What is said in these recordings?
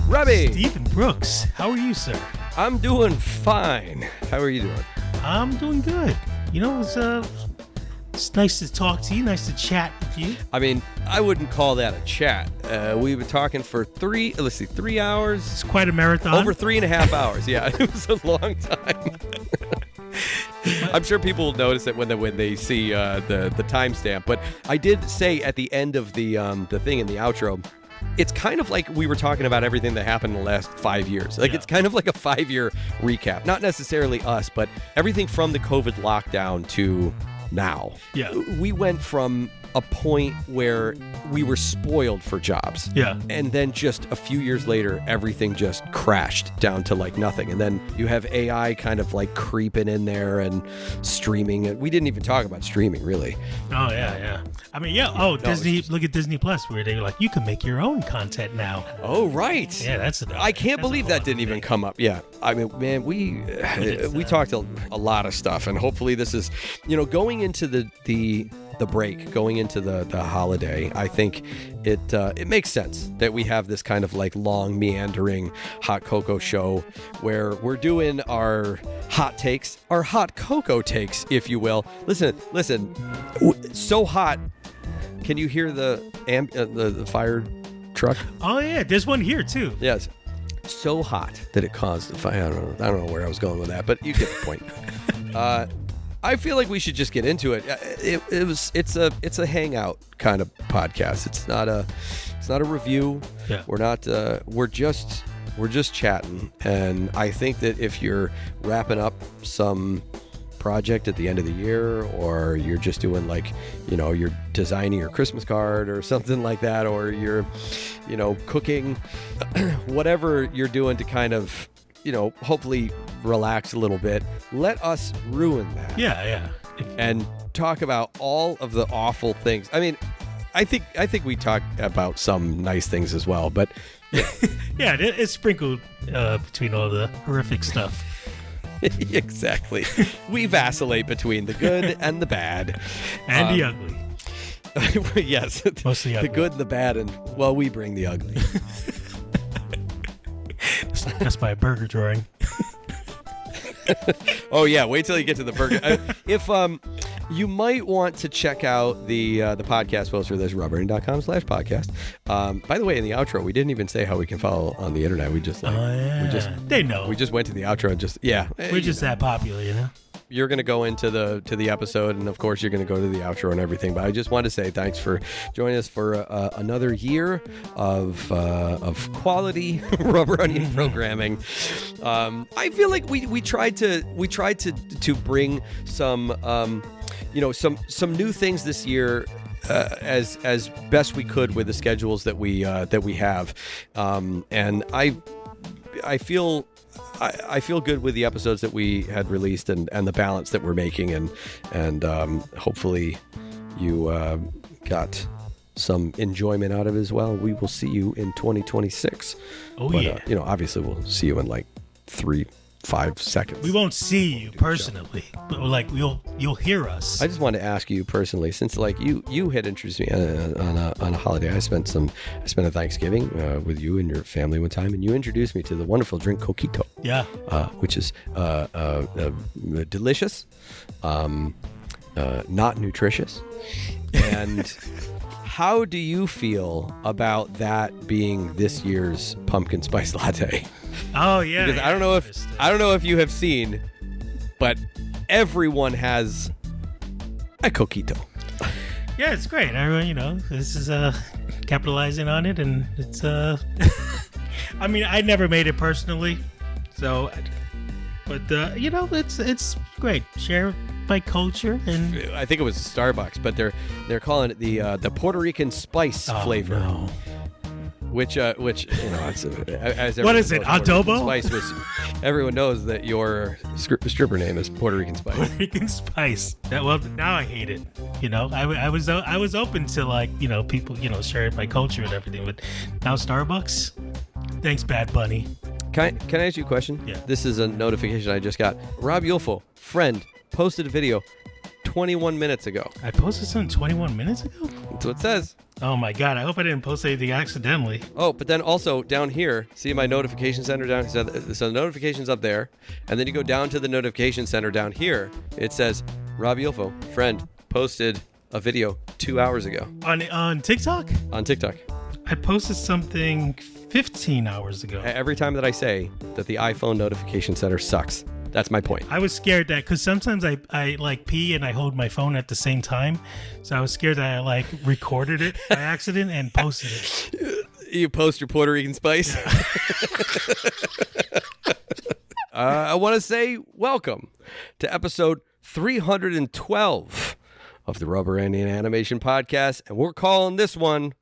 Robbie. Stephen Brooks, how are you, sir? I'm doing fine. How are you doing? I'm doing good. You know, it's nice to talk to you, nice to chat with you. I mean, I wouldn't call that a chat. We've been talking for 3 hours. It's quite a marathon. Over 3.5 hours. Yeah, it was a long time. I'm sure people will notice it when they see the timestamp. But I did say at the end of the thing in the outro, it's kind of like we were talking about everything that happened in the last 5 years. Like, It's kind of like a 5-year recap. Not necessarily us, but everything from the COVID lockdown to now. Yeah. We went from a point where we were spoiled for jobs. Yeah. And then just a few years later, everything just crashed down to like nothing. And then you have AI kind of like creeping in there and streaming. We didn't even talk about streaming, really. Oh, yeah. I mean, yeah. Oh, Disney. Look at Disney Plus, where they were like, you can make your own content now. Oh, right. Yeah, that's. I can't believe that didn't even come up. Yeah. I mean, man, we talked a lot of stuff, and hopefully this is, going into the break, going into the holiday, I think it makes sense that we have this kind of like long meandering hot cocoa show where we're doing our hot takes, our hot cocoa takes, if you will. Listen, so hot. Can you hear the fire truck? Oh yeah, there's one here too. Yes. So hot that it caused a fire. I don't know where I was going with that, but you get the point. I feel like we should just get into it. It's a hangout kind of podcast. It's not a review. Yeah. We're just chatting. And I think that if you're wrapping up some project at the end of the year, or you're just doing like, you're designing your Christmas card or something like that, or you're, cooking, whatever you're doing to kind of, hopefully relax a little bit. Let us ruin that. Yeah. And talk about all of the awful things. I mean, I think we talk about some nice things as well, but yeah, it's sprinkled between all the horrific stuff. Exactly. We vacillate between the good and the bad. And the ugly. Yes. Mostly ugly. The good, the bad, and, well, we bring the ugly. That's my burger drawing. Oh yeah, wait till you get to the burger. If you might want to check out the podcast post for this, rubberrain.com/podcast. By the way, in the outro, we didn't even say how we can follow on the internet. We just they know. We just went to the outro and we're just that popular, You're going to go into the episode, and of course you're going to go to the outro and everything. But I just want to say thanks for joining us for another year of quality Rubber Onion programming. I feel like we tried to bring some some new things this year. As best we could with the schedules that we have, and I feel good with the episodes that we had released and the balance that we're making, and hopefully you got some enjoyment out of it as well. We will see you in 2026. Oh, yeah. Obviously we'll see you in like 3-5 seconds. We won't see you personally, but like you'll hear us. I just want to ask you personally, since like you had introduced me on a holiday. I spent a Thanksgiving with you and your family one time, and you introduced me to the wonderful drink Coquito. Yeah. Which is delicious, not nutritious. And how do you feel about that being this year's pumpkin spice latte? Oh yeah. Because I don't know if you have seen, but everyone has a Coquito. Yeah, it's great. Everyone, this is capitalizing on it, and it's I mean, I never made it personally, so, but it's great. Share my culture, and I think it was Starbucks, but they're calling it the Puerto Rican spice flavor. No. Which it's, as what is it? Adobo? Spice was, everyone knows that your stripper name is Puerto Rican Spice. Puerto Rican Spice. Well, now I hate it. I was open to like people sharing my culture and everything, but now Starbucks. Thanks, Bad Bunny. Can I ask you a question? Yeah. This is a notification I just got. Rob Yulfo, friend, posted a video 21 minutes ago. I posted something 21 minutes ago? That's what it says. Oh my god! I hope I didn't post anything accidentally. Oh, but then also down here, see my notification center down? So the notifications up there, and then you go down to the notification center down here. It says, Rob Yilfo, friend, posted a video 2 hours ago. On TikTok? On TikTok. I posted something 15 hours ago. Every time that I say that the iPhone notification center sucks, that's my point. I was scared that because sometimes I like pee and I hold my phone at the same time. So I was scared that I like recorded it by accident and posted it. You post your Puerto Rican spice? Yeah. I want to say welcome to episode 312 of the Rubber Indian Animation Podcast. And we're calling this one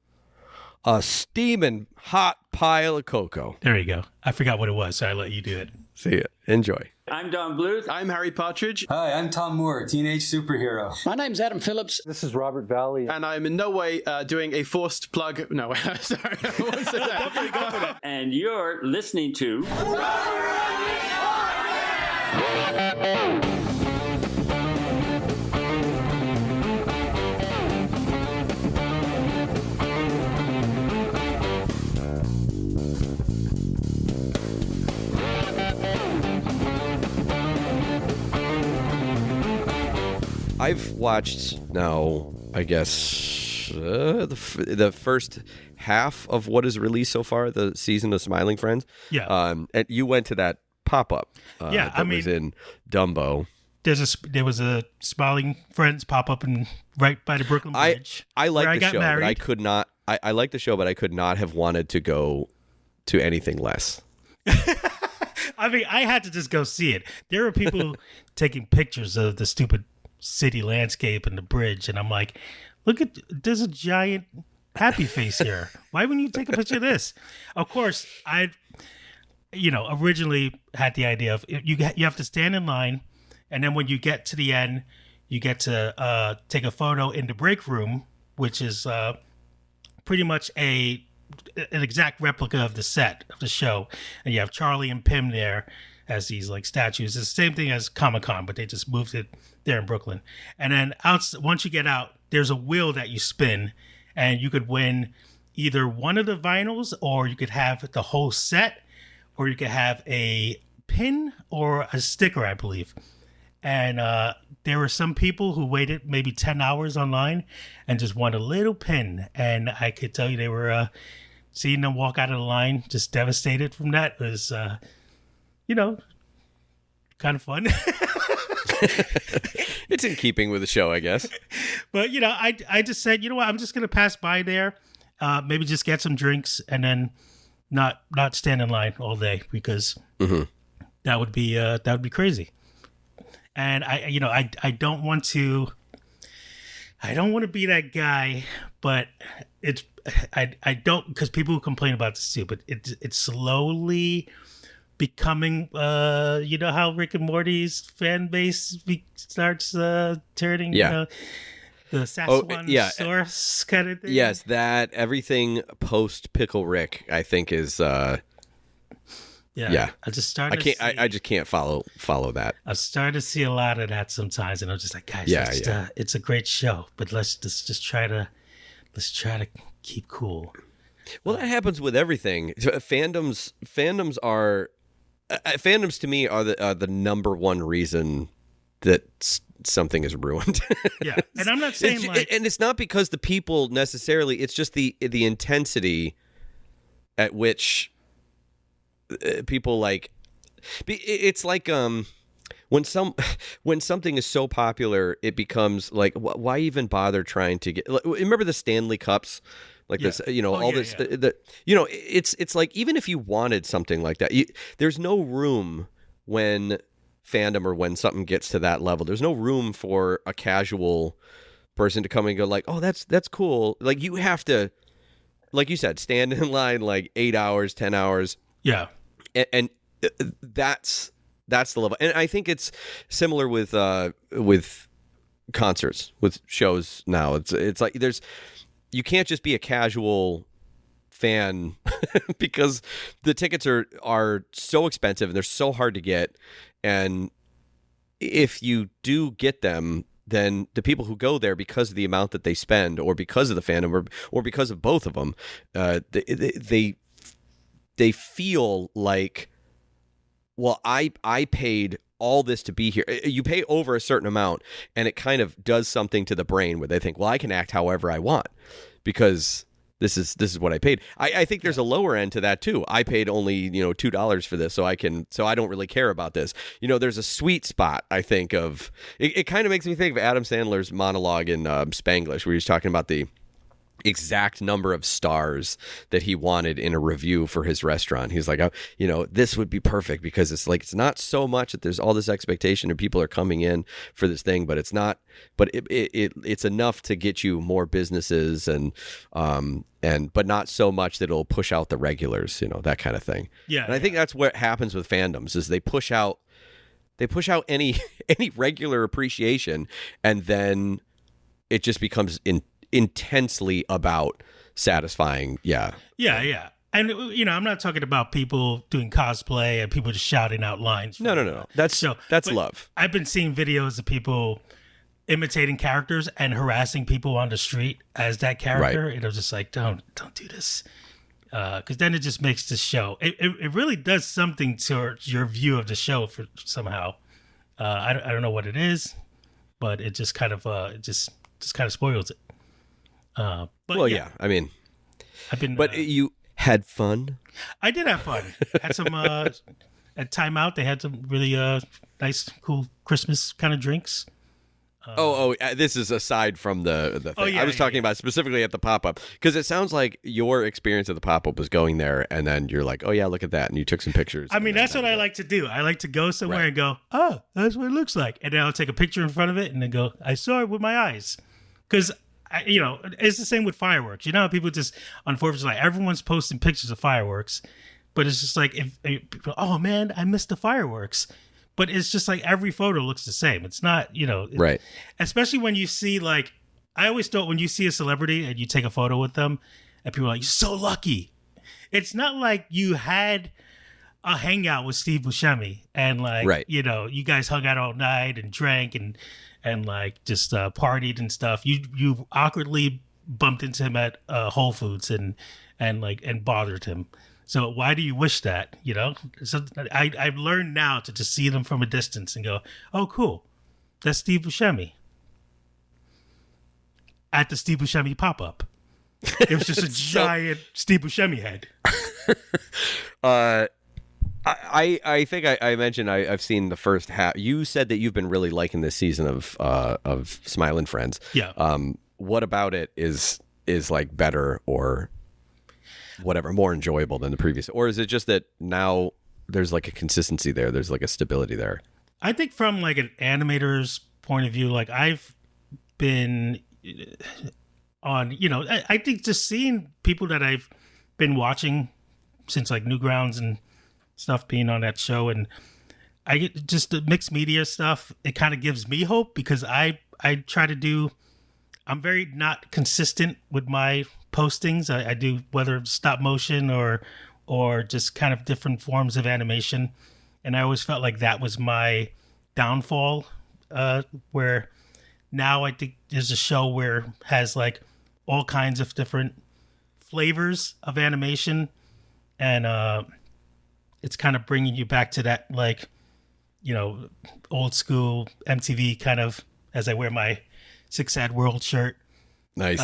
a steaming hot pile of cocoa. There you go. I forgot what it was, so I let you do it. See ya. Enjoy. I'm Don Bluth. I'm Harry Partridge. Hi, I'm Tom Moore, teenage superhero. My name's Adam Phillips. This is Robert Valley. And I'm in no way doing a forced plug. No, sorry. I won't say that. And you're listening to... I've watched now, I guess, the first half of what is released so far, the season of Smiling Friends. Yeah. And you went to that pop-up. Yeah, that was in Dumbo. There was a Smiling Friends pop-up right by the Brooklyn Bridge. I like the show, married. but I could not. I like the show, but I could not have wanted to go to anything less. I mean, I had to just go see it. There were people taking pictures of the stupid city landscape and the bridge, and I'm like, look at, there's a giant happy face here. Why wouldn't you take a picture of this? Of course, I originally had the idea of you have to stand in line, and then when you get to the end, you get to take a photo in the break room, which is pretty much an exact replica of the set of the show, and you have Charlie and Pim there as these like statues. It's the same thing as Comic-Con, but they just moved it there in Brooklyn. And then once you get out, there's a wheel that you spin, and you could win either one of the vinyls, or you could have the whole set, or you could have a pin or a sticker, I believe. And there were some people who waited maybe 10 hours online and just won a little pin. And I could tell you they were seeing them walk out of the line just devastated from that was, kind of fun. It's in keeping with the show, I guess. But, I just said, you know what, I'm just going to pass by there, maybe just get some drinks and then not stand in line all day because that would be crazy. And I don't want to be that guy, but I don't, because people complain about this too, but it's slowly becoming, how Rick and Morty's fan base starts turning, the Sasquatch kind of thing. Yes, that everything post Pickle Rick, I think is. Yeah. I just started. I just can't follow that. I started to see a lot of that sometimes, and I'm just like, guys, it's a great show, but let's try to keep cool. Well, that happens with everything. Fandoms to me are the number one reason that something is ruined. Yeah, and I'm not saying and it's not because the people necessarily. It's just the intensity at which people like. It's like when something is so popular, it becomes like, why even bother trying to get? Remember the Stanley Cups. This, it's like, even if you wanted something like that, there's no room when fandom or when something gets to that level. There's no room for a casual person to come and go like, oh, that's cool. Like, you have to, like you said, stand in line like 8 hours, 10 hours. Yeah. And that's the level. And I think it's similar with concerts, with shows now. It's like you can't just be a casual fan because the tickets are so expensive and they're so hard to get. And if you do get them, then the people who go there because of the amount that they spend, or because of the fandom, or because of both of them, they feel like, well, I paid all this to be here. You pay over a certain amount, and it kind of does something to the brain where they think, well, I can act however I want because this is what I paid. I think there's a lower end to that too. I paid only $2 for this, so I don't really care about this. There's a sweet spot, I think, of it kind of makes me think of Adam Sandler's monologue in Spanglish, where he's talking about the exact number of stars that he wanted in a review for his restaurant. He's like, this would be perfect because it's not so much that there's all this expectation and people are coming in for this thing, but it's not, but it's enough to get you more businesses but not so much that it'll push out the regulars, that kind of thing. Yeah. And I think that's what happens with fandoms is they push out any regular appreciation, and then it just becomes intensely about satisfying. Yeah. And I'm not talking about people doing cosplay and people just shouting out lines. No. That's love. I've been seeing videos of people imitating characters and harassing people on the street as that character. Right. And I was just like, don't do this. Because then it just makes the show. It really does something to your view of the show for somehow. I don't know what it is, but it just kind of just kind of spoils it. Yeah. I mean, I've been. But you had fun. I did have fun. Had some at Time Out. They had some really nice, cool Christmas kind of drinks. This is aside from the thing. Oh, yeah, I was talking about specifically at the pop-up, because it sounds like your experience at the pop-up was going there, and then you're like, oh yeah, look at that, and you took some pictures. I mean, that's what I like to do. I like to go somewhere and go, oh, that's what it looks like, and then I'll take a picture in front of it and then go, I saw it with my eyes. Because it's the same with fireworks. How people just, unfortunately, everyone's posting pictures of fireworks, but it's just like, if people, oh man, I missed the fireworks. But it's just like every photo looks the same. It's not, right. Especially when you see, like, I always thought when you see a celebrity and you take a photo with them and people are like, you're so lucky. It's not like you had a hangout with Steve Buscemi and like, right. You guys hung out all night and drank and like just partied and stuff. You awkwardly bumped into him at Whole Foods and bothered him. So why do you wish that? So I've learned now to just see them from a distance and go, oh, cool, that's Steve Buscemi at the Steve Buscemi pop-up. It was just a giant Steve Buscemi head. I think I mentioned I've seen the first half. You said that you've been really liking this season of Smiling Friends. Yeah. What about it is like better or whatever, more enjoyable than the previous? Or is it just that now there's like a consistency there? There's like a stability there? I think from like an animator's point of view, like I've been on, I think just seeing people that I've been watching since like Newgrounds and stuff being on that show, and I get just the mixed media stuff. It kind of gives me hope because I try to do, I'm very not consistent with my postings. I do whether it's stop motion or just kind of different forms of animation, and I always felt like that was my downfall. Where now I think there's a show where it has like all kinds of different flavors of animation, and it's kind of bringing you back to that like old school MTV kind of, as I wear my Six Sad World shirt. Nice.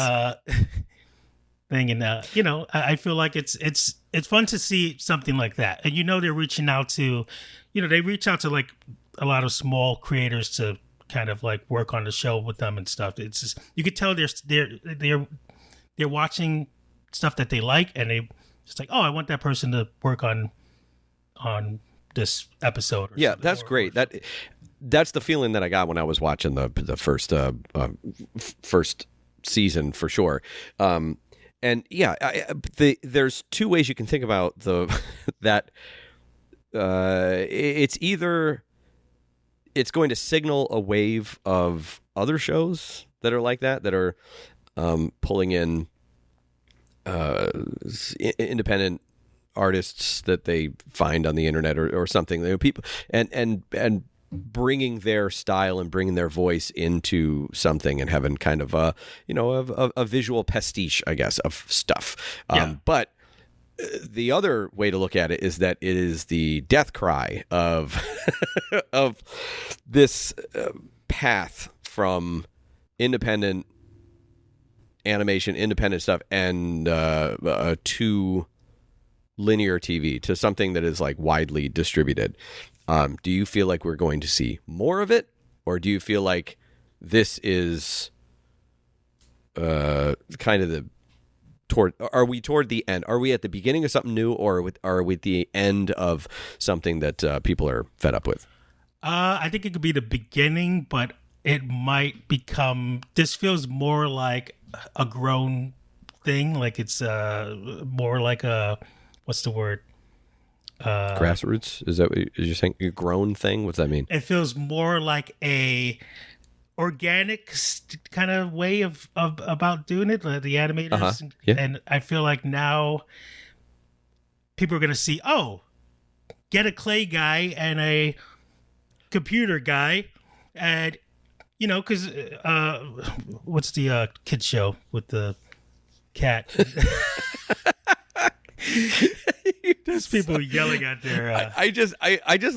Thing, and I feel like it's fun to see something like that, and they're reaching out to, they reach out to like a lot of small creators to kind of like work on the show with them and stuff. It's just, you could tell they're watching stuff that they like, and they just like, oh, I want that person to work on this episode. Yeah, that's great. That's the feeling that I got when I was watching the first season for sure. And yeah, there's two ways you can think about that. It's either it's going to signal a wave of other shows that are like that are pulling in independent artists that they find on the internet or something. People and bringing their style and bringing their voice into something and having kind of a, a visual pastiche, I guess, of stuff. But the other way to look at it is that it is the death cry of of this path from independent animation, independent stuff, and to linear TV, to something that is like widely distributed. Do you feel like we're going to see more of it, or do you feel like this is kind of are we toward the end? Are we at the beginning of something new, or are we at the end of something that people are fed up with? I think it could be the beginning, but it might become. This feels more like a grown thing. Like it's more like a, what's the word? Grassroots? Is that what you're saying? A grown thing? What's that mean? It feels more like a organic kind of way of about doing it, the animators. Yeah. And I feel like now people are going to see, get a clay guy and a computer guy, and because what's the kid show with the cat? There's people yelling at their. I just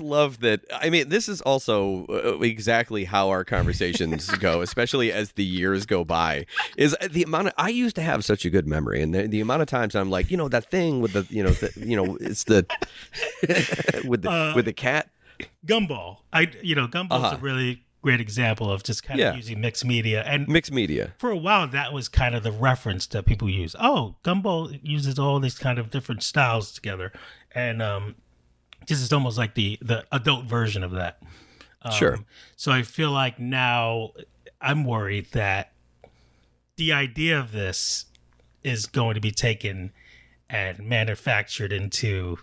love that. I mean, this is also exactly how our conversations go, especially as the years go by. Is the amount of, I used to have such a good memory, and the amount of times I'm like, that thing with the, it's the with the cat. Gumball. Gumball's a really great example of just kind of using mixed media. And mixed media. For a while, that was kind of the reference that people use. Oh, Gumball uses all these kind of different styles together. And this is almost like the adult version of that. Sure. So I feel like now I'm worried that the idea of this is going to be taken and manufactured into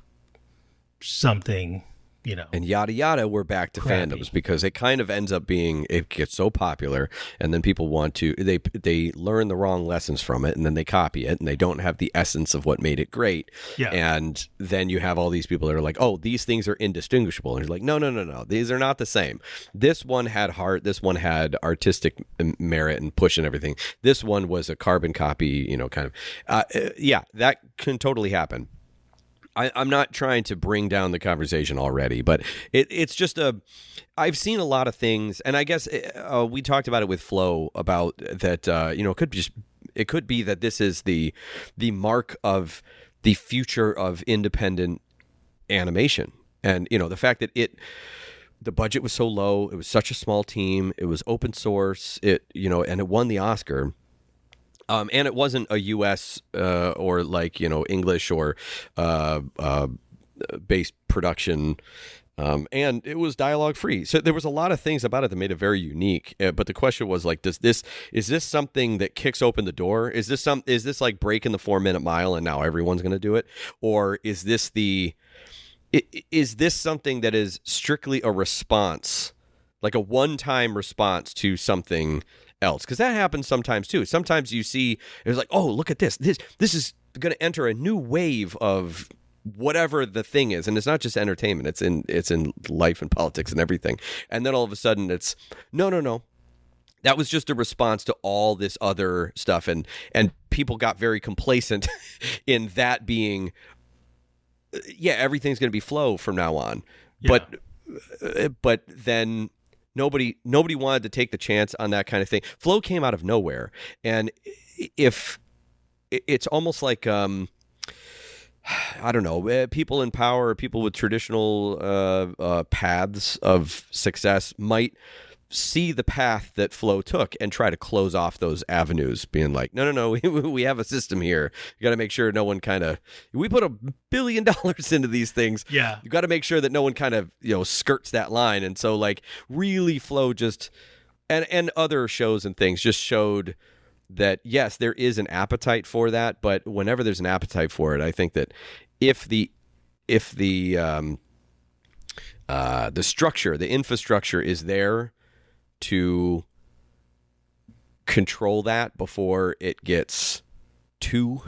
something, and yada yada, we're back to crappy. fandoms, because it kind of ends up being, it gets so popular, and then people want to, they learn the wrong lessons from it, and then they copy it, and they don't have the essence of what made it great. Yeah. And then you have all these people that are like, oh, these things are indistinguishable, and you're like, no, these are not the same. This one had heart, this one had artistic merit and push and everything. This one was a carbon copy, kind of. That can totally happen. I'm not trying to bring down the conversation already, but it's just I've seen a lot of things, and I guess we talked about it with Flo about that. It could be that this is the mark of the future of independent animation, and the fact that the budget was so low, it was such a small team, it was open source, and it won the Oscar. And it wasn't a U.S. Or English or based production, and it was dialogue free. So there was a lot of things about it that made it very unique. But the question was like, is this something that kicks open the door? Is this like breaking the 4-minute mile and now everyone's going to do it, or is this something that is strictly a response, like a one-time response to something else? Because that happens sometimes too. Sometimes you see it's like, oh, look at this is going to enter a new wave of whatever the thing is, and it's not just entertainment, it's in life and politics and everything, and then all of a sudden it's no, that was just a response to all this other stuff, and people got very complacent in that being everything's going to be flow from now on. But then Nobody wanted to take the chance on that kind of thing. Flow came out of nowhere, and if it's almost like I don't know, people in power, people with traditional paths of success might see the path that Flow took and try to close off those avenues, being like, no, we have a system here. You got to make sure no one we put $1 billion into these things. Yeah. You got to make sure that no one kind of, skirts that line. And so like really Flow just, and other shows and things just showed that, yes, there is an appetite for that. But whenever there's an appetite for it, I think that if the structure, the infrastructure is there to control that before it gets too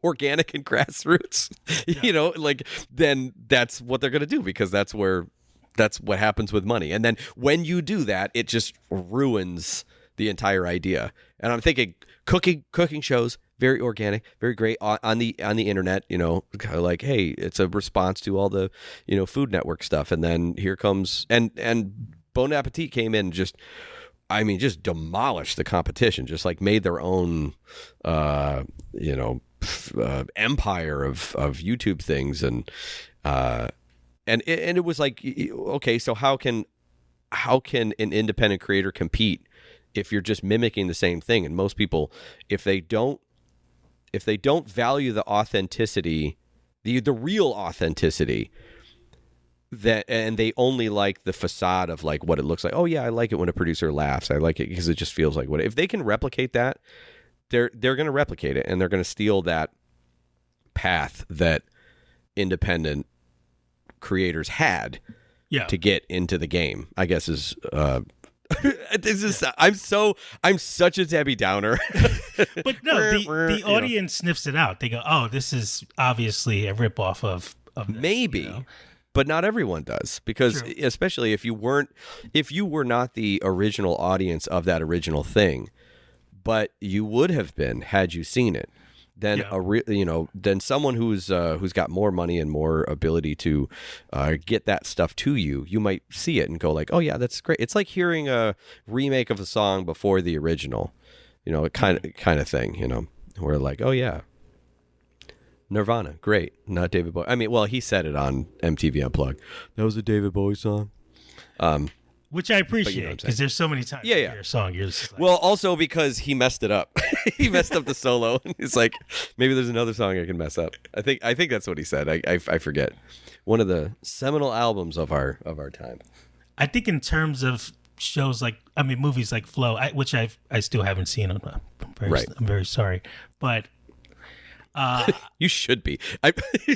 organic and grassroots, then that's what they're going to do, because that's where that's what happens with money. And then when you do that, it just ruins the entire idea. And I'm thinking cooking shows, very organic, very great on the internet, kind of like, hey, it's a response to all the, Food Network stuff. And then here comes and Bon Appetit came in and just demolished the competition, just like made their own empire of YouTube things. And it was like, okay, so how can an independent creator compete if you're just mimicking the same thing? And most people, if they don't value the authenticity, the real authenticity, and they only like the facade of like what it looks like. Oh yeah, I like it when a producer laughs. I like it because it just feels like what. If they can replicate that, they're going to replicate it, and they're going to steal that path that independent creators had to get into the game. I guess is I'm such a Debbie Downer. But no, the audience sniffs it out. They go, "Oh, this is obviously a ripoff of this, maybe." But not everyone does, because True. Especially if you were not the original audience of that original thing, but you would have been had you seen it. Then then someone who's got more money and more ability to get that stuff to you, you might see it and go like, oh yeah, that's great. It's like hearing a remake of a song before the original, kind of thing. Where like, oh yeah, Nirvana, great, not David Bowie. I mean, well, he said it on MTV Unplugged. That was a David Bowie song. Which I appreciate, because there's so many times you hear a song, you're just like, well, also because he messed it up. He messed up the solo. It's like, maybe there's another song I can mess up. I think that's what he said. I forget. One of the seminal albums of our time. I think in terms of shows movies like Flow, which I still haven't seen. I'm very sorry, but you should be.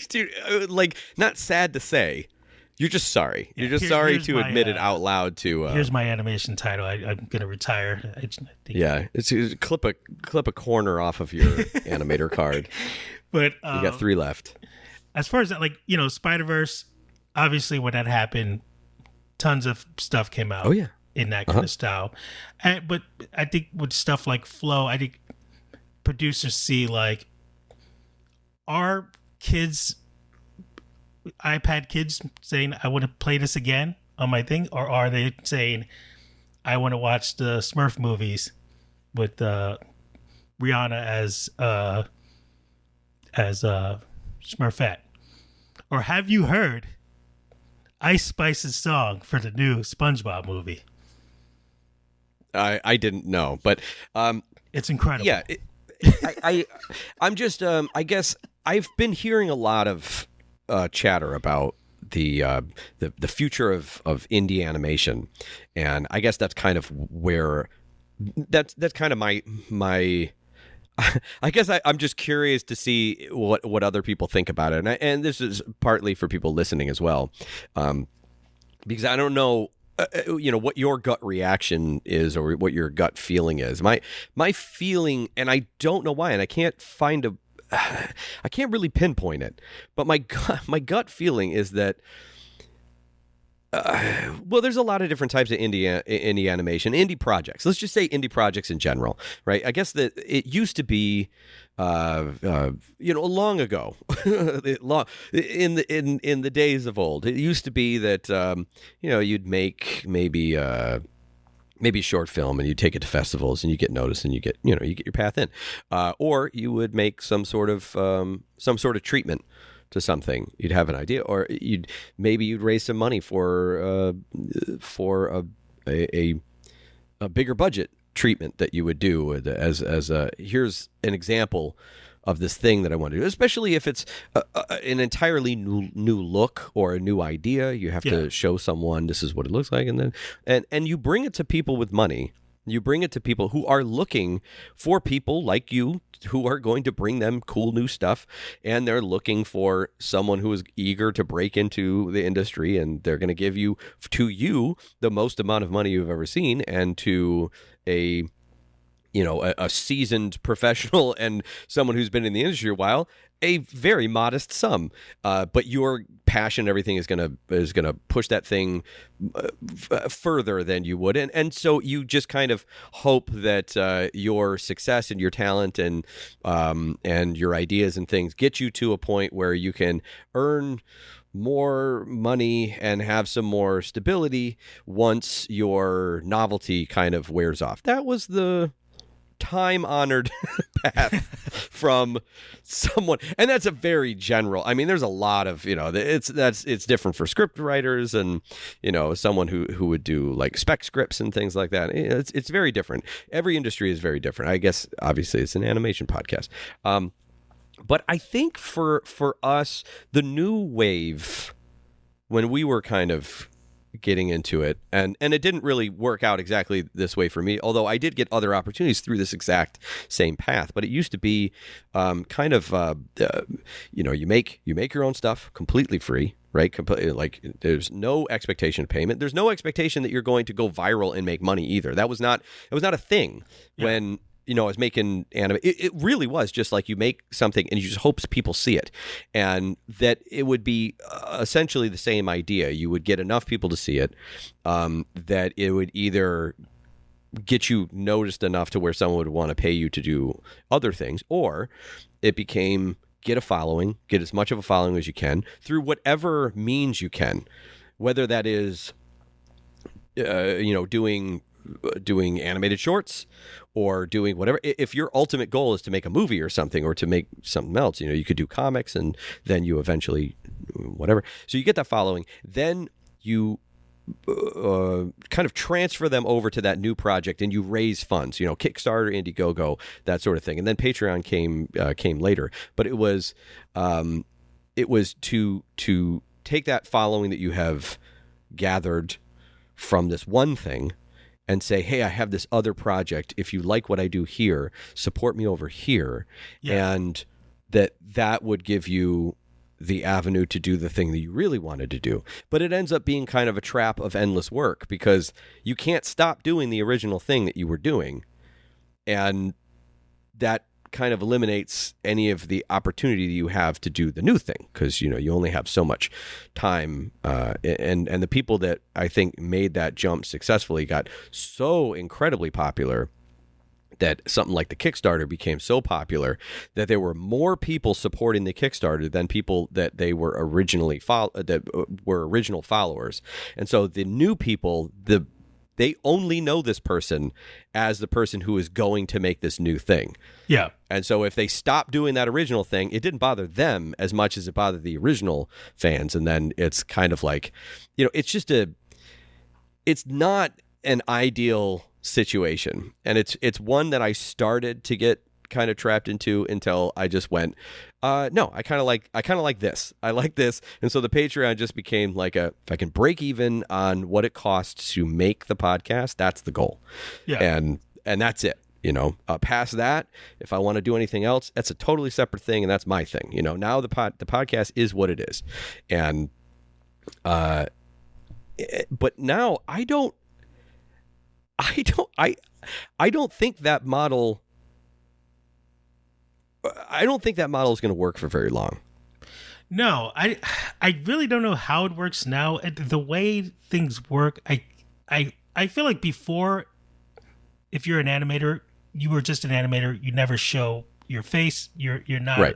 Dude, like, not sad to say. You're just sorry. You're just sorry to admit it out loud. Here's my animation title. I'm gonna retire. It's clip a corner off of your animator card. But you got 3 left. As far as that, Spider-Verse, obviously when that happened, tons of stuff came out. Oh yeah, in that kind of style. But I think with stuff like Flow, I think producers see like, are kids, iPad kids, saying, I want to play this again on my thing? Or are they saying, I want to watch the Smurf movies with Rihanna as Smurfette? Or have you heard Ice Spice's song for the new SpongeBob movie? I didn't know, but it's incredible. Yeah, I'm just I guess I've been hearing a lot of chatter about the future of indie animation, and I guess that's kind of where that's kind of my I guess I'm just curious to see what other people think about it, and this is partly for people listening as well, because I don't know. What your gut reaction is, or what your gut feeling is. My feeling, and I don't know why, and I can't really pinpoint it, but my gut feeling is that there's a lot of different types of indie animation, indie projects. Let's just say indie projects in general, right? I guess that it used to be, long ago, in the days of old, it used to be that you'd make maybe a short film and you take it to festivals and you get noticed and you get your path in, or you would make some sort of treatment to something. You'd have an idea, or you'd raise some money for a bigger budget treatment that you would do as here's an example of this thing that I want to do, especially if it's an entirely new look or a new idea. You have to show someone this is what it looks like, and then you bring it to people with money. You bring it to people who are looking for people like you who are going to bring them cool new stuff, and they're looking for someone who is eager to break into the industry, and they're going to give you the most amount of money you've ever seen, and to a a seasoned professional and someone who's been in the industry a while, a very modest sum. But your passion, everything is gonna push that thing further than you would, and so you just kind of hope that your success and your talent and your ideas and things get you to a point where you can earn more money and have some more stability once your novelty kind of wears off. That was the time-honored path from someone, and that's a very general. I mean, there's a lot of it's different for script writers and someone who would do like spec scripts and things like that. It's very different. Every industry is very different. I guess obviously it's an animation podcast. But I think for us, the new wave, when we were kind of getting into it, and it didn't really work out exactly this way for me, although I did get other opportunities through this exact same path. But it used to be you make your own stuff completely free, right? Like there's no expectation of payment. There's no expectation that you're going to go viral and make money either. It was not a thing when I was making anime. It really was just like you make something and you just hope people see it, and that it would be essentially the same idea. You would get enough people to see it that it would either get you noticed enough to where someone would want to pay you to do other things, or it became get a following, get as much of a following as you can through whatever means you can, whether that is doing animated shorts or doing whatever. If your ultimate goal is to make a movie or something, or to make something else, you could do comics, and then you eventually whatever. So you get that following, then you kind of transfer them over to that new project, and you raise funds, Kickstarter, Indiegogo, that sort of thing. And then Patreon came later, but it was to take that following that you have gathered from this one thing and say, hey, I have this other project. If you like what I do here, support me over here. Yeah. And that would give you the avenue to do the thing that you really wanted to do. But it ends up being kind of a trap of endless work, because you can't stop doing the original thing that you were doing. And that kind of eliminates any of the opportunity you have to do the new thing, because you only have so much time, and the people that I think made that jump successfully got so incredibly popular that something like the Kickstarter became so popular that there were more people supporting the Kickstarter than people that they were original followers. And so the new people, they only know this person as the person who is going to make this new thing. Yeah. And so if they stop doing that original thing, it didn't bother them as much as it bothered the original fans. And then it's kind of like, it's not an ideal situation. And it's one that I started to get kind of trapped into until I just went, no, I kind of like this. I like this. And so the Patreon just became like if I can break even on what it costs to make the podcast, that's the goal. Yeah. And that's it. Past that, if I want to do anything else, that's a totally separate thing, and that's my thing. Now the podcast is what it is. And but now I don't think that model is going to work for very long. No, I really don't know how it works now. The way things work, I feel like before, if you're an animator, you were just an animator. You never show your face. You're not right.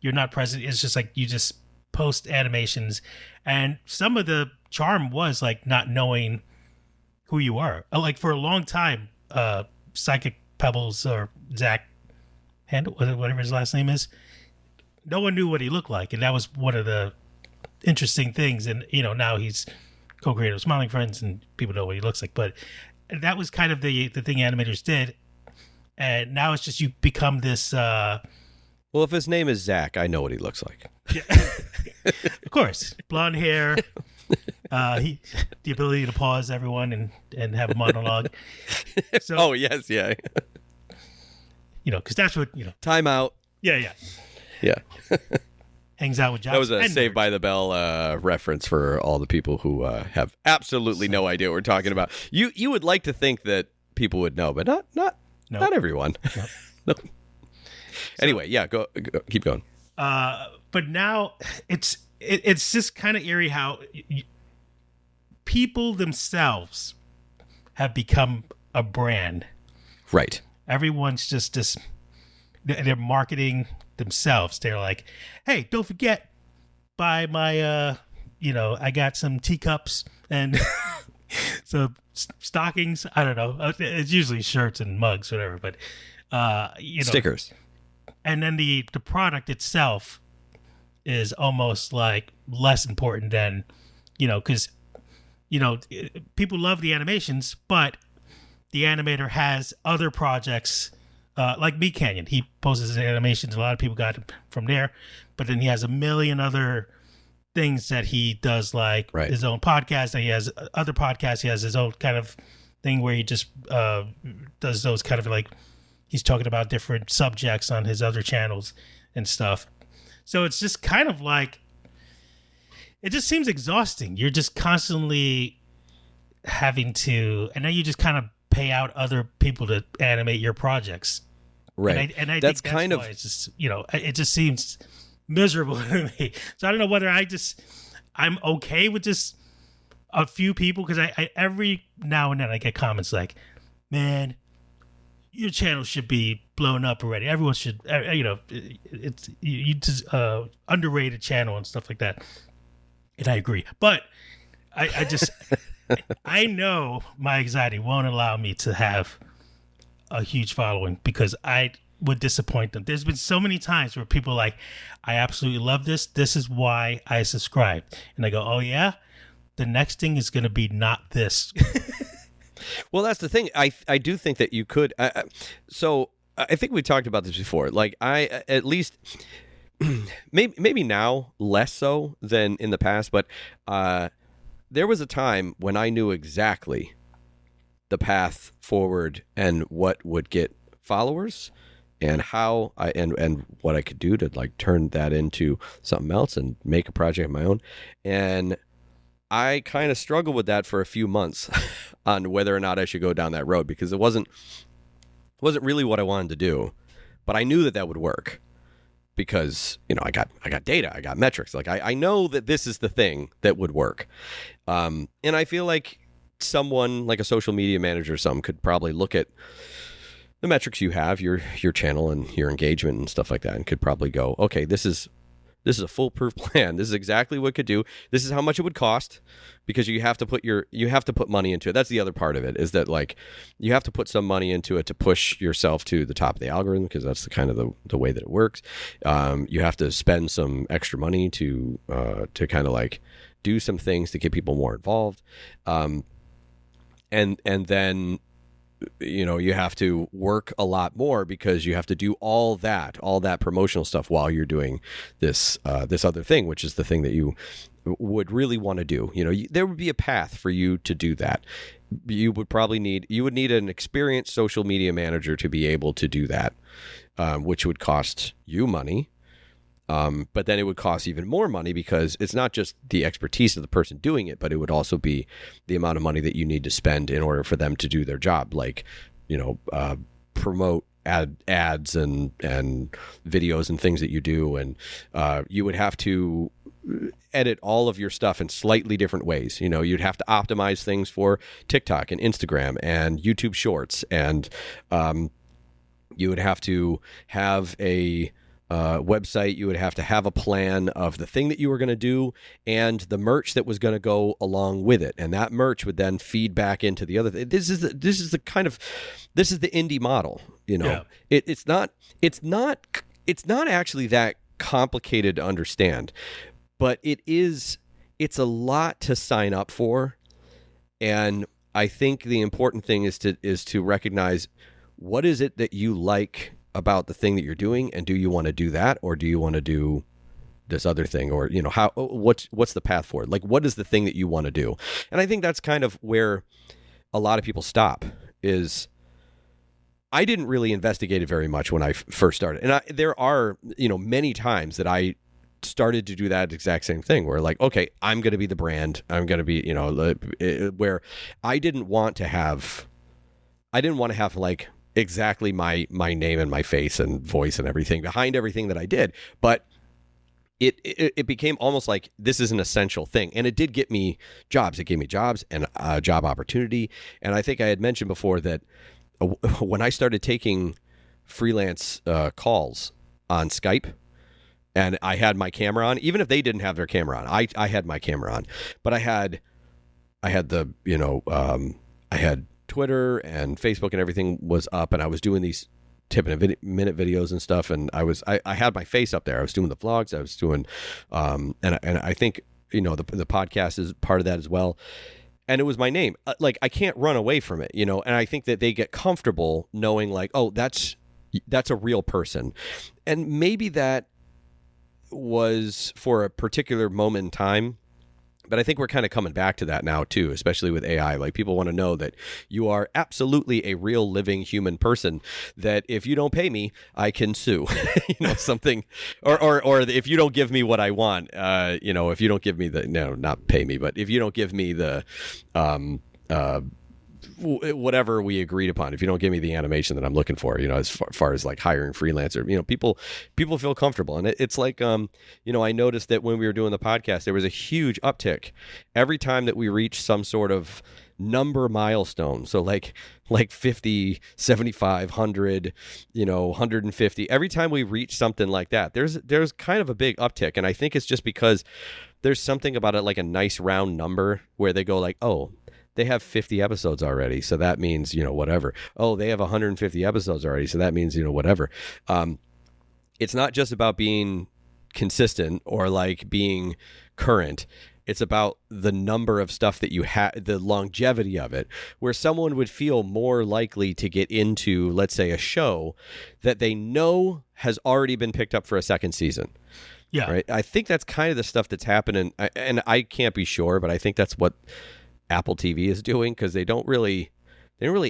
You're not present. It's just like you just post animations, and some of the charm was like not knowing who you are. Like for a long time, Psychic Pebbles or Zach Handel, whatever his last name is, no one knew what he looked like, and that was one of the interesting things. And now he's co-creator of Smiling Friends, and people know what he looks like. But that was kind of the thing animators did, and now it's just you become this. Well, if his name is Zach, I know what he looks like. Yeah. Of course, blonde hair. The ability to pause everyone and have a monologue. So, oh yes, yeah. Because that's what Time out. Yeah. Hangs out with Josh. That was a Saved by the Bell reference for all the people who have absolutely no idea what we're talking about. You would like to think that people would know, but not No. Not everyone. No. Anyway, yeah, go keep going. But now it's just kind of eerie how people themselves have become a brand. Right. Everyone's just this. They're marketing themselves. They're like, "Hey, don't forget, buy my, I got some teacups and some stockings. I don't know. It's usually shirts and mugs, whatever. But Stickers. And then the product itself is almost like less important than, because people love the animations, but the animator has other projects. Like Meat Canyon, he posts his animations. A lot of people got it from there, but then he has a million other things that he does, like his own podcast. And he has other podcasts. He has his own kind of thing where he just does those kind of like he's talking about different subjects on his other channels and stuff. So it's just kind of like it just seems exhausting. You're just constantly having to, and then you just kind of pay out other people to animate your projects. Right. And I think that's kind of, it's just, it just seems miserable to me. So I don't know whether I'm okay with just a few people, because I every now and then I get comments like, man, your channel should be blown up already. Everyone should, it's you just underrated channel and stuff like that. And I agree. But I just, I know my anxiety won't allow me to have a huge following, because I would disappoint them. There's been so many times where people are like, I absolutely love this. This is why I subscribed. And I go, oh yeah? The next thing is going to be not this. Well, that's the thing. I do think that you could. So I think we talked about this before. Like I, at least, maybe now less so than in the past, but there was a time when I knew exactly the path forward and what would get followers and how and what I could do to like turn that into something else and make a project of my own. And I kind of struggled with that for a few months on whether or not I should go down that road, because it wasn't really what I wanted to do, but I knew that would work because, I got data, I got metrics. Like I know that this is the thing that would work. And I feel like someone like a social media manager or something could probably look at the metrics you have, your channel and your engagement and stuff like that, and could probably go, okay, this is a foolproof plan. This is exactly what it could do. This is how much it would cost, because you have to put money into it. That's the other part of it, is that like you have to put some money into it to push yourself to the top of the algorithm, because that's the kind of the way that it works. You have to spend some extra money to kind of like do some things to get people more involved. And then you have to work a lot more, because you have to do all that promotional stuff while you're doing this other thing, which is the thing that you would really want to do. There would be a path for you to do that. You would need an experienced social media manager to be able to do that, which would cost you money. But then it would cost even more money, because it's not just the expertise of the person doing it, but it would also be the amount of money that you need to spend in order for them to do their job, like, promote ads and videos and things that you do. And you would have to edit all of your stuff in slightly different ways. You'd have to optimize things for TikTok and Instagram and YouTube Shorts. And you would have to have a website. You would have to have a plan of the thing that you were going to do and the merch that was going to go along with it, and that merch would then feed back into the other thing. This is the indie model. Yeah. It's not actually that complicated to understand, but it's a lot to sign up for. And I think the important thing is to recognize, what is it that you like about the thing that you're doing, and do you want to do that, or do you want to do this other thing, or what's the path forward? Like, what is the thing that you want to do? And I think that's kind of where a lot of people stop. Is I didn't really investigate it very much when I first started, and there are many times that I started to do that exact same thing, where like, okay, I'm going to be the brand, I'm going to be where I didn't want to have like exactly my name and my face and voice and everything behind everything that I did. But it became almost like this is an essential thing. And it did get me jobs. It gave me jobs and job opportunity. And I think I had mentioned before that when I started taking freelance calls on Skype, and I had my camera on, even if they didn't have their camera on, I had my camera on, but I had the, I had Twitter and Facebook and everything was up, and I was doing these tip in a minute videos and stuff, and I had my face up there. I was doing the vlogs, I was doing, and I think the podcast is part of that as well. And it was my name. Like, I can't run away from it, and I think that they get comfortable knowing like, oh, that's a real person, and maybe that was for a particular moment in time. But I think we're kind of coming back to that now too, especially with AI. Like, people want to know that you are absolutely a real living human person, that if you don't pay me, I can sue, something, or if you don't give me what I want, if you don't give me not pay me, but if you don't give me the, whatever we agreed upon, if you don't give me the animation that I'm looking for, as far as like hiring freelancer, people feel comfortable. And it's like, I noticed that when we were doing the podcast, there was a huge uptick every time that we reached some sort of number milestone. So like 50, 75, 100, 150, every time we reach something like that, there's kind of a big uptick. And I think it's just because there's something about it, like a nice round number where they go like, oh, they have 50 episodes already, so that means, whatever. Oh, they have 150 episodes already, so that means, whatever. It's not just about being consistent or like being current. It's about the number of stuff that you have, the longevity of it, where someone would feel more likely to get into, let's say, a show that they know has already been picked up for a second season. Yeah. Right. I think that's kind of the stuff that's happening, and I can't be sure, but I think that's what Apple TV is doing, because they don't really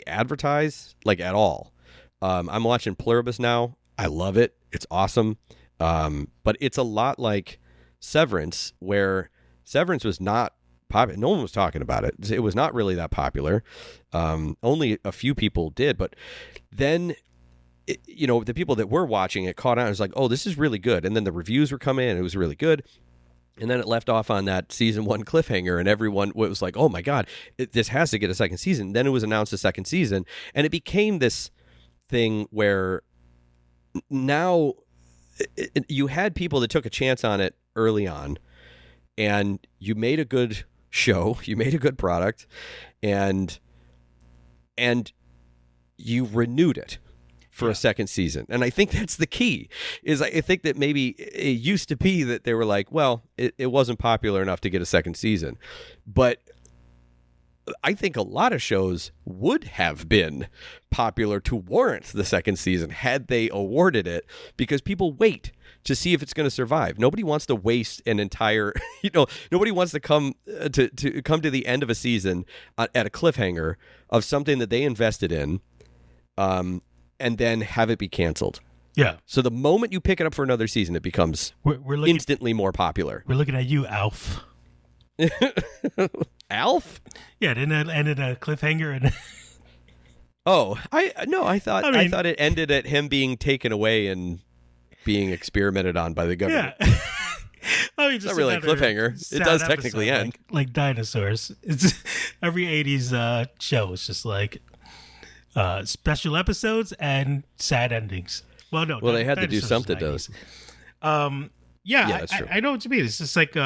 advertise like at all. I'm watching Pluribus now. I love it. It's awesome. But it's a lot like Severance, where Severance was not popular. No one was talking about it. It was not really that popular. Only a few people did. But then, the people that were watching it caught on. It was like, oh, this is really good. And then the reviews were coming in. It was really good. And then it left off on that season 1 cliffhanger, and everyone was like, oh my God, this has to get a second season. Then it was announced a second season, and it became this thing where now you had people that took a chance on it early on, and you made a good show, you made a good product, and you renewed it for a second season. And I think that's the key, is I think that maybe it used to be that they were like, well, it wasn't popular enough to get a second season. But I think a lot of shows would have been popular to warrant the second season had they awarded it, because people wait to see if it's going to survive. Nobody wants to waste an entire, nobody wants to come to the end of a season at a cliffhanger of something that they invested in, and then have it be canceled. Yeah. So the moment you pick it up for another season, it becomes instantly more popular. We're looking at you, Alf. Alf? Yeah, didn't it end in a cliffhanger? And I thought it ended at him being taken away and being experimented on by the government. Yeah. It's not really a cliffhanger. It does technically end. Like dinosaurs. It's every 80s show. It's just like special episodes and sad endings. Well, no. Well, they had to do something, though. Yeah, that's true. I know what you mean. It's just like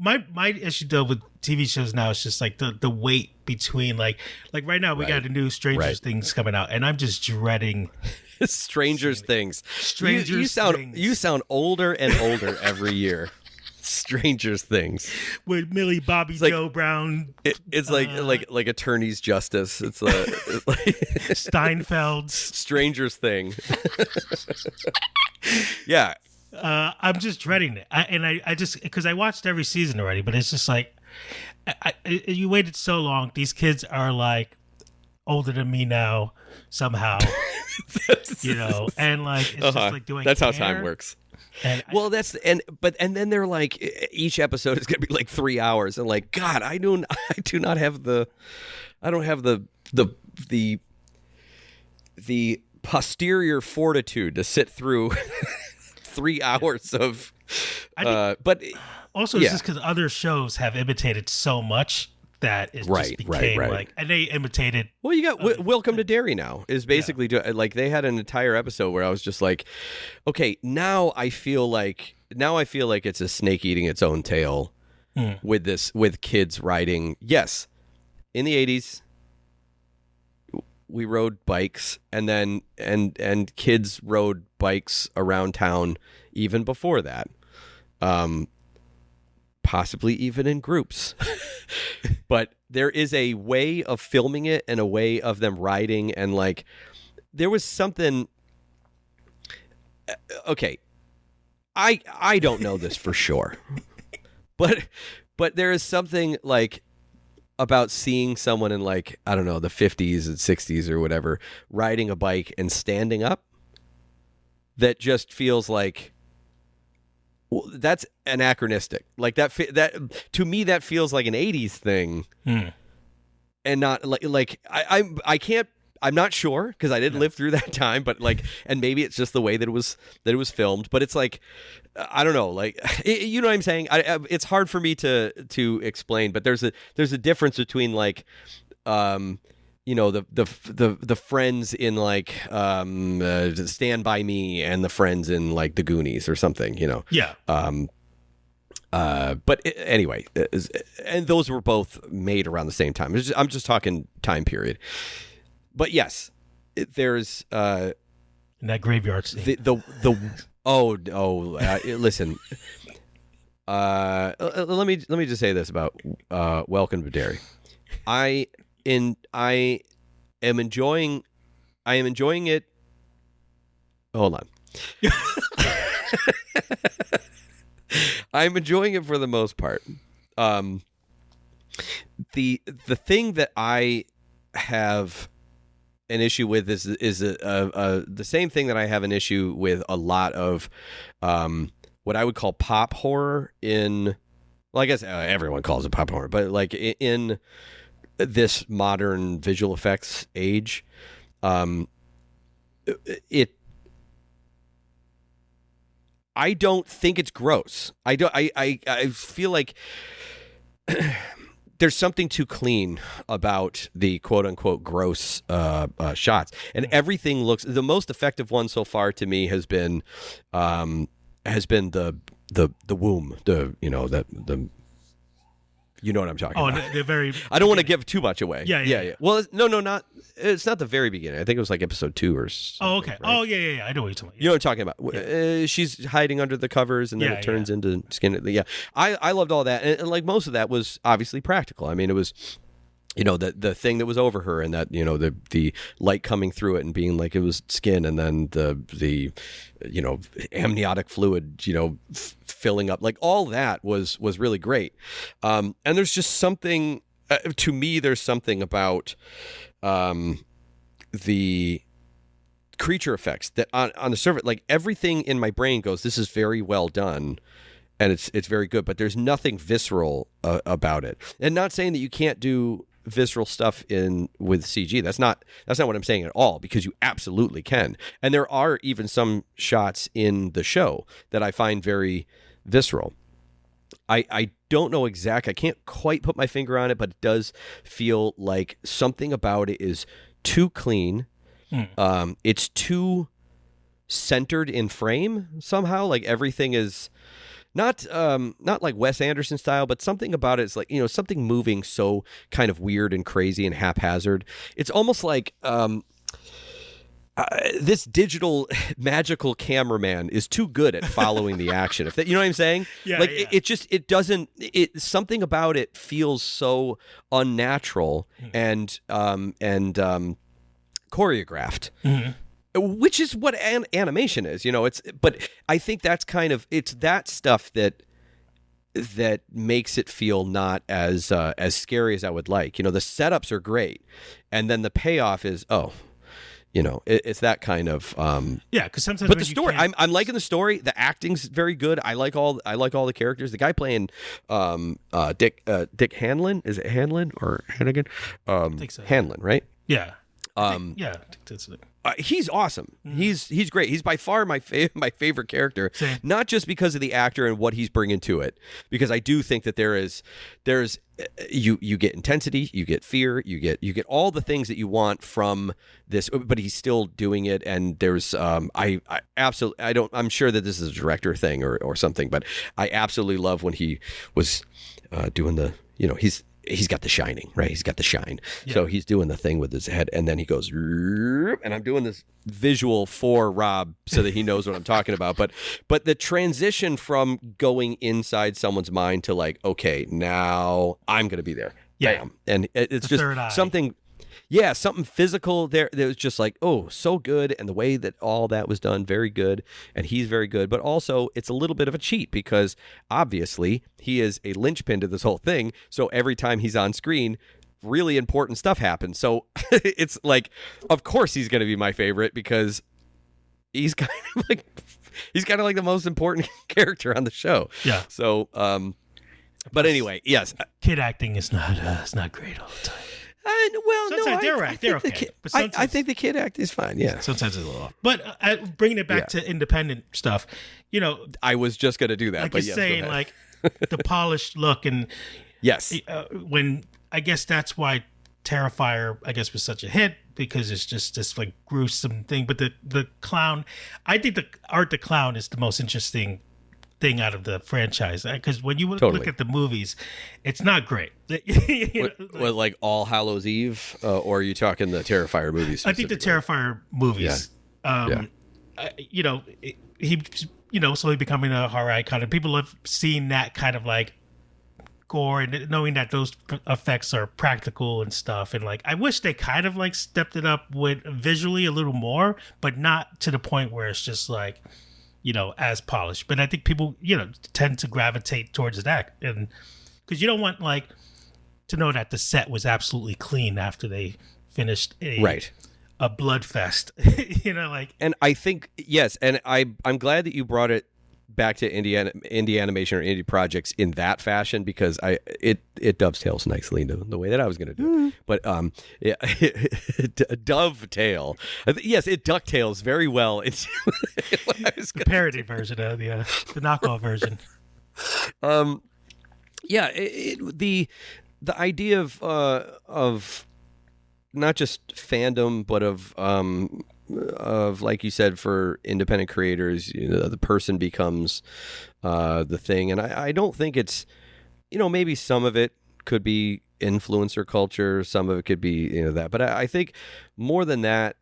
my issue though with TV shows now is just like the wait between like right now we got a new Stranger Things coming out, and I'm just dreading Stranger Things. You sound older and older every year. Stranger Things with Millie Bobby Joe Brown. It's like Attorney's Justice. It's like Steinfeld's Stranger's Thing. Yeah. I'm just dreading it, I just because I watched every season already, but it's just like you waited so long. These kids are like older than me now somehow, and like it's just like doing. That's how time works. And then they're like, each episode is gonna be like 3 hours, and like, God, I don't have the the posterior fortitude to sit through 3 hours of. But also, yeah. it's just because other shows have imitated so much that it Right, just became right. like, and they imitated. Well, you got Welcome to Derry now is basically like they had an entire episode where I was just like, okay, now I feel like it's a snake eating its own tail with kids riding. Yes, in the 80s we rode bikes, and then and kids rode bikes around town even before that. Possibly even in groups. But there is a way of filming it and a way of them riding, and like there was something. Okay, I don't know this for sure, but there is something like about seeing someone in, like, I don't know, the 50s and 60s or whatever riding a bike and standing up that just feels like, well, that's anachronistic. Like that to me that feels like an 80s thing. And not like I can't, I'm not sure because I didn't live through that time, but like, and maybe it's just the way that it was filmed, but it's like, I don't know, like, you know what I'm saying? It's hard for me to explain, but there's a difference between like, you know, the friends in like Stand By Me and the friends in like The Goonies or something, you know. Yeah. But anyway, and those were both made around the same time. I'm just talking time period. But yes, there's In that graveyard scene. Listen. Let me just say this about Welcome to Derry. I am enjoying it. Hold on. I'm enjoying it for the most part. The thing that I have an issue with is the same thing that I have an issue with a lot of what I would call pop horror in. Well, I guess everyone calls it pop horror, but like in this modern visual effects age, I don't think it's gross. I feel like there's something too clean about the quote unquote gross shots, and everything looks. The most effective one so far to me has been the womb. You know what I'm talking about. Oh, the very. I don't want to give too much away. Yeah. Well, no, it's not the very beginning. I think it was like episode 2 or something. Oh, okay. Right? Oh, yeah. I know what you're talking about. You know what I'm talking about. Yeah. She's hiding under the covers, and then it turns into skin. Yeah, I loved all that, and like most of that was obviously practical. I mean, it was, you know, the thing that was over her, and that, you know, the light coming through it and being like it was skin, and then the you know, amniotic fluid, you know, filling up, like all that was really great. And there's just something to me. There's something about the creature effects that on the surface, like everything in my brain goes, this is very well done. And it's very good, but there's nothing visceral about it. And not saying that you can't do visceral stuff with CG. That's not what I'm saying at all, because you absolutely can. And there are even some shots in the show that I find very visceral. I don't know exactly. I can't quite put my finger on it, but it does feel like something about it is too clean. It's too centered in frame somehow. Like everything is not like Wes Anderson style, but something about it is like, you know, something moving so kind of weird and crazy and haphazard. It's almost like this digital magical cameraman is too good at following the action. If that, you know what I'm saying? Yeah. Like it doesn't. Something about it feels so unnatural and choreographed. Mm-hmm. Which is what animation is, you know. But I think that's kind of, it's that stuff that makes it feel not as scary as I would like. You know, the setups are great, and then the payoff is, you know, it's that kind of because sometimes. But the story, I'm liking the story. The acting's very good. I like all the characters. The guy playing Dick Hanlon, is it Hanlon or Hannigan? I think so. Hanlon, right? Yeah. I think that's it. He's awesome. He's great. He's by far my favorite character. Same. Not just because of the actor and what he's bringing to it, because I do think that there's you get intensity, you get fear, you get all the things that you want from this, but he's still doing it. And there's I absolutely I'm sure that this is a director thing or something, but I absolutely love when he was doing the He's got the shining, right? He's got the shine. Yeah. So he's doing the thing with his head, and then he goes, and I'm doing this visual for Rob so that he knows what I'm talking about. But the transition from going inside someone's mind to like, okay, now I'm going to be there. Yeah. Bam. And it's just something. Yeah, something physical there that was just like, oh, so good. And the way that all that was done, very good. And he's very good. But also, it's a little bit of a cheat because obviously he is a linchpin to this whole thing. So every time he's on screen, really important stuff happens. So it's like, of course he's going to be my favorite because he's kind of like the most important character on the show. Yeah. So, but anyway, yes. Kid acting is not great all the time. Sometimes they're okay. But I think the kid act is fine. Yeah, sometimes it's a little off. But bringing it back to independent stuff, I was just going to do that. Like but you're saying, like the polished look, and yes, when I guess that's why Terrifier, I guess, was such a hit because it's just this like gruesome thing. But the clown, I think the Art the Clown is the most interesting thing out of the franchise because when you look at the movies, it's not great. What, like All Hallows Eve, or are you talking the Terrifier movies? I think the Terrifier movies. Yeah. He slowly becoming a horror icon, and people have seen that kind of like gore and knowing that those effects are practical and stuff. And like, I wish they kind of like stepped it up with visually a little more, but not to the point where it's just like, as polished. But I think people, tend to gravitate towards that. And because you don't want like to know that the set was absolutely clean after they finished a blood fest, And I think, yes. And I'm glad that you brought it back to indie animation or indie projects in that fashion because it dovetails nicely into the way that I was going to do it. But dovetail, yes, it ducktails very well into the parody version of the knockoff version. The idea of not just fandom, but of like you said, for independent creators, the person becomes the thing. And I don't think it's, maybe some of it could be influencer culture, some of it could be that, but I think more than that,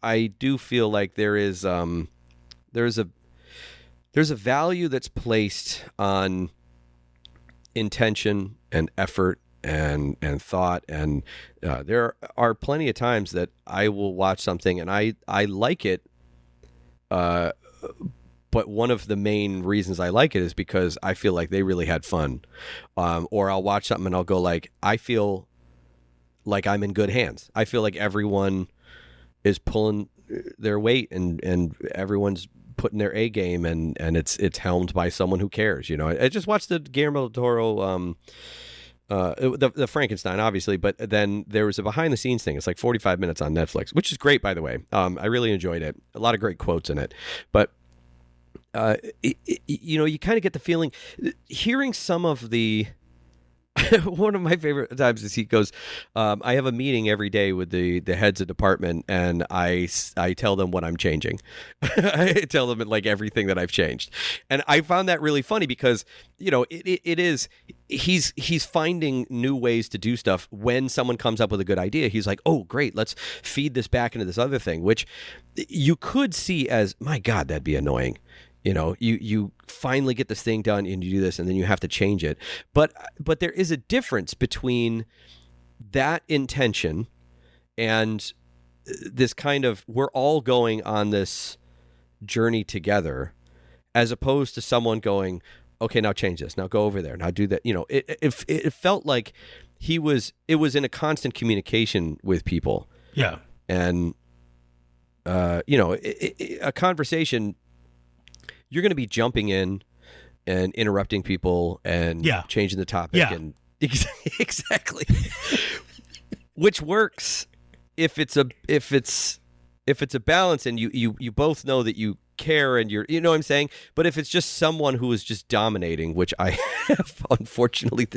I do feel like there's a value that's placed on intention and effort and thought, and there are plenty of times that I will watch something and I like it, but one of the main reasons I like it is because I feel like they really had fun, or I'll watch something and I'll go like, I feel like I'm in good hands. I feel like everyone is pulling their weight and everyone's putting their A game, and it's helmed by someone who cares. I just watched the Guillermo del Toro the Frankenstein, obviously, but then there was a behind the scenes thing. It's like 45 minutes on Netflix, which is great, by the way. I really enjoyed it. A lot of great quotes in it, but you kind of get the feeling hearing some of the one of my favorite times is he goes, I have a meeting every day with the heads of department, and I tell them what I'm changing. I tell them like everything that I've changed. And I found that really funny because, it is, he's finding new ways to do stuff. When someone comes up with a good idea, he's like, oh, great, let's feed this back into this other thing, which you could see as, my God, that'd be annoying. You finally get this thing done and you do this and then you have to change it. But there is a difference between that intention and this kind of, we're all going on this journey together, as opposed to someone going, okay, now change this, now go over there, now do that. It felt like it was in a constant communication with people. Yeah. And, a conversation, you're going to be jumping in and interrupting people and changing the topic. Yeah. And exactly. Which works if it's if it's a balance and you both know that you care and you know what I'm saying, but if it's just someone who is just dominating, which I have unfortunately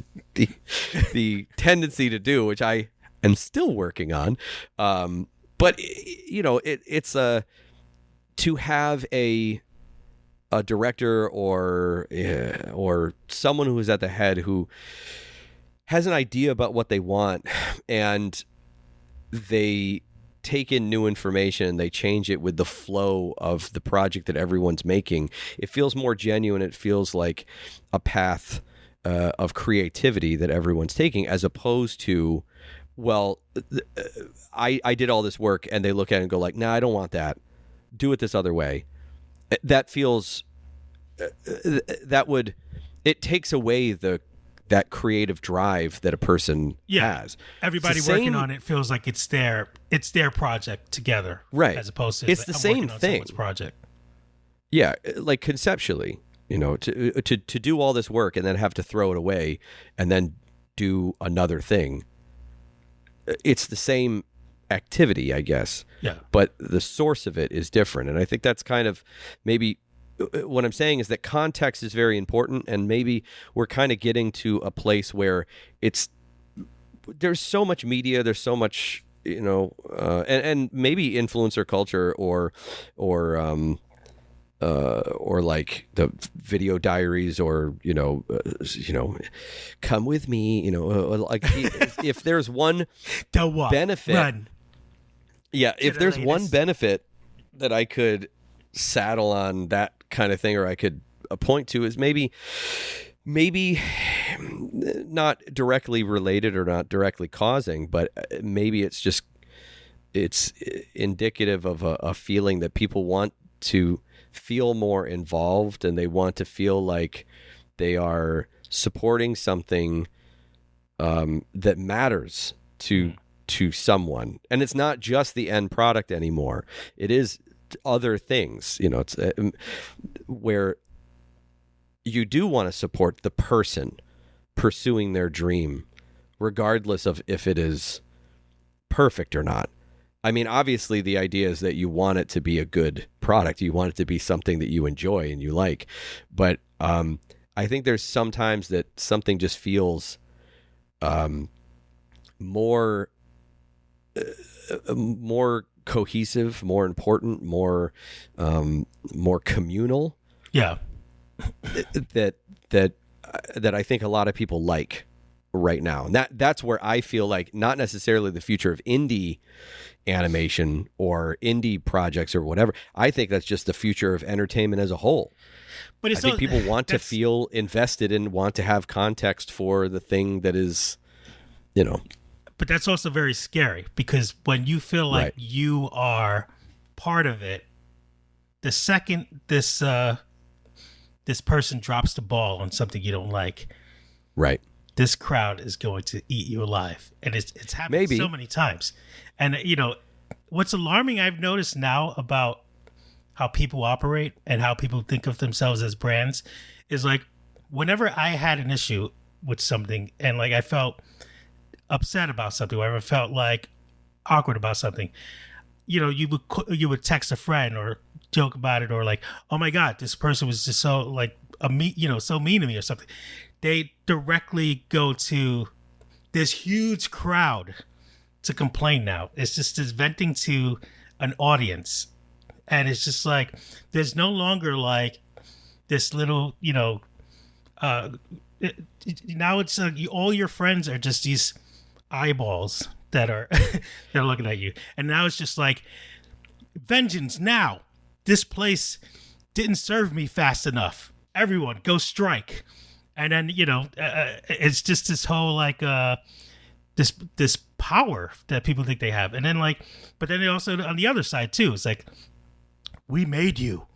the tendency to do, which I am still working on, but it's to have a director or someone who is at the head who has an idea about what they want, and they take in new information and they change it with the flow of the project that everyone's making. It feels more genuine. It feels like a path of creativity that everyone's taking, as opposed to, well, I did all this work, and they look at it and go like, nah, I don't want that. Do it this other way. That feels it takes away that creative drive that a person has. Everybody working on it feels like it's their project together, right? As opposed to it's the same thing. Project. Yeah, like conceptually, to do all this work and then have to throw it away and then do another thing. It's the same activity, I guess. Yeah. But the source of it is different, and I think that's kind of maybe. What I'm saying is that context is very important, and maybe we're kind of getting to a place where there's so much media, there's so much, and maybe influencer culture or like the video diaries or, come with me, like if there's one benefit, run. Yeah. If there's one benefit that I could saddle on that kind of thing, or I could point to, is maybe not directly related or not directly causing, but maybe it's indicative of a feeling that people want to feel more involved, and they want to feel like they are supporting something that matters to someone. And it's not just the end product anymore. It is other things, it's where you do want to support the person pursuing their dream, regardless of if it is perfect or not. I mean, obviously the idea is that you want it to be a good product. You want it to be something that you enjoy and you like. But I think there's sometimes that something just feels more cohesive, more important, more communal. Yeah. that I think a lot of people like right now. And that's where I feel like not necessarily the future of indie animation or indie projects or whatever. I think that's just the future of entertainment as a whole. But I think people want to feel invested and want to have context for the thing that is, But that's also very scary, because when you feel like right. you are part of it, the second this person drops the ball on something you don't like, right, this crowd is going to eat you alive, and it's happened so many times. And what's alarming, I've noticed now about how people operate and how people think of themselves as brands, is like whenever I had an issue with something and like I felt upset about something, or I felt like awkward about something, you would text a friend or joke about it, or like, oh my God, this person was just so like so mean to me or something. They directly go to this huge crowd to complain now. It's just this venting to an audience. And it's just like, there's no longer like this little, now it's like all your friends are just these eyeballs that are they're looking at you. And now it's just like, vengeance now. This place didn't serve me fast enough. Everyone go strike. And then, it's just this whole like this power that people think they have. And then like, but then they also on the other side too, it's like, we made you.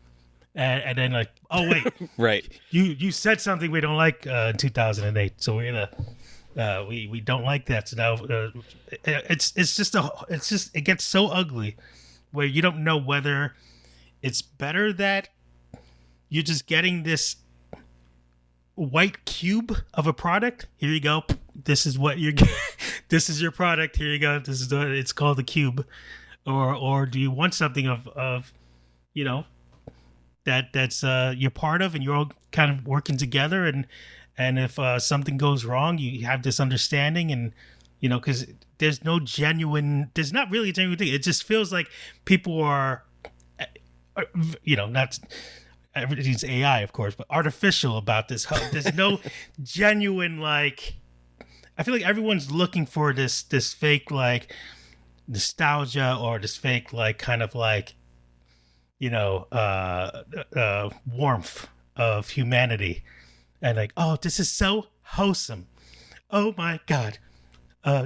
And then like, oh wait, right. You said something we don't like in 2008. So we're gonna, we don't like that. So now it gets so ugly where you don't know whether it's better that you're just getting this white cube of a product. Here you go. This is what you're. This is your product. Here you go. It's called the cube. or do you want something of you know, that's you're part of, and you're all kind of working together, and if something goes wrong, you have this understanding, and you know, because there's not really a genuine thing. It just feels like people are, you know, not everything's AI, of course, but artificial about this. There's no genuine, like, I feel like everyone's looking for this fake, like, nostalgia, or this fake, like, kind of like, you know, warmth of humanity, and like, oh, this is so wholesome. Oh my God.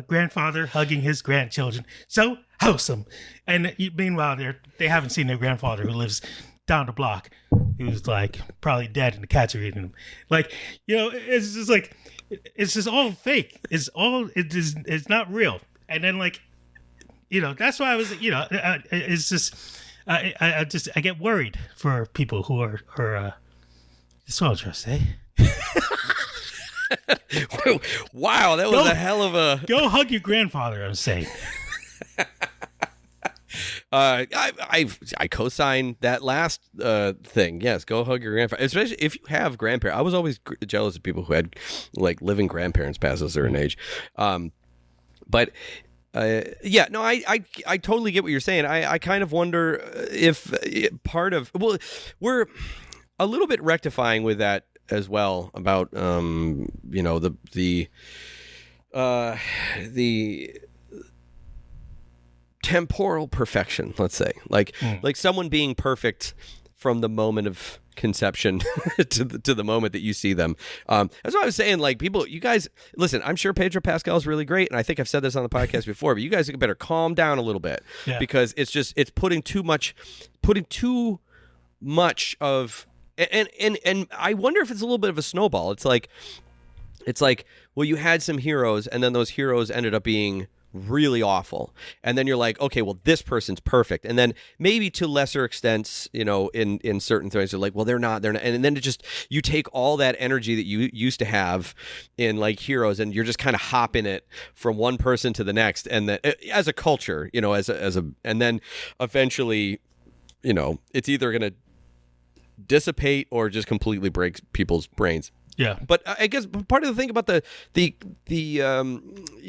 Grandfather hugging his grandchildren, so wholesome. And meanwhile, they haven't seen their grandfather, who lives down the block, who's like probably dead and the cats are eating him. Like, you know, it's just like, it's just all fake. It's not real. And then, like, you know, that's why I was, you know, it's just, I get worried for people who are that's what I'm trying to say. Wow, that was a hell of a. Go hug your grandfather, I'm saying. I co-sign that last thing. Yes, go hug your grandfather, especially if you have grandparents. I was always jealous of people who had like living grandparents past a certain age. But yeah, no, I totally get what you're saying. I kind of wonder if part of, well, we're a little bit rectifying with that as well about you know, the temporal perfection, let's say, like someone being perfect from the moment of conception to the moment that you see them. That's what I was saying. Like, people, you guys, listen, I'm sure Pedro Pascal is really great, and I think I've said this on the podcast before, but you guys better calm down a little bit, because it's putting too much of, and I wonder if it's a little bit of a snowball. It's like, well, you had some heroes, and then those heroes ended up being really awful, and then you're like, okay, well, this person's perfect, and then maybe to lesser extents, you know, in certain things, you're like, well, they're not, and then it just, you take all that energy that you used to have in like heroes, and you're just kind of hopping it from one person to the next, and then as a culture, you know, as a, and then eventually, you know, it's either gonna dissipate or just completely breaks people's brains. Yeah. But I guess part of the thing about the you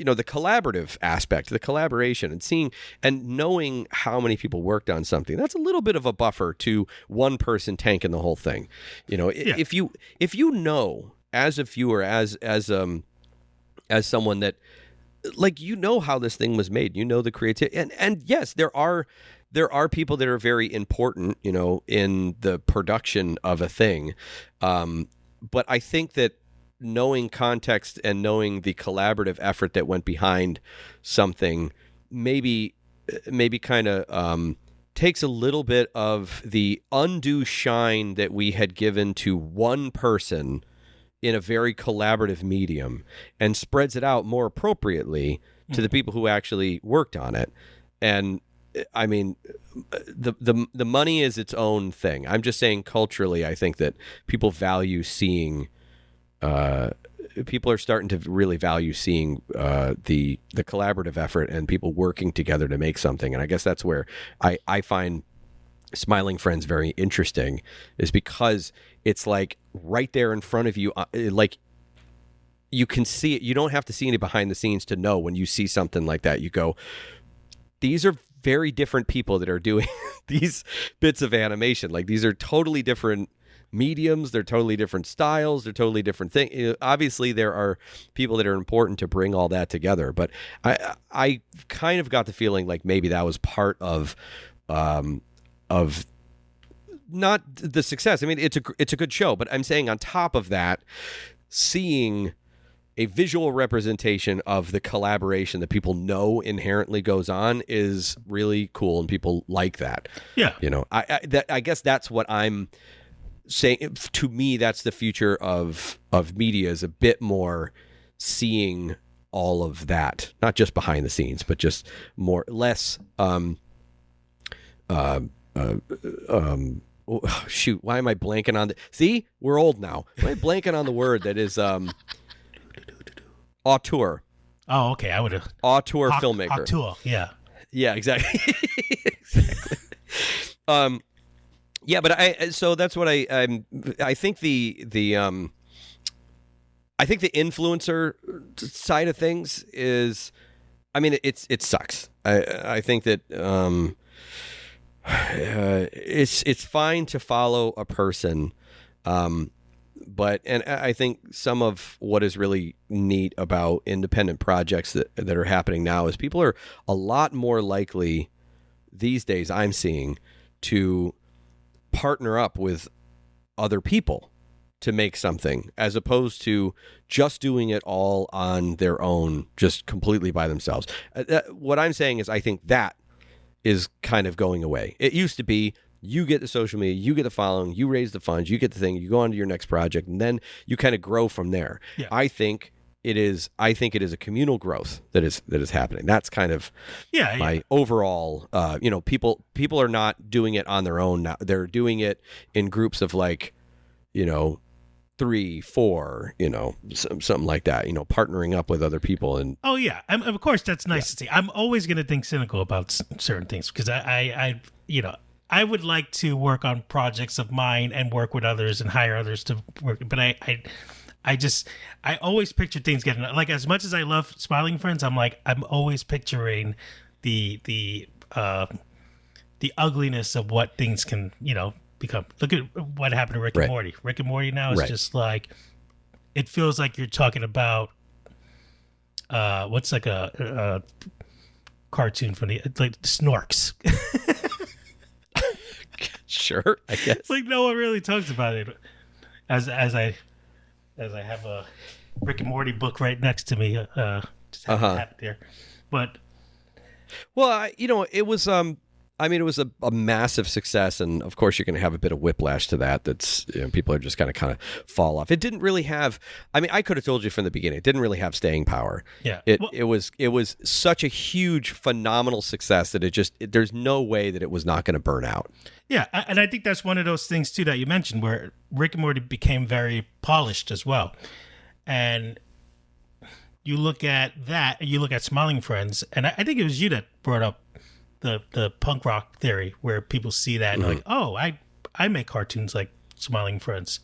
know, the collaborative aspect, the collaboration, and seeing and knowing how many people worked on something, that's a little bit of a buffer to one person tanking the whole thing. You know, if you know, as a viewer, as someone that, like, you know how this thing was made, you know the creativity, and yes, there are people that are very important, you know, in the production of a thing. But I think that knowing context and knowing the collaborative effort that went behind something maybe kind of takes a little bit of the undue shine that we had given to one person in a very collaborative medium and spreads it out more appropriately to the people who actually worked on it. And I mean, the money is its own thing. I'm just saying, culturally, I think that people value seeing. People are starting to really value seeing the collaborative effort and people working together to make something. And I guess that's where I find Smiling Friends very interesting, is because it's like right there in front of you, like you can see it. You don't have to see any behind the scenes to know when you see something like that. You go, these are very different people that are doing these bits of animation. Like, these are totally different mediums, they're totally different styles, they're totally different things. Obviously there are people that are important to bring all that together, but I kind of got the feeling like maybe that was part of not the success. I mean, it's a good show, but I'm saying on top of that, seeing a visual representation of the collaboration that people know inherently goes on is really cool, and people like that. Yeah, you know, I guess that's what I'm saying. To me, that's the future of media, is a bit more seeing all of that, not just behind the scenes, but just less. Shoot, why am I blanking on the? See, we're old now. Why am I blanking on the word that is auteur? Oh, okay. I would have auteur filmmaker. Auteur, yeah. Yeah, exactly. Exactly. Yeah, but so that's what I think I think the influencer side of things is, I mean, it sucks. I think that it's fine to follow a person, but I think some of what is really neat about independent projects that are happening now is people are a lot more likely these days, I'm seeing, to partner up with other people to make something, as opposed to just doing it all on their own, just completely by themselves. What I'm saying is I think that is kind of going away. It used to be you get the social media, you get the following, you raise the funds, you get the thing, you go on to your next project, and then you kind of grow from there. Yeah. I think it is a communal growth that is happening. That's kind of my overall, people are not doing it on their own now. They're doing it in groups of 3, 4, something like that, partnering up with other people. And oh yeah, of course that's nice to see. I'm always going to think cynical about certain things because I would like to work on projects of mine and work with others and hire others to work, but I always picture things getting, like, as much as I love Smiling Friends, I'm always picturing the ugliness of what things can become. Look at what happened to Rick and Morty. Rick and Morty now is just like, it feels like you're talking about what's like a cartoon from the Snorks. Sure, I guess. Like no one really talks about it. As I have a Rick and Morty book right next to me, just have it there. But well, it was it was a massive success, and of course you're going to have a bit of whiplash to that. That's people are just going to kind of fall off. It didn't really have. I could have told you from the beginning. It didn't really have staying power. Yeah, it was such a huge, phenomenal success that there's no way that it was not going to burn out. Yeah, and I think that's one of those things too that you mentioned, where Rick and Morty became very polished as well, and you look at that, and you look at Smiling Friends, and I think it was you that brought up the punk rock theory, where people see that and like, oh, I make cartoons like Smiling Friends,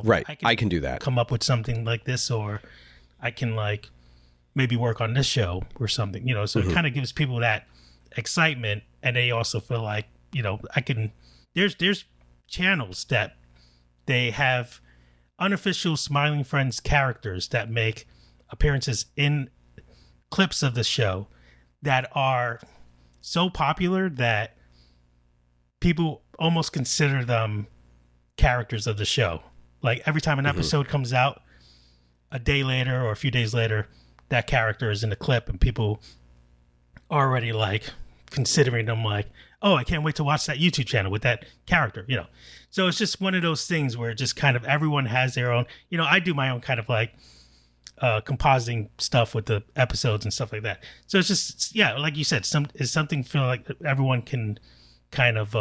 right? I can do that. Come up with something like this, or I can like maybe work on this show or something, So it kind of gives people that excitement, and they also feel like I can. There's channels that they have unofficial Smiling Friends characters that make appearances in clips of the show that are so popular that people almost consider them characters of the show. Like every time an episode comes out, a day later or a few days later, that character is in the clip, and people already like considering them like, oh, I can't wait to watch that YouTube channel with that character, So it's just one of those things where just kind of everyone has their own, I do my own kind of like compositing stuff with the episodes and stuff like that. So it's just, like you said, it's something feel like everyone can kind of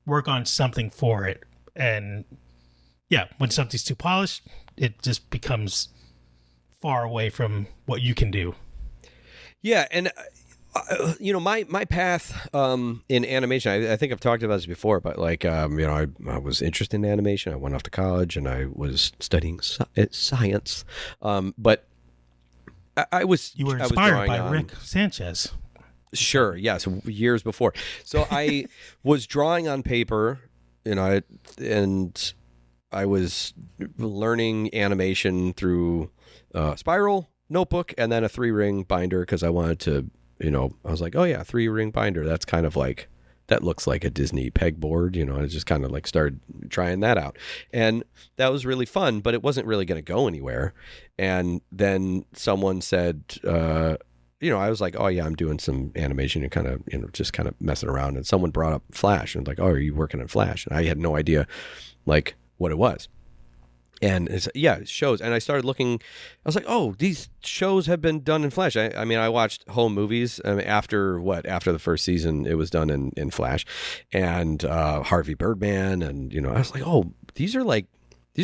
work on something for it. And when something's too polished, it just becomes far away from what you can do. Yeah, and my path in animation, I think I've talked about this before, but I was interested in animation. I went off to college and I was studying science. But you were inspired by Rick Sanchez. Sure, yes, years before. So I was drawing on paper, and I was learning animation through Spiral notebook and then a 3-ring binder because I wanted to. I was like, oh yeah, 3-ring binder. That's kind of like, that looks like a Disney pegboard. I just kind of like started trying that out. And that was really fun, but it wasn't really going to go anywhere. And then someone said, I was like, oh yeah, I'm doing some animation and kind of, just kind of messing around. And someone brought up Flash and like, oh, are you working on Flash? And I had no idea like what it was. And it shows. And I started looking, I was like, oh, these shows have been done in Flash. I watched home movies after the first season, it was done in Flash, and Harvey Birdman. And, I was like, oh, these are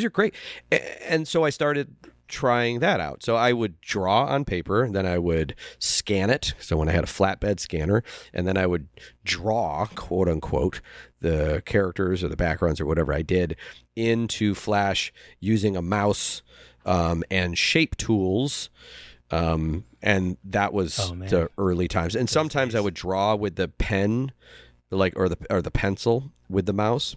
great. And so I started trying that out. So I would draw on paper, then I would scan it. So when I had a flatbed scanner, and then I would draw, quote unquote, the characters or the backgrounds or whatever I did into Flash using a mouse and shape tools. And that was the early times. And sometimes I would draw with the pen, or the pencil with the mouse.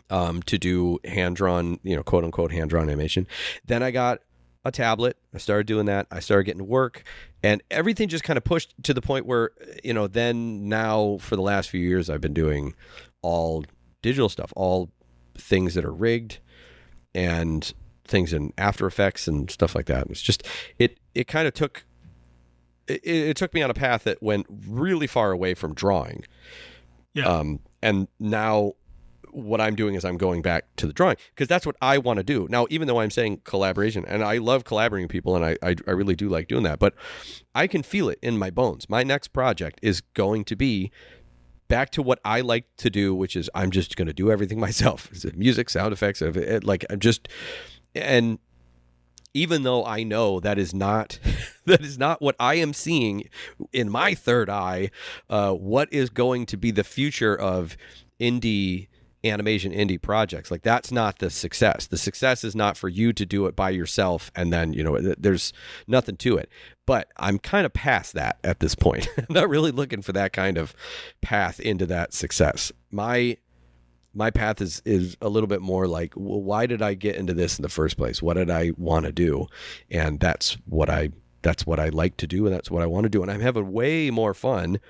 To do hand-drawn, quote-unquote hand-drawn animation. Then I got a tablet. I started doing that. I started getting to work. And everything just kind of pushed to the point where, then now for the last few years, I've been doing all digital stuff, all things that are rigged and things in After Effects and stuff like that. It's just, it kind of took, it took me on a path that went really far away from drawing. Yeah. And now what I'm doing is I'm going back to the drawing because that's what I want to do. Now, even though I'm saying collaboration, and I love collaborating with people, and I really do like doing that, but I can feel it in my bones. My next project is going to be back to what I like to do, which is I'm just going to do everything myself. Music, sound effects, and even though I know that is not what I am seeing in my third eye, what is going to be the future of indie projects. Like, that's not the success. The success is not for you to do it by yourself and then, there's nothing to it. But I'm kind of past that at this point. I'm not really looking for that kind of path into that success. My path is a little bit more like, well, why did I get into this in the first place? What did I want to do? And that's what I like to do, and that's what I want to do. And I'm having way more fun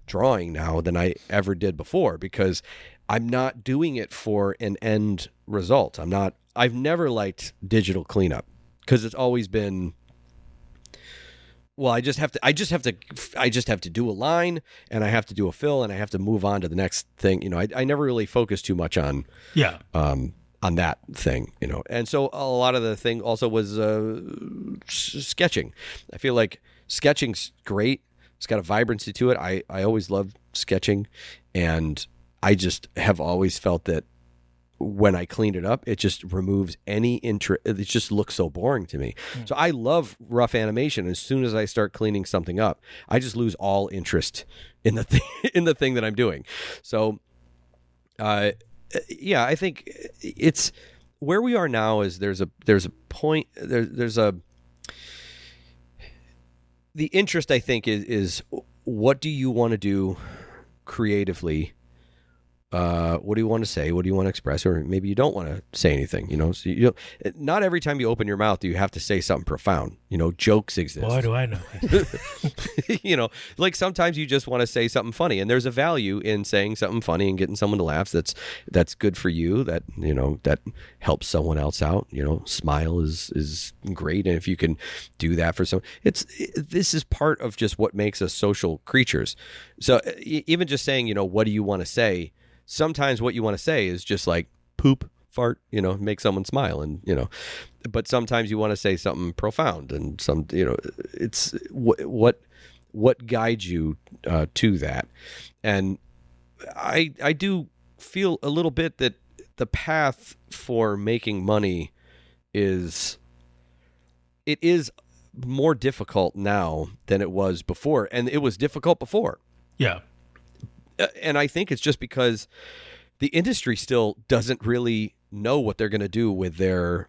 drawing now than I ever did before because I'm not doing it for an end result. I've never liked digital cleanup because it's always been, well, I just have to do a line and I have to do a fill and I have to move on to the next thing. I never really focused too much on that thing, And so a lot of the thing also was sketching. I feel like sketching's great. It's got a vibrancy to it. I always loved sketching, and I just have always felt that when I clean it up, it just removes any interest. It just looks so boring to me. So I love rough animation. As soon as I start cleaning something up, I just lose all interest in the thing, that I'm doing. So, I think it's where we are now is there's a point, the interest, I think, is what do you want to do creatively? What do you want to say? What do you want to express? Or maybe you don't want to say anything, So not every time you open your mouth do you have to say something profound. Jokes exist. Boy, do I know. Like sometimes you just want to say something funny, and there's a value in saying something funny and getting someone to laugh. That's good for you. That that helps someone else out. Smile is great, and if you can do that for someone, this is part of just what makes us social creatures. So even just saying, what do you want to say? Sometimes what you want to say is just like poop, fart, make someone smile, and but sometimes you want to say something profound, and it's what guides you to that. And I do feel a little bit that the path for making money is more difficult now than it was before, and it was difficult before. Yeah. And I think it's just because the industry still doesn't really know what they're going to do with their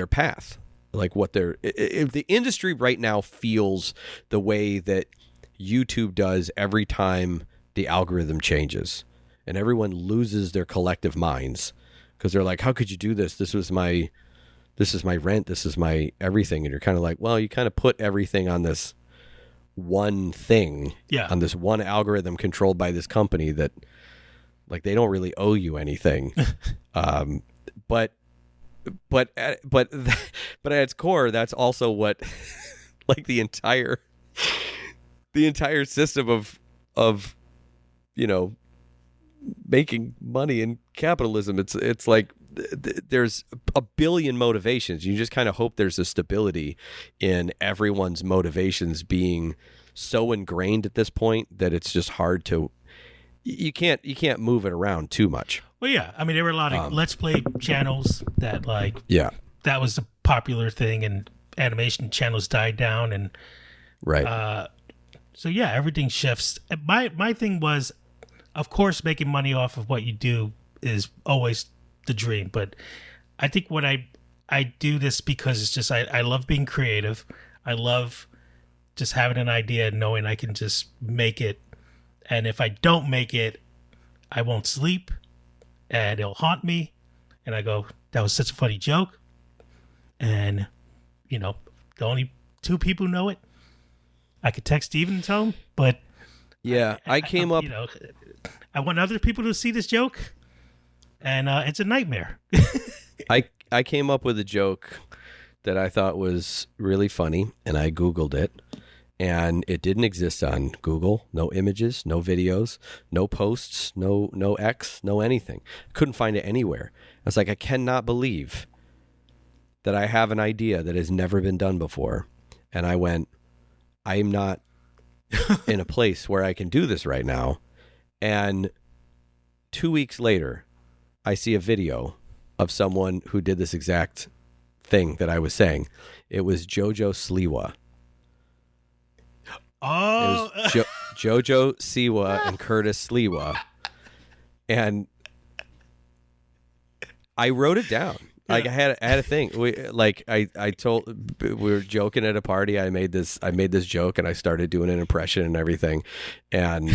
path. Like if the industry right now feels the way that YouTube does every time the algorithm changes and everyone loses their collective minds because they're like, how could you do this? This is my rent. This is my everything. And you're kind of like, well, you kind of put everything on this one thing, on this one algorithm controlled by this company that, like, they don't really owe you anything. But at its core, that's also what like the entire system of making money in capitalism. It's like there's a billion motivations. You just kind of hope there's a stability in everyone's motivations being so ingrained at this point that it's just hard to, you can't move it around too much. Well, yeah. I mean, there were a lot of Let's Play channels that that was the popular thing, and animation channels died down, and Right. so yeah, everything shifts. My thing was, of course, making money off of what you do is always the dream, but I think what I do this because it's just I love being creative. I love just having an idea and knowing I can just make it. And if I don't make it, I won't sleep and it'll haunt me. And I go, that was such a funny joke. And, you know, the only two people know it. I could text Steven and tell him, but Yeah, I came up. you know, I want other people to see this joke. And it's a nightmare. I came up with a joke that I thought was really funny, and I Googled it, and it didn't exist on Google. No images, no videos, no posts, no X, no anything. Couldn't find it anywhere. I was like, I cannot believe that I have an idea that has never been done before. And I went, I'm not in a place where I can do this right now. And 2 weeks later, I see a video of someone who did this exact thing that I was saying. It was Jojo Siwa. Oh, It was Jojo Siwa and Curtis Sliwa. And I wrote it down. Like I had a thing. We were joking at a party. I made this joke and I started doing an impression and everything. And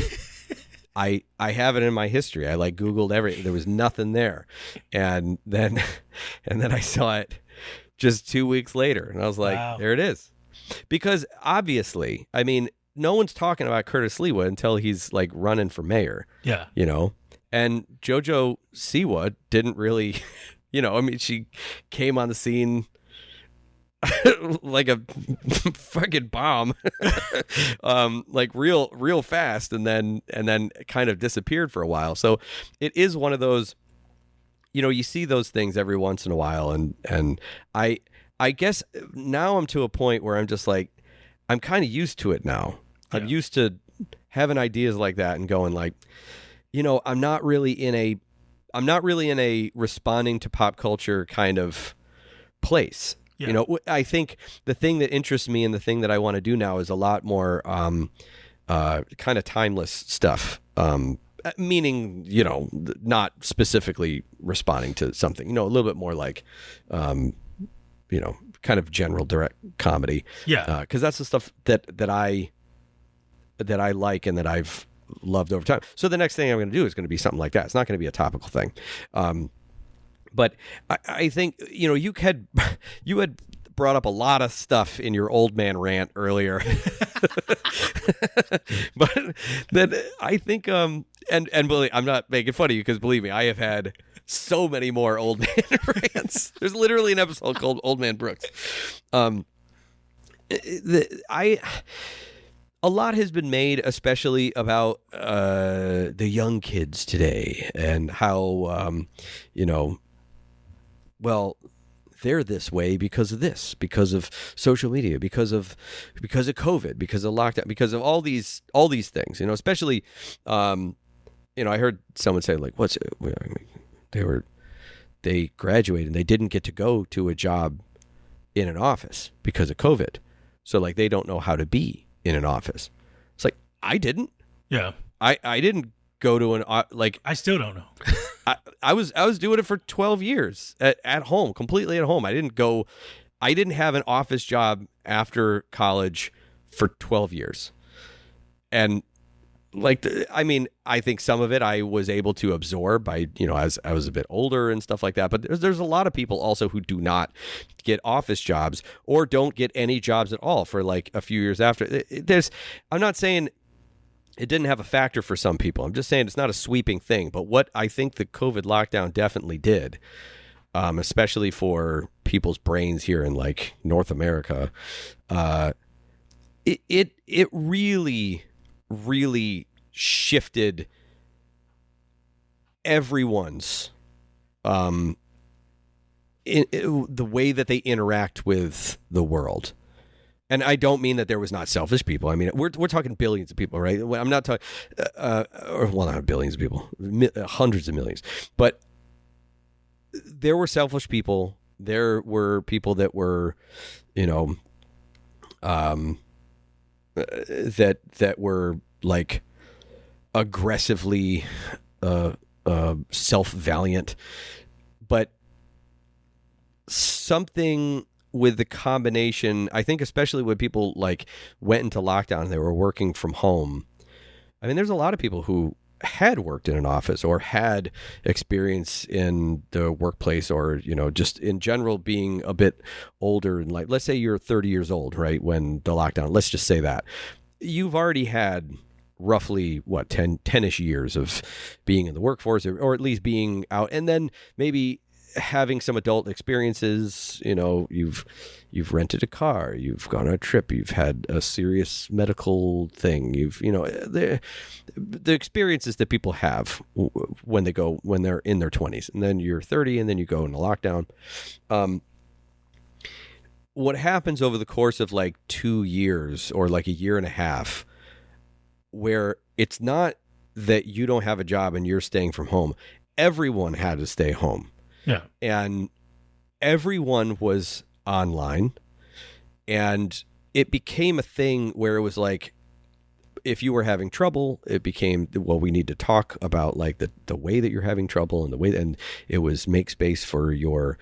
I have it in my history. I like Googled everything. There was nothing there. And then I saw it just 2 weeks later and I was like, Wow. There it is. Because obviously, I mean, no one's talking about Curtis Sliwa until he's like running for mayor, yeah. you know? And Jojo Siwa didn't really, you know, I mean, she came on the scene like a fucking bomb, like real fast, and then kind of disappeared for a while. So it is one of those, you know, you see those things every once in a while, and I guess now I'm to a point where I'm just like, I'm kind of used to it now. I'm used to having ideas like that and going like, you know, I'm not really in a responding to pop culture kind of place. Yeah. You know, I think the thing that interests me and the thing that I want to do now is a lot more kind of timeless stuff. Meaning, you know, not specifically responding to something, you know, a little bit more like, you know, kind of general direct comedy. Yeah. Because that's the stuff that I like and that I've loved over time. So the next thing I'm going to do is going to be something like that. It's not going to be a topical thing. But I think, you know, you had brought up a lot of stuff in your old man rant earlier. But that I think, and believe, I'm not making fun of you because believe me, I have had so many more old man rants. There's literally an episode called Old Man Brooks. A lot has been made, especially about the young kids today and how, you know, well, they're this way because of this, because of social media, because of COVID, because of lockdown, because of all these things, you know, especially, you know, I heard someone say like, they graduated and they didn't get to go to a job in an office because of COVID. So like, they don't know how to be in an office. It's like, I didn't. Yeah. I didn't go to an like. I still don't know. I was doing it for 12 years at home, completely at home. I didn't have an office job after college for 12 years. And like, I mean, I think some of it I was able to absorb by, you know, as I was a bit older and stuff like that. But there's a lot of people also who do not get office jobs or don't get any jobs at all for like a few years after. I'm not saying it didn't have a factor for some people. I'm just saying it's not a sweeping thing. But what I think the COVID lockdown definitely did, especially for people's brains here in like North America, it really shifted everyone's the way that they interact with the world. And I don't mean that there was not selfish people. I mean, we're talking billions of people, right? I'm not talking, not billions of people, hundreds of millions. But there were selfish people there were people that were, that were like aggressively self-valiant, but something with the combination, I think, especially when people like went into lockdown and they were working from home. I mean, there's a lot of people who had worked in an office or had experience in the workplace, or just in general being a bit older, and like, let's say you're 30 years old, right, when the lockdown, let's just say that you've already had roughly 10-ish years of being in the workforce, or at least being out, and then maybe having some adult experiences. You've rented a car, you've gone on a trip, you've had a serious medical thing, the experiences that people have when they're in their 20s, and then you're 30 and then you go into lockdown. What happens over the course of like 2 years or like a year and a half, where it's not that you don't have a job and you're staying from home, everyone had to stay home. Yeah. And everyone was online, and it became a thing where it was like, if you were having trouble, it became, well, we need to talk about like the way that you're having trouble, and the way, and it was make space for your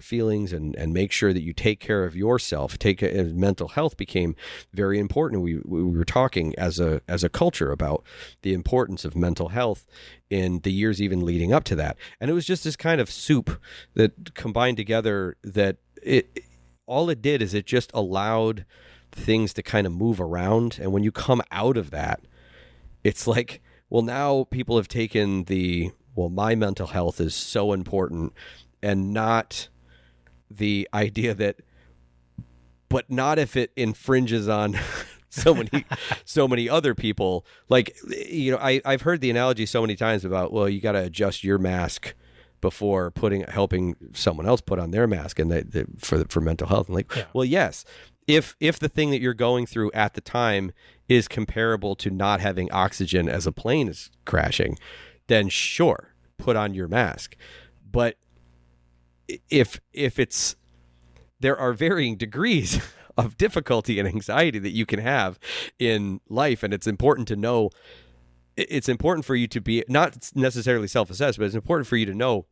feelings, and make sure that you take care of yourself. Mental health became very important. We were talking as a culture about the importance of mental health in the years even leading up to that. And it was just this kind of soup that combined together, that all it did is it just allowed things to kind of move around. And when you come out of that, it's like, well, now people have taken my mental health is so important, and not the idea that, but not if it infringes on so many other people. Like, I've heard the analogy so many times about, well, you got to adjust your mask before helping someone else put on their mask, and for mental health. And like, yeah. Well, yes, if the thing that you're going through at the time is comparable to not having oxygen as a plane is crashing, then sure, put on your mask. But if there are varying degrees of difficulty and anxiety that you can have in life, and it's important to know, it's important for you to be not necessarily self-assessed, but it's important for you to know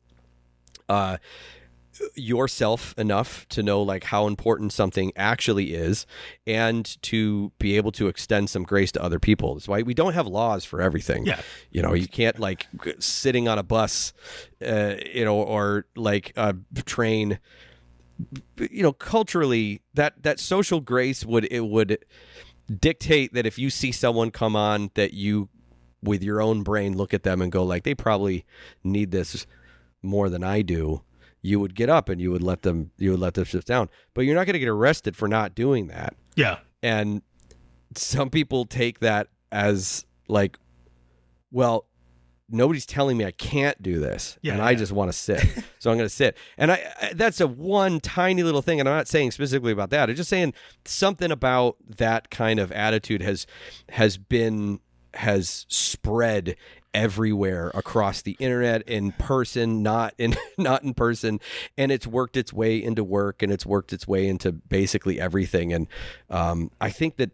yourself enough to know like how important something actually is, and to be able to extend some grace to other people. That's why we don't have laws for everything. Yeah. You can't like sitting on a bus, or like a train, culturally that social grace would dictate that if you see someone come on, that you, with your own brain, look at them and go like, they probably need this more than I do, you would get up and you would let them sit down. But you're not going to get arrested for not doing that. Yeah. And some people take that as like, well, nobody's telling me I can't do this, and I just want to sit, so I'm going to sit. And that's a one tiny little thing, and I'm not saying specifically about that. I'm just saying something about that kind of attitude has spread everywhere across the internet, in person, not in person, and it's worked its way into work, and it's worked its way into basically everything. And I think that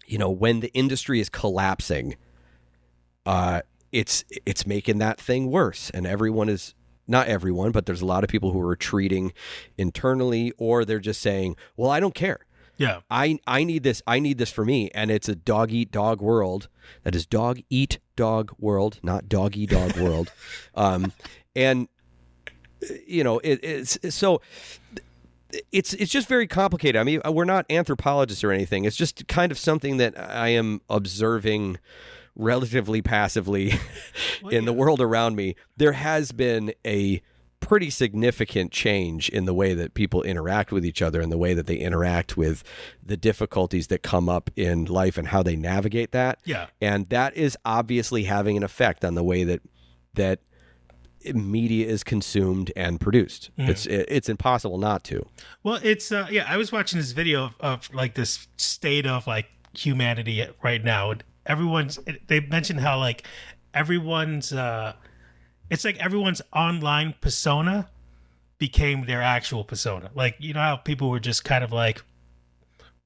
when the industry is collapsing, it's making that thing worse, and not everyone, but there's a lot of people who are retreating internally, or they're just saying, well, I don't care. Yeah. I need this for me. And it's a dog eat dog world. That is dog eat dog world, not doggy dog world. And it's so it's just very complicated. I mean, we're not anthropologists or anything. It's just kind of something that I am observing relatively passively in the world around me. There has been a pretty significant change in the way that people interact with each other, and the way that they interact with the difficulties that come up in life, and how they navigate that. Yeah. And that is obviously having an effect on the way that media is consumed and produced. It's impossible not to. Well, it's I was watching this video of like this state of like humanity right now. They mentioned how like everyone's it's like everyone's online persona became their actual persona. Like, you know how people were just kind of like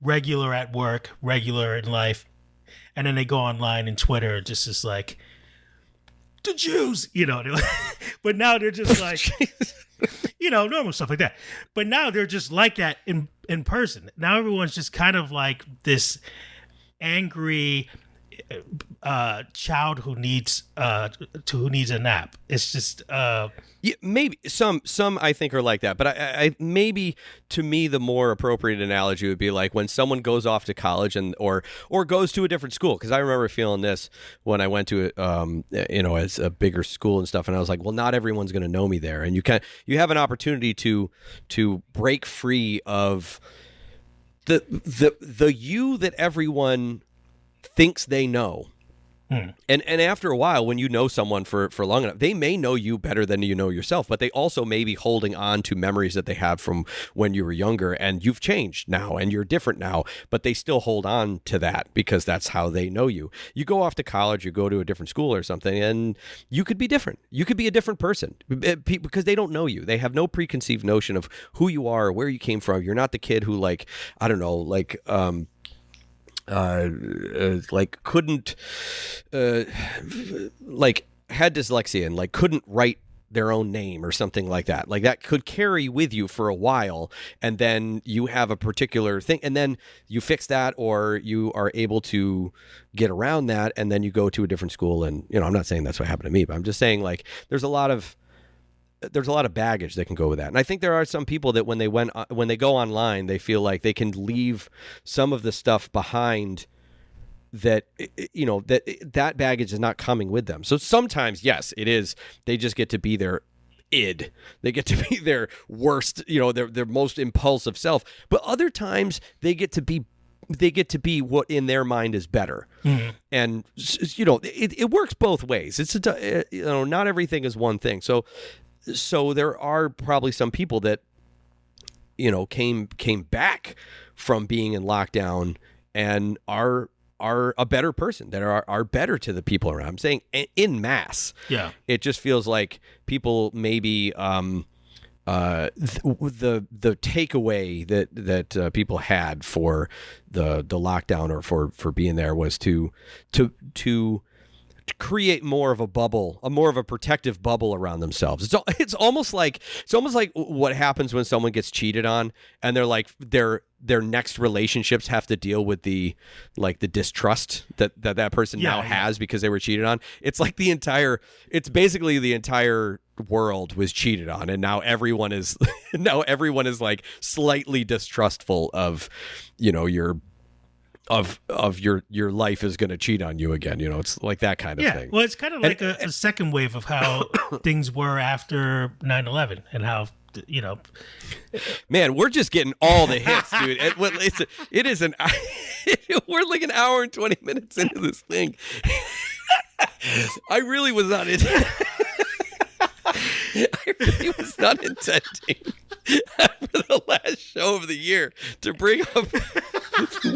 regular at work, regular in life, and then they go online and Twitter just is like, the Jews, you know. But now they're just like, you know, normal stuff like that. But now they're just like that in person. Now everyone's just kind of like this angry child who needs a nap. It's just Yeah, maybe some I think are like that, but I maybe to me the more appropriate analogy would be like when someone goes off to college and or goes to a different school. Because I remember feeling this when I went to as a bigger school and stuff, and I was like, well, not everyone's going to know me there, and you have an opportunity to break free of the you that everyone thinks they know. And after a while, when you know someone for long enough, they may know you better than you know yourself, but they also may be holding on to memories that they have from when you were younger, and you've changed now and you're different now, but they still hold on to that because that's how they know you. You go off to college, you go to a different school or something, and you could be different. You could be a different person because they don't know you. They have no preconceived notion of who you are or where you came from. You're not the kid who couldn't had dyslexia and couldn't write their own name or something like that. Like that could carry with you for a while, and then you have a particular thing, and then you fix that, or you are able to get around that, and then you go to a different school. And I'm not saying that's what happened to me, but I'm just saying there's a lot of baggage that can go with that. And I think there are some people that when they go online, they feel like they can leave some of the stuff behind that, that baggage is not coming with them. So sometimes, yes, it is. They just get to be their id. They get to be their worst, their most impulsive self. But other times they get to be what in their mind is better. Mm-hmm. And, it works both ways. It's, not everything is one thing. So there are probably some people that, came back from being in lockdown and are a better person, that are better to the people around. I'm saying in mass. Yeah. It just feels like people maybe the takeaway that people had for the lockdown or for being there was to create more of a bubble, more of a protective bubble around themselves. It's almost like what happens when someone gets cheated on, and they're like their next relationships have to deal with the distrust that person now has because they were cheated on. It's like basically the entire world was cheated on, and now everyone is like slightly distrustful of your life is going to cheat on you again. It's like that kind of thing. Well, it's kind of like a second wave of how things were after 9/11 and how, Man, we're just getting all the hits, dude. We're like an hour and 20 minutes into this thing. I really was not intending for the last show of the year to bring up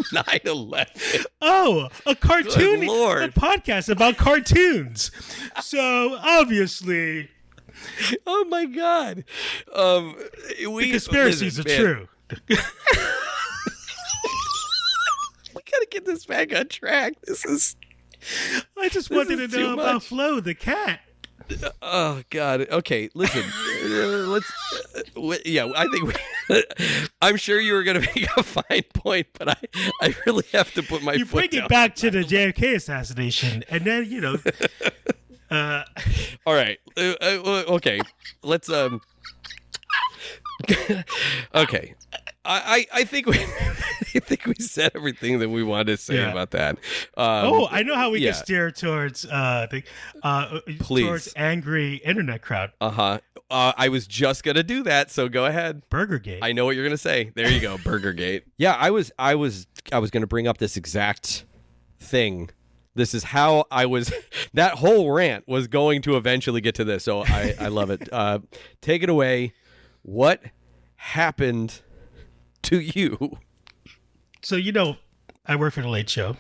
9/11. Oh, a cartoon, Good Lord. A podcast about cartoons. So obviously, oh my God, the conspiracies are true. We gotta get this back on track. I just wanted to know about Flo the cat. Oh God. Okay, listen. I think I'm sure you were going to make a fine point, but I really have to put my you foot bring down. It back to the JFK assassination, and then all right. Okay. Let's okay. I think we said everything that we wanted to say about that. I know how we can steer towards towards angry internet crowd. I was just gonna do that, so go ahead. Burgergate. I know what you're gonna say. There you go, Burgergate. Yeah, I was gonna bring up this exact thing. This is how I was. That whole rant was going to eventually get to this, so I love it. Take it away. What happened to you? So I work for the Late Show.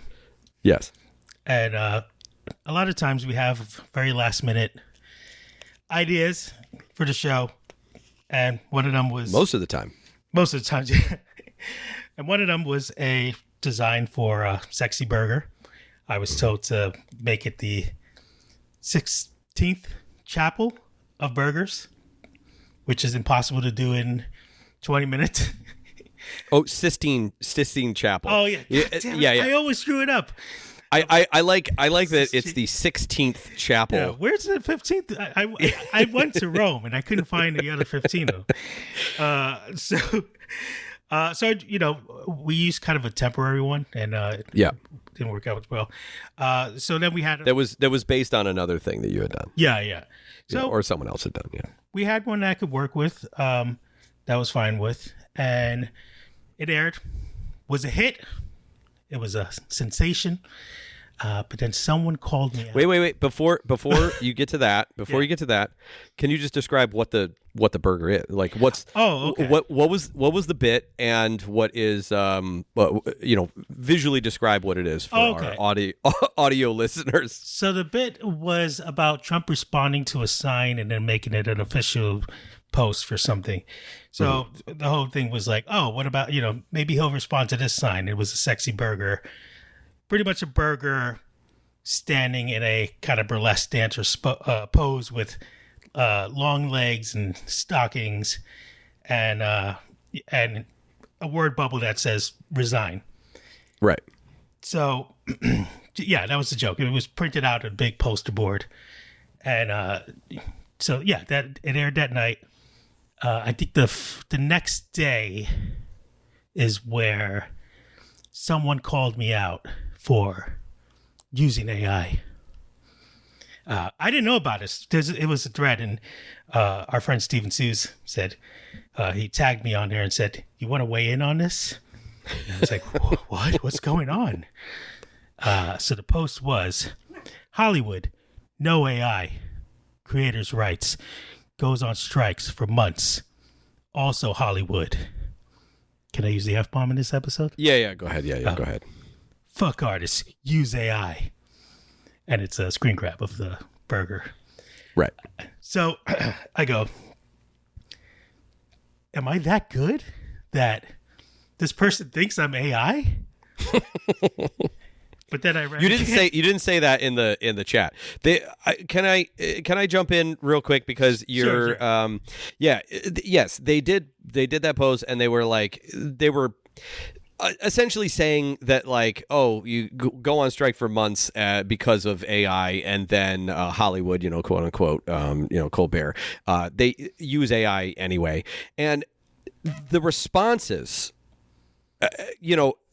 Yes. And a lot of times we have very last minute ideas for the show, and one of them was Most of the time. most of the times, yeah. And one of them was a design for a sexy burger. I was told to make it the 16th chapel of burgers, which is impossible to do in 20 minutes. Oh, Sistine Chapel. Oh yeah, Yeah, Damn it, yeah, yeah. I always screw it up. I like that it's the 16th chapel. Yeah, where's the 15th? I went to Rome and I couldn't find the other 15 though. So you know, we used kind of a temporary one, and Yeah. didn't work out as well. So then we had That was based on another thing that you had done. yeah. So Or someone else had done, yeah. we had one that I could work with. That was fine with, and it aired. Was a hit. It was a sensation. But then someone called me out. Wait. Before you get to that, can you just describe what the burger is? Like what's Okay. what was the bit, and what is visually describe what it is for Okay. our audio listeners. So the bit was about Trump responding to a sign and then making it an official post for something. So the whole thing was like, oh, what about, maybe he'll respond to this sign. It was a sexy burger, pretty much a burger standing in a kind of burlesque dancer pose with long legs and stockings and a word bubble that says resign. Right. So, yeah, that was the joke. It was printed out on a big poster board. And so, yeah, that it aired that night. I think the next day is where someone called me out for using AI. I didn't know about it. It was a thread, and our friend Steven Sues said, he tagged me on there and said, "You want to weigh in on this?" And I was like, "What? What's going on?" So the post was, "Hollywood, no AI. Creators' rights. Goes on strikes for months. Also Hollywood." Can I use the F-bomb in this episode? Yeah. Go ahead. Yeah. Go ahead. "Fuck artists. Use AI." And it's a screen grab of the burger. Right. So I go, am I that good that this person thinks I'm AI? But then I You didn't say that in the chat. Can I jump in real quick because you're Sure. Yes, they did that pose, and they were essentially saying that, like, oh, you go on strike for months because of AI, and then Hollywood, quote unquote, Colbert, they use AI anyway, and the responses,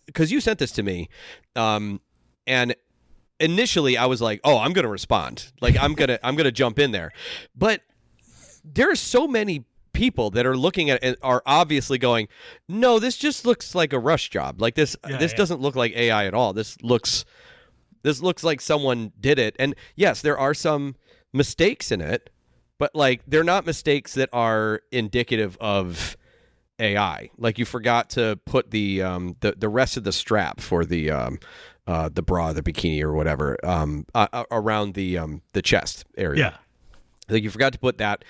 because you sent this to me, and initially I was like, oh, I'm going to respond. Like, I'm going to jump in there. But there are so many people that are looking at it and are obviously going, no, this just looks like a rush job. Like this doesn't look like AI at all. This looks like someone did it. And yes, there are some mistakes in it, but like they're not mistakes that are indicative of AI. Like you forgot to put the rest of the strap for the bra, the bikini, or whatever around the chest area. Yeah. Like you forgot to put that,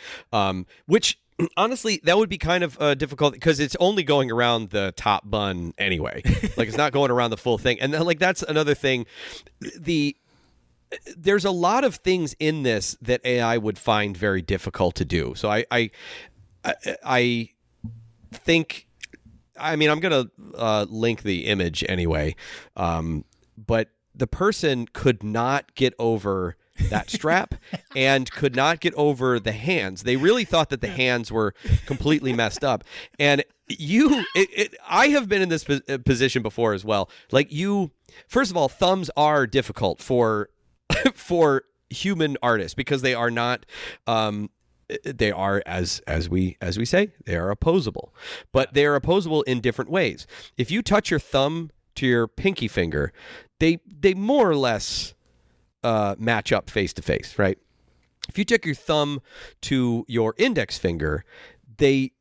which honestly that would be kind of difficult because it's only going around the top bun anyway. Like it's not going around the full thing, and then, like that's another thing. There's a lot of things in this that AI would find very difficult to do. So I think, I mean, I'm going to link the image anyway, but the person could not get over that strap and could not get over the hands. They really thought that the hands were completely messed up. And I have been in this position before as well. Like first of all, thumbs are difficult for human artists because they are not, they are, as we say, they are opposable, but they are opposable in different ways. If you touch your thumb to your pinky finger, they more or less match up face to face, right? If you take your thumb to your index finger, they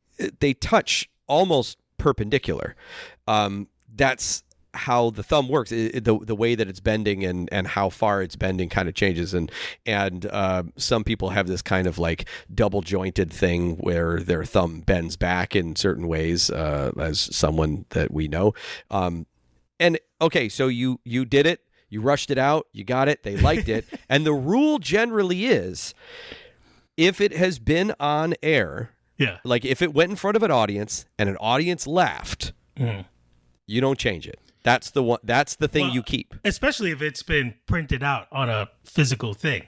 touch almost perpendicular. That's how the thumb works. The way that it's bending and how far it's bending kind of changes. And some people have this kind of like double jointed thing where their thumb bends back in certain ways, as someone that we know. And okay, so you did it, you rushed it out, you got it, they liked it. And the rule generally is, if it has been on air, like if it went in front of an audience and an audience laughed, you don't change it. That's the one. That's the thing you keep. Especially if it's been printed out on a physical thing,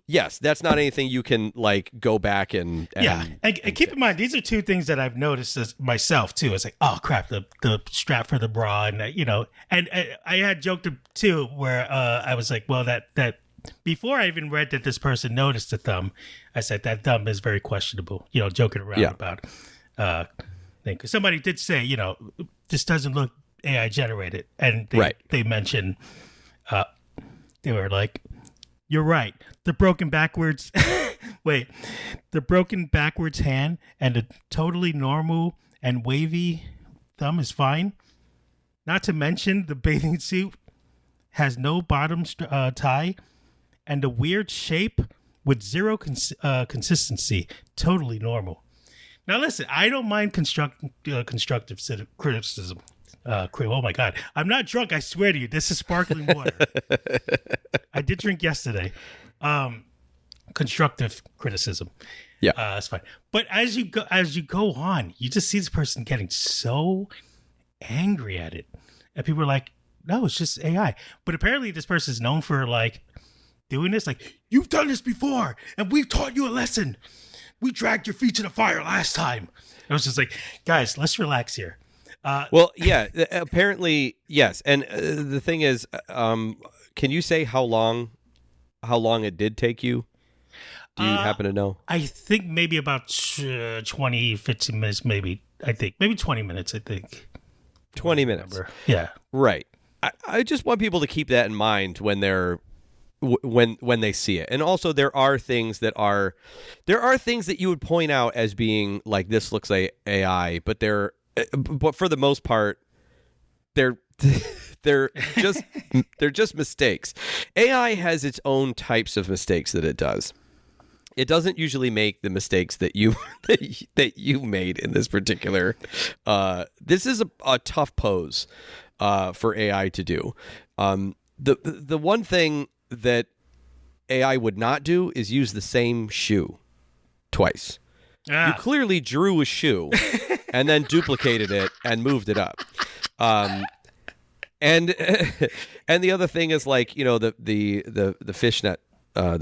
Yes, that's not anything you can like go back and keep in mind, these are two things that I've noticed as myself too. It's like, oh crap, the strap for the bra, and and I had joked too where I was like, well, that before I even read that this person noticed the thumb, I said that thumb is very questionable. Joking around about thing, because somebody did say, this doesn't look AI generated, and they mentioned they were like, you're right, the broken backwards hand and a totally normal and wavy thumb is fine, not to mention the bathing suit has no bottom tie and a weird shape with zero consistency, totally normal. Now listen, I don't mind constructive criticism. Oh my God, I'm not drunk. I swear to you, this is sparkling water. I did drink yesterday. Constructive criticism. Yeah, that's fine. But as you go on, you just see this person getting so angry at it, and people are like, "No, it's just AI." But apparently, this person is known for like doing this. Like, you've done this before, and we've taught you a lesson. We dragged your feet to the fire last time. I was just like, guys, let's relax here. Well, yeah, apparently, yes. And the thing is, can you say how long it did take you? Do you happen to know? I think maybe about 20, 15 minutes, maybe. Maybe 20 minutes, I think. 20 minutes. Yeah. Right. I just want people to keep that in mind when they're when they see it. And also there are things that you would point out as being like, this looks like AI, but for the most part, they're just mistakes. AI has its own types of mistakes that it does. It doesn't usually make the mistakes that you that you made in this particular. This is a tough pose for AI to do. The one thing that AI would not do is use the same shoe twice. You clearly drew a shoe and then duplicated it and moved it up. And the other thing is like, the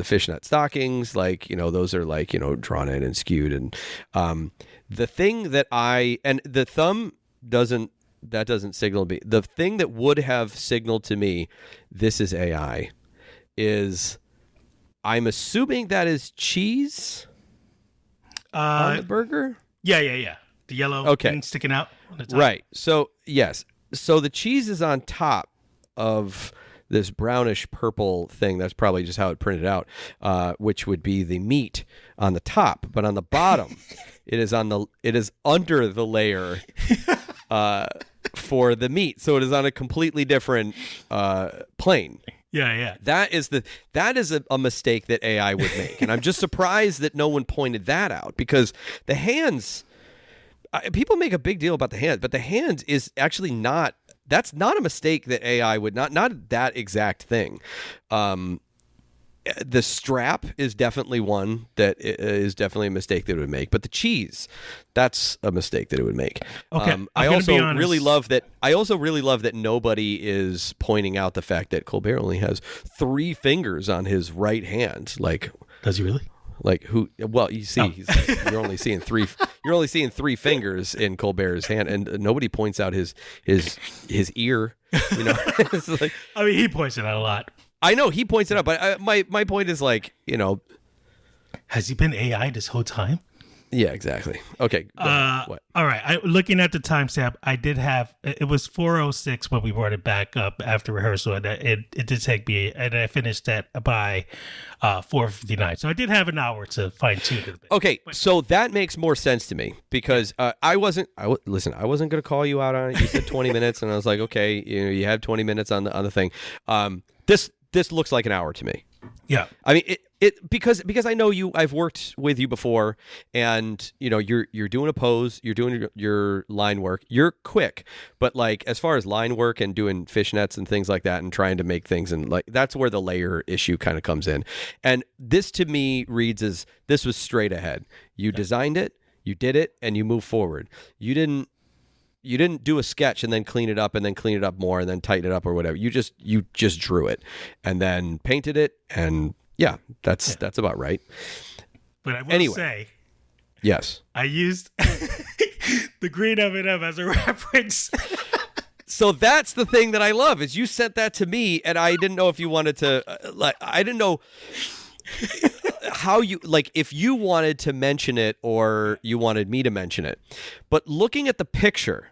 fishnet stockings, like, those are like, drawn in and skewed. And the thing that the thumb doesn't signal me. The thing that would have signaled to me, this is AI, is I'm assuming that is cheese on the burger. Yeah. The yellow thing sticking out on the top. Right. So yes. So the cheese is on top of this brownish purple thing. That's probably just how it printed out, which would be the meat on the top, but on the bottom, it is under the layer for the meat. So it is on a completely different plane. Yeah. That is a mistake that AI would make, and I'm just surprised that no one pointed that out, because the hands. People make a big deal about the hands, but the hands is actually not. That's not a mistake that AI would not that exact thing. The strap is definitely one that is definitely a mistake that it would make, but the cheese, that's a mistake that it would make. Okay, I also really love that. I also really love that nobody is pointing out the fact that Colbert only has 3 fingers on his right hand. Like, does he really? Like who? Well, you see, you're only seeing 3. You're only seeing 3 fingers in Colbert's hand, and nobody points out his ear. It's like, I mean, he points it out a lot. I know he points it out, but my point is like, has he been AI this whole time? Yeah, exactly. Okay. go ahead. What? All right. Looking at the timestamp, I did have it was 4:06 when we brought it back up after rehearsal, and it did take me, and I finished that by 4:59. So I did have an hour to fine tune it a bit. Okay, so that makes more sense to me because I wasn't going to call you out on it. You said 20 minutes, and I was like, okay, you have 20 minutes on the thing. This looks like an hour to me. Yeah. I mean, because I know you. I've worked with you before, and you're doing a pose, you're doing your line work. You're quick, but like as far as line work and doing fishnets and things like that, and trying to make things, and like that's where the layer issue kind of comes in. And this to me reads as this was straight ahead. You designed it, you did it, and you move forward. You didn't do a sketch and then clean it up and then clean it up more and then tighten it up or whatever. You just drew it and then painted it, and that's about right. But I will say, yes, I used the green M&M as a reference. So that's the thing that I love is you sent that to me, and I didn't know if you wanted to I didn't know how you if you wanted to mention it or you wanted me to mention it. But looking at the picture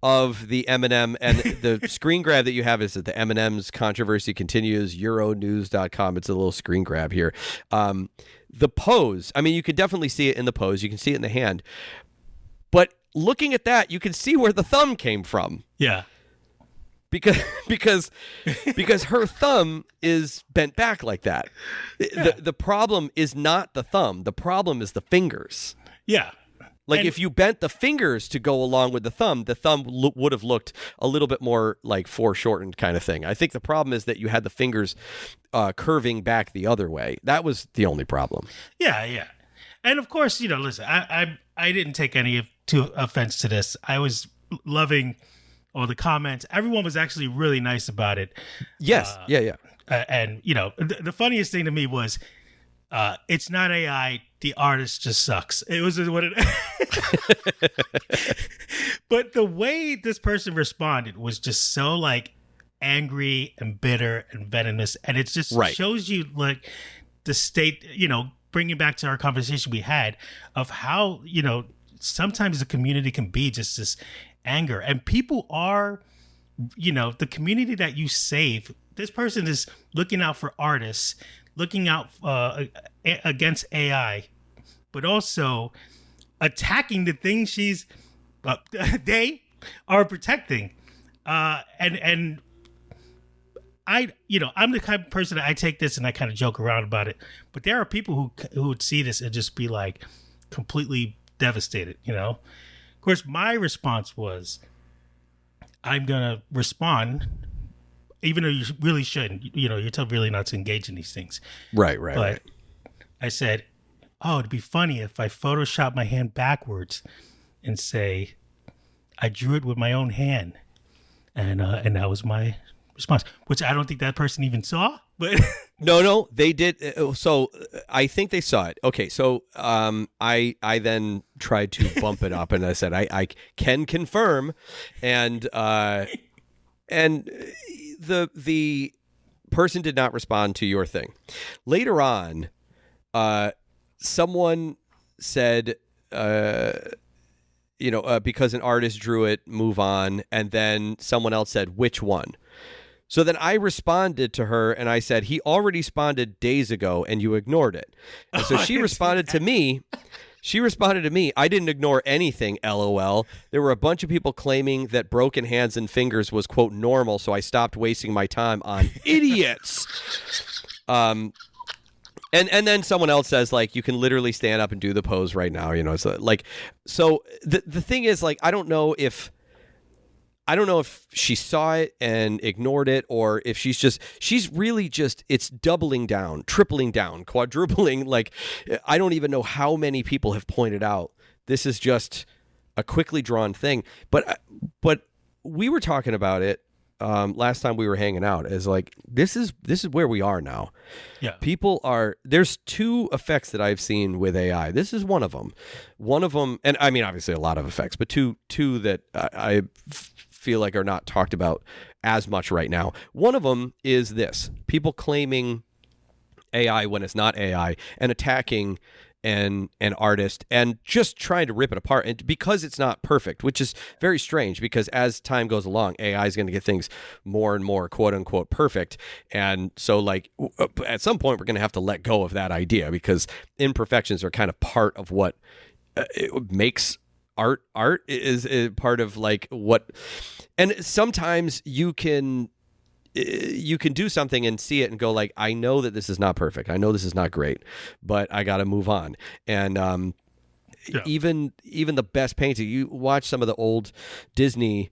of the M&M and the screen grab that you have is that the M&M's controversy continues, Euronews.com. It's a little screen grab here. The pose, I mean, you can definitely see it in the pose. You can see it in the hand. But looking at that, you can see where the thumb came from. Yeah. Because her thumb is bent back like that. Yeah. The problem is not the thumb. The problem is the fingers. Yeah. If you bent the fingers to go along with the thumb would have looked a little bit more like foreshortened kind of thing. I think the problem is that you had the fingers curving back the other way. That was the only problem. Yeah. And of course, listen, I didn't take any offense to this. I was loving all the comments. Everyone was actually really nice about it. Yes. Yeah. And the funniest thing to me was, it's not AI. The artist just sucks. It was what it. But the way this person responded was just so angry and bitter and venomous, and it just shows you the state. Bringing back to our conversation we had of how sometimes the community can be just this anger, and people are, the community that you save. This person is looking out for artists, looking out against AI, but also attacking the things they are protecting. And I'm the kind of person that I take this and I kind of joke around about it, but there are people who would see this and just be completely devastated. Of course, my response was, I'm gonna respond, even though you really shouldn't. You're told really not to engage in these things. Right. But I said, it'd be funny if I Photoshop my hand backwards and say, I drew it with my own hand. And that was my response, which I don't think that person even saw. But no, they did. So I think they saw it. Okay, so I then tried to bump it up, and I said I can confirm, and the person did not respond to your thing. Later on, someone said, because an artist drew it, move on, and then someone else said, which one? So then I responded to her and I said, he already responded days ago and you ignored it. And so she responded to me. I didn't ignore anything, LOL. There were a bunch of people claiming that broken hands and fingers was, quote, normal, so I stopped wasting my time on idiots. And then someone else says, you can literally stand up and do the pose right now. So the thing is, I don't know if she saw it and ignored it, or if she's really just, it's doubling down, tripling down, quadrupling. I don't even know how many people have pointed out this is just a quickly drawn thing. But we were talking about it last time we were hanging out as this is where we are now. Yeah. There's two effects that I've seen with AI. This is one of them, and I mean, obviously a lot of effects, but two that I feel are not talked about as much right now. One of them is this: people claiming AI when it's not AI and attacking an artist and just trying to rip it apart, and because it's not perfect, which is very strange, because as time goes along, AI is going to get things more and more quote unquote perfect, and so like at some point we're going to have to let go of that idea, because imperfections are kind of part of what it makes art is part of like what. And sometimes you can do something and see it and go like, I know that this is not perfect, I know this is not great, but I got to move on. And even the best painting, you watch some of the old Disney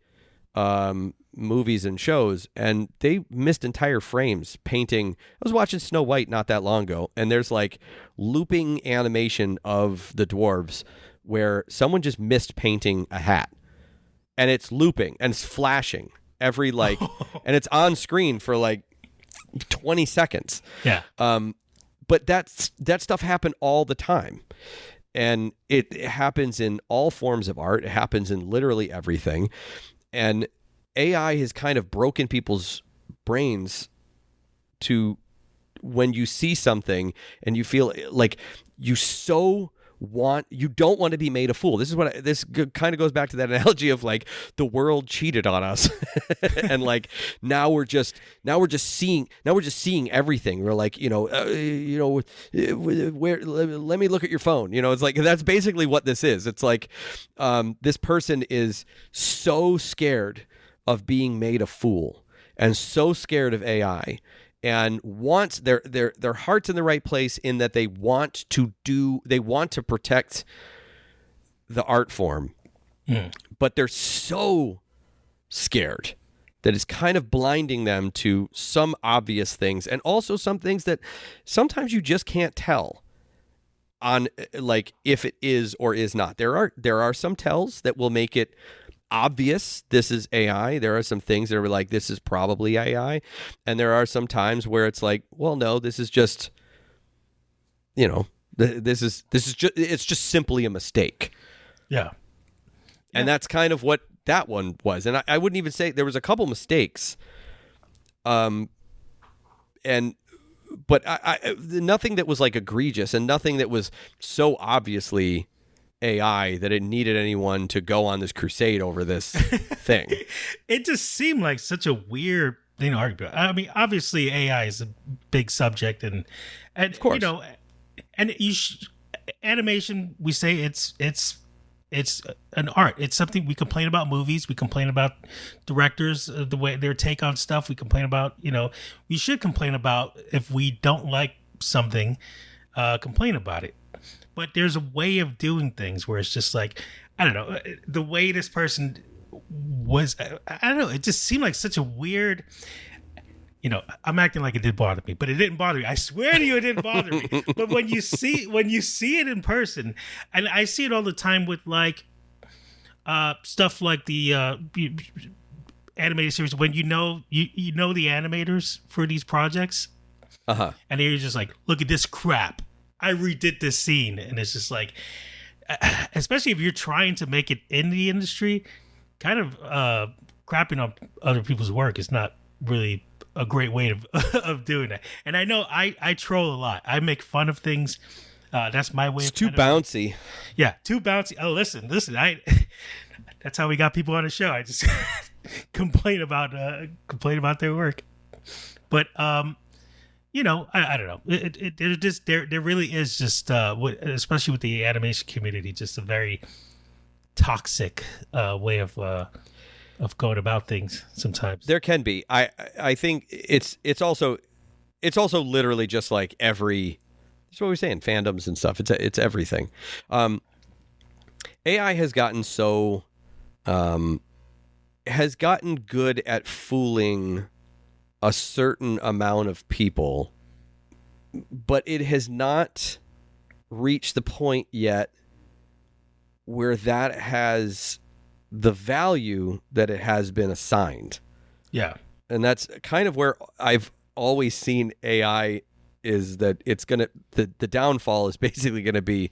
movies and shows, and they missed entire frames painting. I was watching Snow White not that long ago, and there's like looping animation of the dwarves where someone just missed painting a hat, and it's looping and it's flashing every like and it's on screen for like 20 seconds. Yeah. But that stuff happened all the time, and it happens in all forms of art. It happens in literally everything, and AI has kind of broken people's brains to when you see something and you feel like you don't want to be made a fool. This kind of goes back to that analogy of like the world cheated on us, and like now we're just seeing everything. We're like, where let me look at your phone. It's like that's basically what this is. It's like this person is so scared of being made a fool and so scared of AI, and wants their heart's in the right place in that they want to protect the art form, but they're so scared that it's kind of blinding them to some obvious things, and also some things that sometimes you just can't tell on, like, if it is or is not. There are some tells that will make it obvious this is AI. There are some things that are like, this is probably AI, and there are some times where it's like, well, no, this is just, this is just, it's just simply a mistake. Yeah. And that's kind of what that one was. And I wouldn't even say there was a couple mistakes, but nothing that was like egregious, and nothing that was so obviously AI that it needed anyone to go on this crusade over this thing. It just seemed like such a weird thing to argue about. I mean, obviously AI is a big subject, and of course, and animation, we say it's an art. It's something we complain about. Movies, we complain about directors, the way their take on stuff. We complain about, we should complain about if we don't like something, complain about it. But there's a way of doing things where it's just like, I don't know, the way this person was, I don't know, it just seemed like such a weird, I'm acting like it did bother me, but it didn't bother me. I swear to you, it didn't bother me. But when you see it in person, and I see it all the time with like stuff like the animated series, when you know the animators for these projects, and you're just like, look at this crap. I redid this scene, and it's just like, especially if you're trying to make it in the industry, kind of crapping on other people's work is not really a great way of doing that. And I know I troll a lot. I make fun of things. That's my way. It's too bouncy. Yeah, too bouncy. Oh, listen. That's how we got people on the show. I just complain about their work, but I don't know. There really is just, especially with the animation community, just a very toxic way of going about things. Sometimes there can be. I think it's also literally just like every. That's what we're saying. Fandoms and stuff. It's everything. AI has gotten good at fooling a certain amount of people, but it has not reached the point yet where that has the value that it has been assigned. Yeah. And that's kind of where I've always seen AI, is that it's going to, the downfall is basically going to be,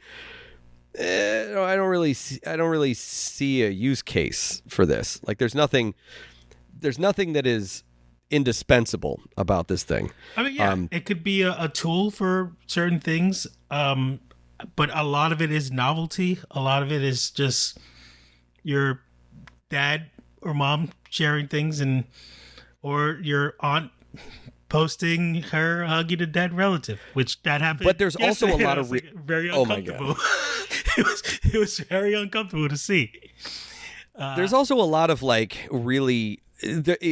I don't really see a use case for this. Like there's nothing that is indispensable about this thing. I mean, yeah, it could be a tool for certain things. but a lot of it is novelty. A lot of it is just your dad or mom sharing things, or your aunt posting her hugging a dead relative, which that happened. But there's also a yesterday, lot and of I was, like, very Oh my God. uncomfortable. it was very uncomfortable to see. There's also a lot of like really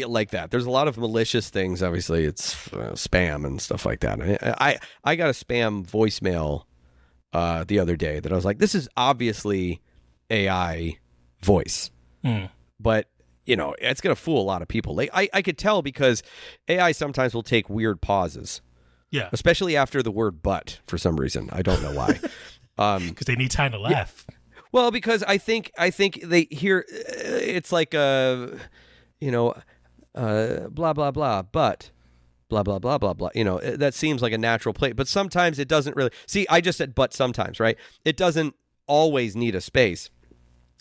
like that. There's a lot of malicious things. Obviously, it's spam and stuff like that. I got a spam voicemail the other day that I was like, this is obviously AI voice, but you know, it's gonna fool a lot of people. Like I could tell because AI sometimes will take weird pauses. Yeah, Especially after the word "but" for some reason. I don't know why. because they need time to laugh. Well, because I think they hear it's like blah blah blah, but blah blah blah blah blah. You know, that seems like a natural play, but sometimes it doesn't really. See, I just said but sometimes, right? It doesn't always need a space.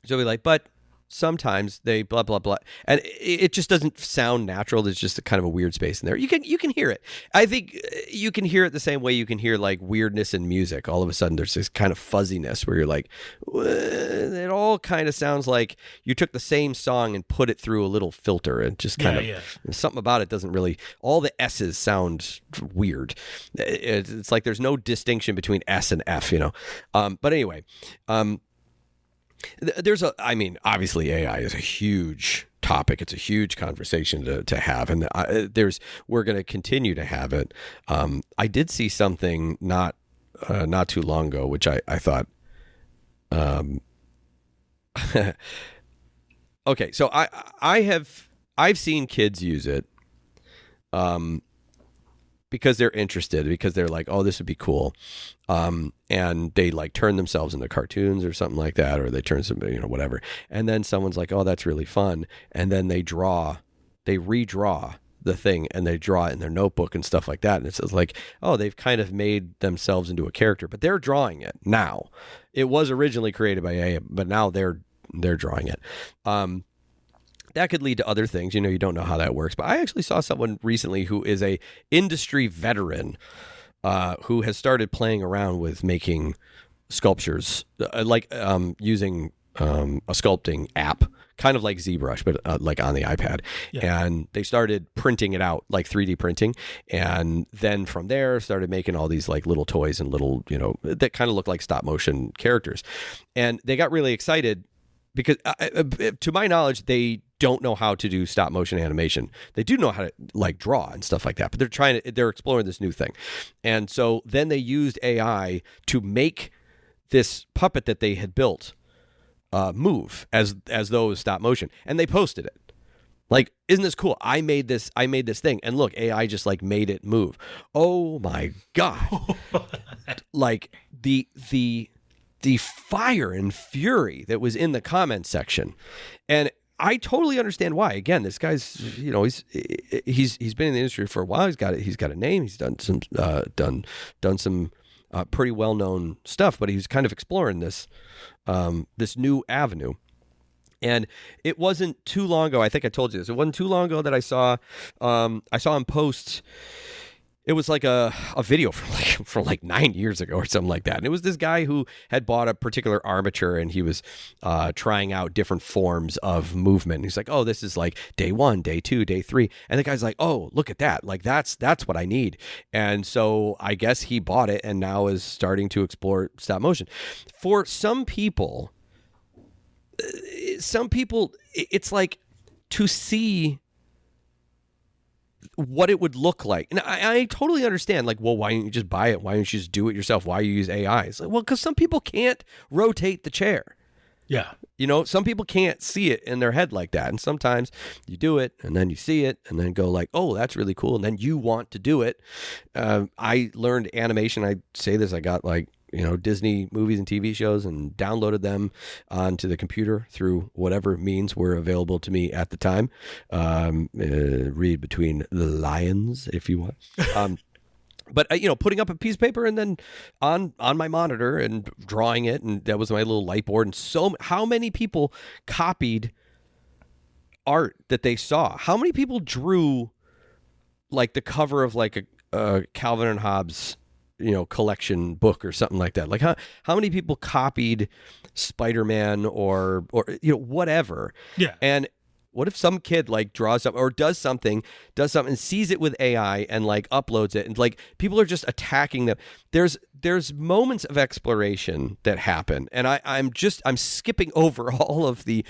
So it'll be like, but sometimes they blah blah blah, and it just doesn't sound natural. There's just a kind of a weird space in there. You can hear it. I think you can hear it the same way you can hear like weirdness in music. All of a sudden there's this kind of fuzziness where you're like, it all kind of sounds like you took the same song and put it through a little filter, and just kind of something about it doesn't really. All the S's sound weird. It's like there's no distinction between S and F, you know. But anyway. Obviously AI is a huge topic. It's a huge conversation to have, and we're going to continue to have it. I did see something not too long ago, which I thought, okay, so I've seen kids use it, because they're interested, because they're like, oh, this would be cool. And they like turn themselves into cartoons or something like that, or they turn some, whatever. And then someone's like, oh, that's really fun. And then they redraw the thing, and they draw it in their notebook and stuff like that. And it's like, oh, they've kind of made themselves into a character, but they're drawing it now. It was originally created by AI, but now they're drawing it. That could lead to other things. You don't know how that works. But I actually saw someone recently who is a industry veteran who has started playing around with making sculptures, using a sculpting app, kind of like ZBrush, but like on the iPad. Yeah. And they started printing it out, like 3D printing. And then from there started making all these like little toys and little, that kind of look like stop motion characters. And they got really excited because to my knowledge, they don't know how to do stop motion animation. They do know how to like draw and stuff like that, but they're exploring this new thing. And so then they used AI to make this puppet that they had built move as though it was stop motion, and they posted it. Like, isn't this cool? I made this thing, and look, AI just like made it move. Oh my God. Like the fire and fury that was in the comment section. And I totally understand why. Again, this guy's, he's been in the industry for a while. He's got a name. He's done some pretty well known stuff. But he was kind of exploring this new avenue. And it wasn't too long ago. I think I told you this. It wasn't too long ago that I saw him post. It was like a video from like 9 years ago or something like that. And it was this guy who had bought a particular armature, and he was trying out different forms of movement. And he's like, oh, this is like day 1, day 2, day 3. And the guy's like, oh, look at that. Like that's what I need. And so I guess he bought it and now is starting to explore stop motion. For some people, it's like to see what it would look like. And I totally understand, like, well, why don't you just buy it? Why don't you just do it yourself? Why you use AI? It's like, well, because some people can't rotate the chair. Yeah. Some people can't see it in their head like that. And sometimes you do it and then you see it and then go like, oh, that's really cool. And then you want to do it. I learned animation. I say this, I got like, Disney movies and TV shows and downloaded them onto the computer through whatever means were available to me at the time. Read between the lines if you want. But putting up a piece of paper and then on my monitor and drawing it, and that was my little light board. And how many people copied art that they saw? How many people drew like the cover of like a Calvin and Hobbes collection book or something like that. Like how many people copied Spider-Man or whatever. Yeah. And what if some kid like draws up or does something, sees it with AI and like uploads it, and like people are just attacking them. There's moments of exploration that happen, and I'm skipping over all of the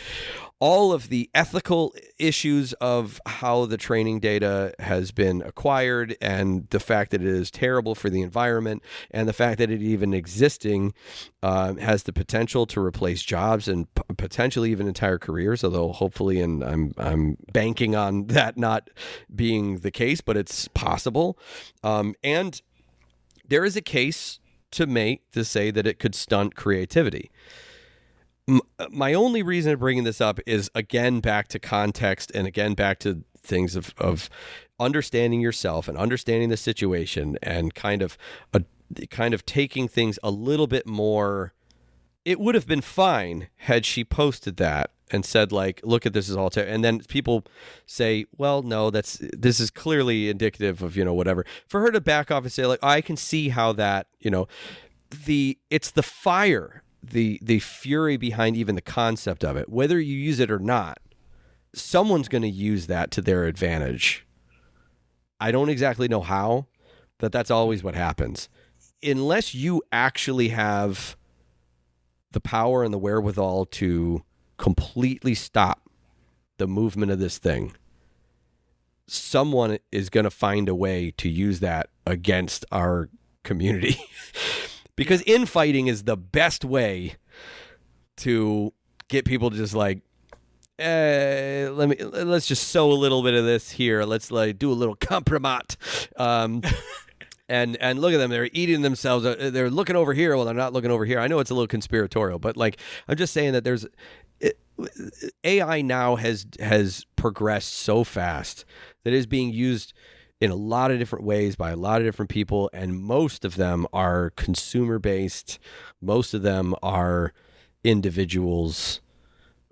ethical issues of how the training data has been acquired, and the fact that it is terrible for the environment, and the fact that it even existing has the potential to replace jobs and potentially even entire careers. Although hopefully, and I'm banking on that not being the case, but it's possible. And there is a case to say that it could stunt creativity. My only reason of bringing this up is, again, back to context, and again back to things of understanding yourself and understanding the situation, and kind of taking things a little bit more. It would have been fine had she posted that and said, like, look at this is all and then people say, well, no, this is clearly indicative of whatever. For her to back off and say, like, I can see how that it's the fire, the fury behind even the concept of it, whether you use it or not, someone's going to use that to their advantage. I don't exactly know how, but that's always what happens. Unless you actually have the power and the wherewithal to completely stop the movement of this thing, someone is going to find a way to use that against our community. Because infighting is the best way to get people to just like, let's just sow a little bit of this here. Let's like do a little compromat. And look at them. They're eating themselves. They're looking over here. Well, they're not looking over here. I know it's a little conspiratorial, but like, I'm just saying that AI now has progressed so fast that it is being used in a lot of different ways by a lot of different people, and most of them are consumer based. Most of them are individuals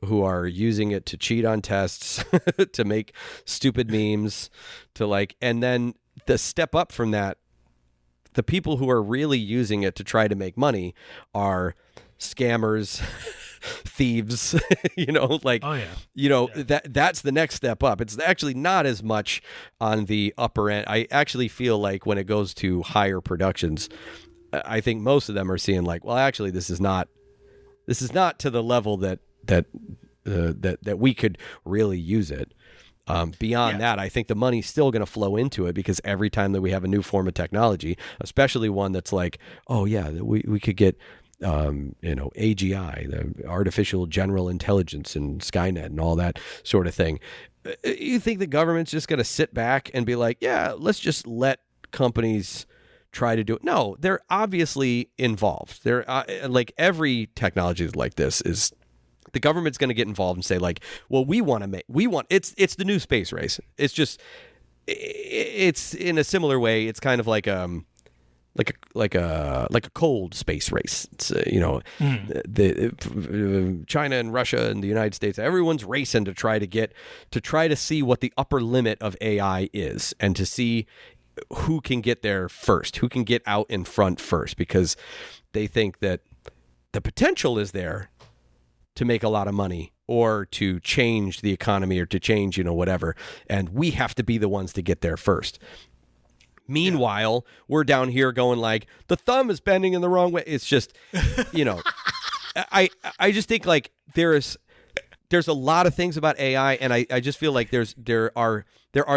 who are using it to cheat on tests, to make stupid memes, to like, and then the step up from that, the people who are really using it to try to make money are scammers, thieves, that's the next step up. It's actually not as much on the upper end. I actually feel like when it goes to higher productions, I think most of them are seeing like, well, actually, this is not to the level that we could really use it. Beyond that, I think the money's still going to flow into it, because every time that we have a new form of technology, especially one that's like, oh yeah, we could get AGI, the artificial general intelligence, and Skynet and all that sort of thing. You think the government's just going to sit back and be like, yeah, let's just let companies try to do it? No, they're obviously involved. They're like every technology like this is. The government's going to get involved and say like, well, it's the new space race. It's just, it's in a similar way. It's kind of like a cold space race. It's, the China and Russia and the United States, everyone's racing to try to see what the upper limit of AI is, and to see who can get there first, who can get out in front first, because they think that the potential is there to make a lot of money, or to change the economy, or to change, whatever. And we have to be the ones to get there first. Meanwhile, we're down here going like, the thumb is bending in the wrong way. It's just, I just think like there's a lot of things about AI, and I just feel like there are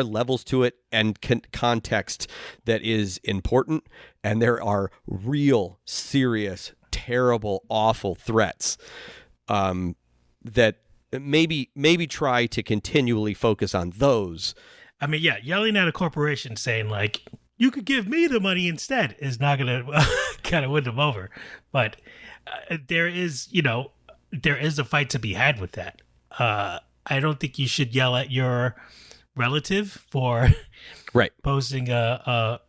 levels to it, and context that is important, and there are real, serious, terrible, awful threats that maybe try to continually focus on those. I mean, yeah, yelling at a corporation saying like, you could give me the money instead, is not going to kind of win them over. But there is a fight to be had with that. I don't think you should yell at your relative for posting a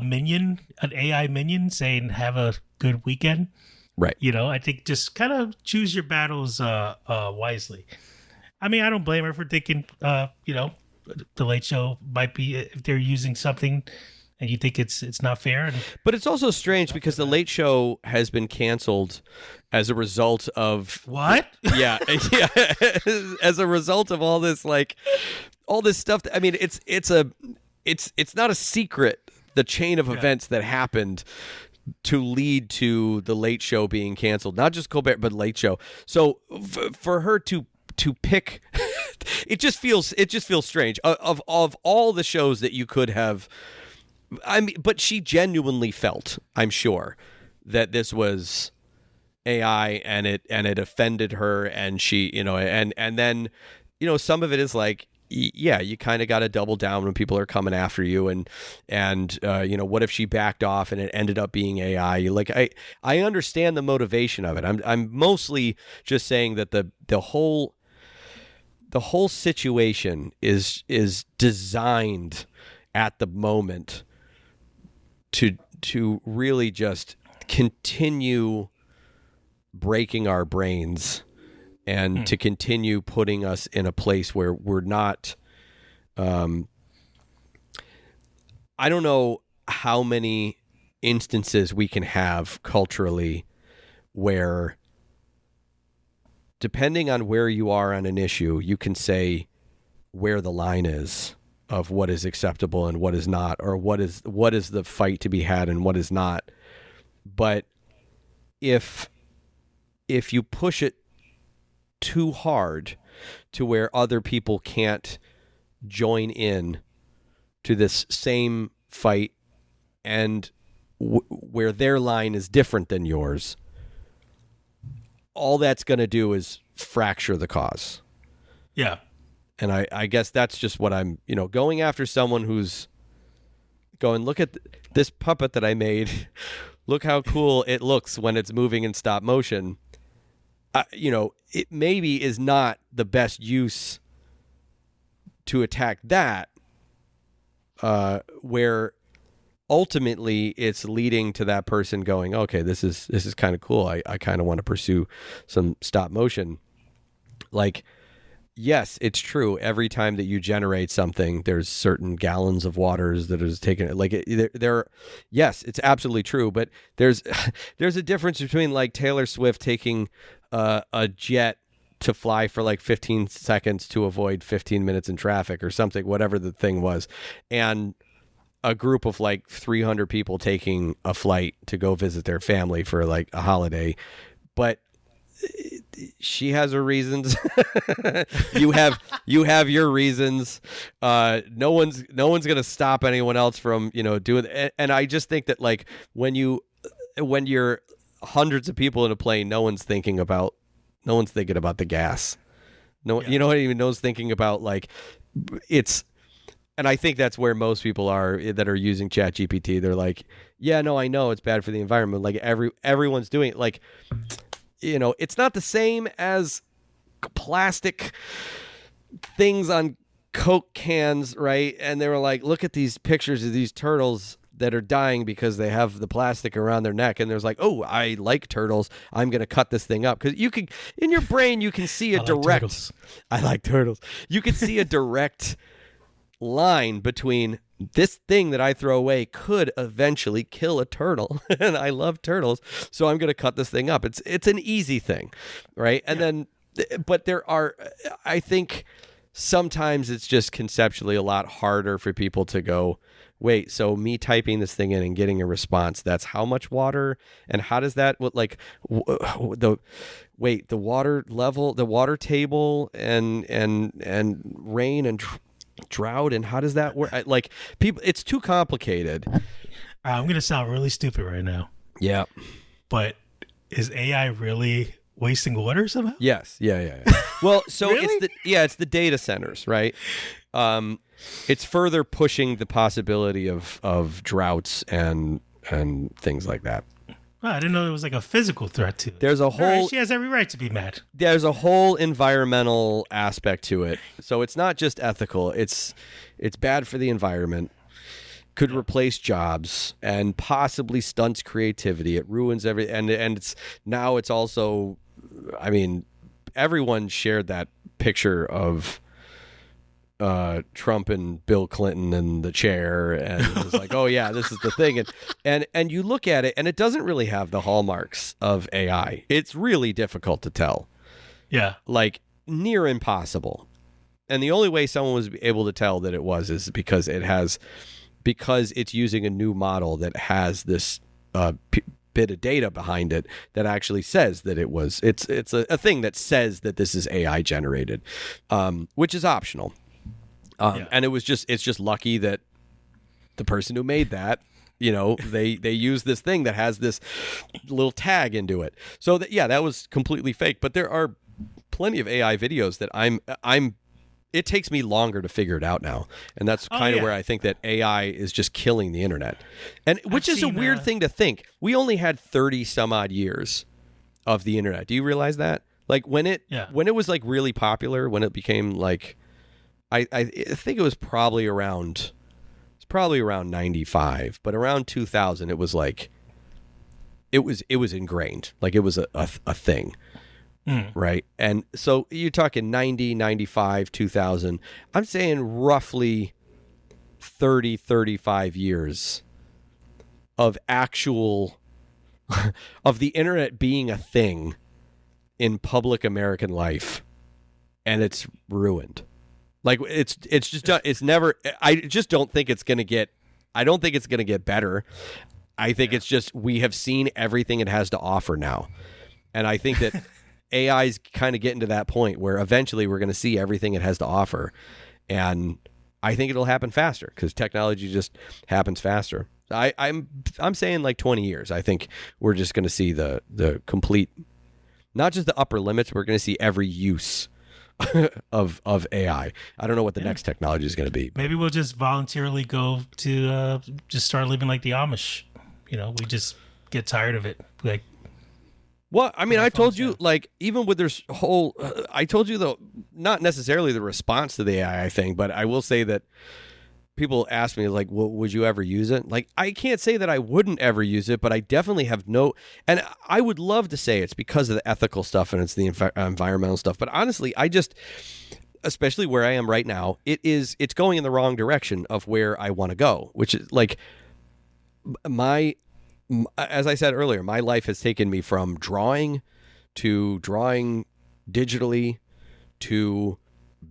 minion, an AI minion, saying have a good weekend. Right. I think just kind of choose your battles wisely. I mean, I don't blame her for thinking, the Late Show might be, if they're using something and you think it's not fair. And But it's also strange because the Late Show has been canceled as a result of what? yeah, yeah, as a result of all this stuff. I mean, it's not a secret, the chain of events that happened to lead to the Late Show being canceled. Not just Colbert, but Late Show. So for her to pick, it just feels strange. Of all the shows that you could have, I mean, but she genuinely felt, I'm sure, that this was AI and it offended her, and she, and then, some of it is like, yeah, you kind of got to double down when people are coming after you, and what if she backed off and it ended up being AI? Like, I understand the motivation of it. I'm mostly just saying that the whole situation is designed at the moment to really just continue breaking our brains and to continue putting us in a place where we're not, I don't know how many instances we can have culturally where, depending on where you are on an issue, you can say where the line is of what is acceptable and what is not, or what is the fight to be had and what is not. But if you push it too hard to where other people can't join in to this same fight, and where their line is different than yours, all that's going to do is fracture the cause. Yeah. And I guess that's just what I'm, going after someone who's going, look at this puppet that I made. Look how cool it looks when it's moving in stop motion. It maybe is not the best use to attack that, where ultimately it's leading to that person going, okay, this is kind of cool. I kind of want to pursue some stop motion. Like, yes, it's true. Every time that you generate something, there's certain gallons of waters that is taken. Like, yes, it's absolutely true. But there's a difference between like Taylor Swift taking a jet to fly for like 15 seconds to avoid 15 minutes in traffic or something, whatever the thing was, and a group of like 300 people taking a flight to go visit their family for like a holiday. But she has her reasons. you have your reasons. No one's going to stop anyone else from, doing it. And I just think that like when you're hundreds of people in a plane, no one's thinking about the gas. No, yeah. You know what I mean? No one's thinking about like it's. And I think that's where most people are that are using ChatGPT. They're like, yeah, no, I know it's bad for the environment. Like everyone's doing it. Like, it's not the same as plastic things on Coke cans, right? And they were like, look at these pictures of these turtles that are dying because they have the plastic around their neck. And there's like, oh, I like turtles. I'm going to cut this thing up. Because you can, in your brain, you can see a direct. I like turtles. You can see a direct line between this thing that I throw away could eventually kill a turtle, and I love turtles, so I'm going to cut this thing up. It's an easy thing, right? And then, but there are, I think sometimes it's just conceptually a lot harder for people to go, wait, so me typing this thing in and getting a response, that's how much water, and how does that, the water level, the water table, and rain and drought, and how does that work? Like, people, it's too complicated. I'm gonna sound really stupid right now. Yeah, but is AI really wasting water somehow? Yes. Yeah. Well, so really? It's the data centers, right? It's further pushing the possibility of droughts and things like that. Oh, I didn't know there was like a physical threat to it. There's a whole. She has every right to be mad. There's a whole environmental aspect to it. So it's not just ethical. It's bad for the environment. Could replace jobs and possibly stunts creativity. It ruins everything. And it's also, I mean, everyone shared that picture of Trump and Bill Clinton in the chair, and it was like, oh yeah, this is the thing, and you look at it, and it doesn't really have the hallmarks of AI. It's really difficult to tell, Yeah. like near impossible. And the only way someone was able to tell that it was is because it's using a new model that has this bit of data behind it that actually says that it's a thing that says that this is AI generated, which is optional. And it's just lucky that the person who made that, they use this thing that has this little tag into it. So that was completely fake. But there are plenty of AI videos that it takes me longer to figure it out now. And that's kind of where I think that AI is just killing the internet. And which is a weird thing to think. We only had 30 some odd years of the internet. Do you realize that? Like when it was like really popular, when it became like, I think it was probably around 95, but around 2000 it was like it was ingrained, like it was a thing. Right. And so you're talking 90, 95, 2000. I'm saying roughly 30, 35 years of actual of the internet being a thing in public American life, and it's ruined. Like it's never. I just don't think it's going to get. I don't think it's going to get better. I think it's just we have seen everything it has to offer now, and I think that AI's kind of getting to that point where eventually we're going to see everything it has to offer, and I think it'll happen faster because technology just happens faster. I'm saying like 20 years. I think we're just going to see the complete, not just the upper limits. We're going to see every use of AI. I don't know what the next technology is going to be. Maybe we'll just voluntarily go to just start living like the Amish. We just get tired of it. Like, well, I mean, I told you, like, even with this whole, I told you, though, not necessarily the response to the AI thing, but I will say that people ask me, like, well, would you ever use it? Like, I can't say that I wouldn't ever use it, but I definitely have and I would love to say it's because of the ethical stuff and it's the environmental stuff. But honestly, especially where I am right now, it's going in the wrong direction of where I want to go, which is like as I said earlier, my life has taken me from drawing to drawing digitally to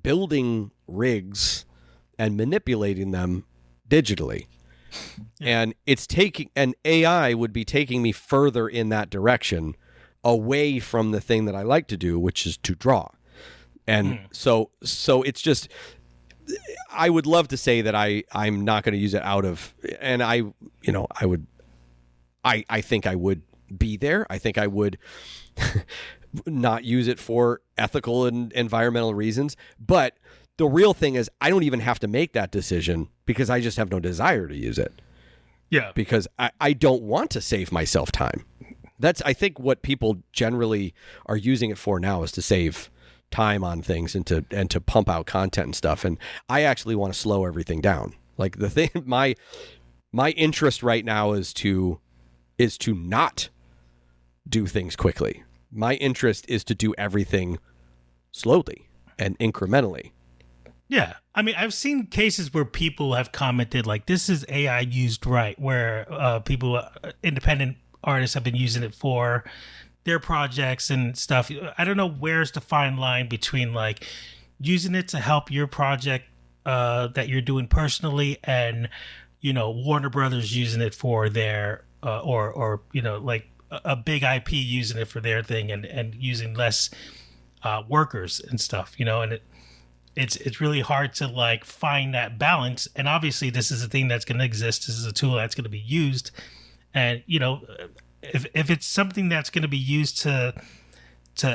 building rigs and manipulating them digitally. And and AI would be taking me further in that direction away from the thing that I like to do, which is to draw. And so it's just, I would love to say that I'm not going to use it and I think I would be there. I think I would not use it for ethical and environmental reasons. But the real thing is I don't even have to make that decision because I just have no desire to use it. Yeah. Because I don't want to save myself time. That's, I think, what people generally are using it for now is to save time on things and to pump out content and stuff. And I actually want to slow everything down. Like the thing, my interest right now is to not do things quickly. My interest is to do everything slowly and incrementally. Yeah. I mean, I've seen cases where people have commented like, this is AI used right, where independent artists have been using it for their projects and stuff. I don't know where's the fine line between like using it to help your project that you're doing personally and, Warner Brothers using it for their or like a big IP using it for their thing and using less workers and stuff, and it's really hard to like find that balance. And obviously this is a thing that's going to exist. This is a tool that's going to be used. And, if it's something that's going to be used to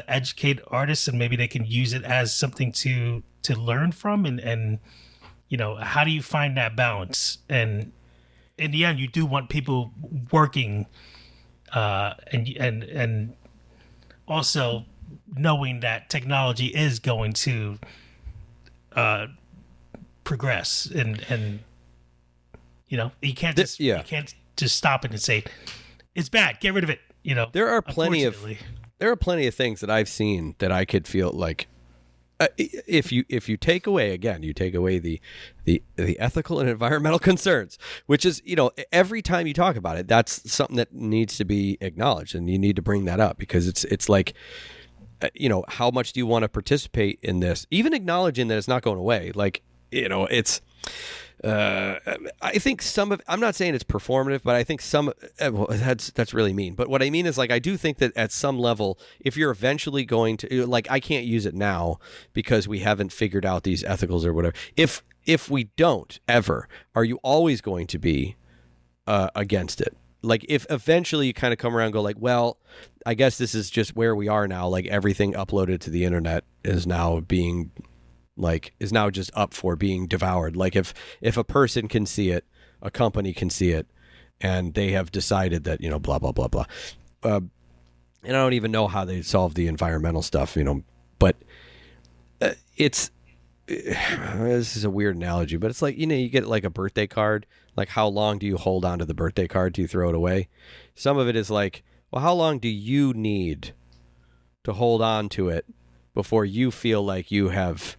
educate artists and maybe they can use it as something to learn from and how do you find that balance? And in the end, you do want people working and also knowing that technology is going to progress and you can't just you can't just stop it and say it's bad, get rid of it. There are plenty of things that I've seen that I could feel like if you take away the ethical and environmental concerns, which is, every time you talk about it, that's something that needs to be acknowledged, and you need to bring that up, because it's like, how much do you want to participate in this, even acknowledging that it's not going away? Like, it's I think I'm not saying it's performative, but I think that's really mean. But what I mean is, like, I do think that at some level, if you're eventually going to, like, I can't use it now because we haven't figured out these ethicals or whatever. If we don't ever, are you always going to be against it? Like, if eventually you kind of come around and go like, well, I guess this is just where we are now. Like, everything uploaded to the internet is now just up for being devoured. Like, if a person can see it, a company can see it, and they have decided that, blah, blah, blah, blah. And I don't even know how they solve the environmental stuff, but this is a weird analogy, but it's like, you get like a birthday card. Like, how long do you hold on to the birthday card? Do you throw it away? Some of it is like, well, how long do you need to hold on to it before you feel like you have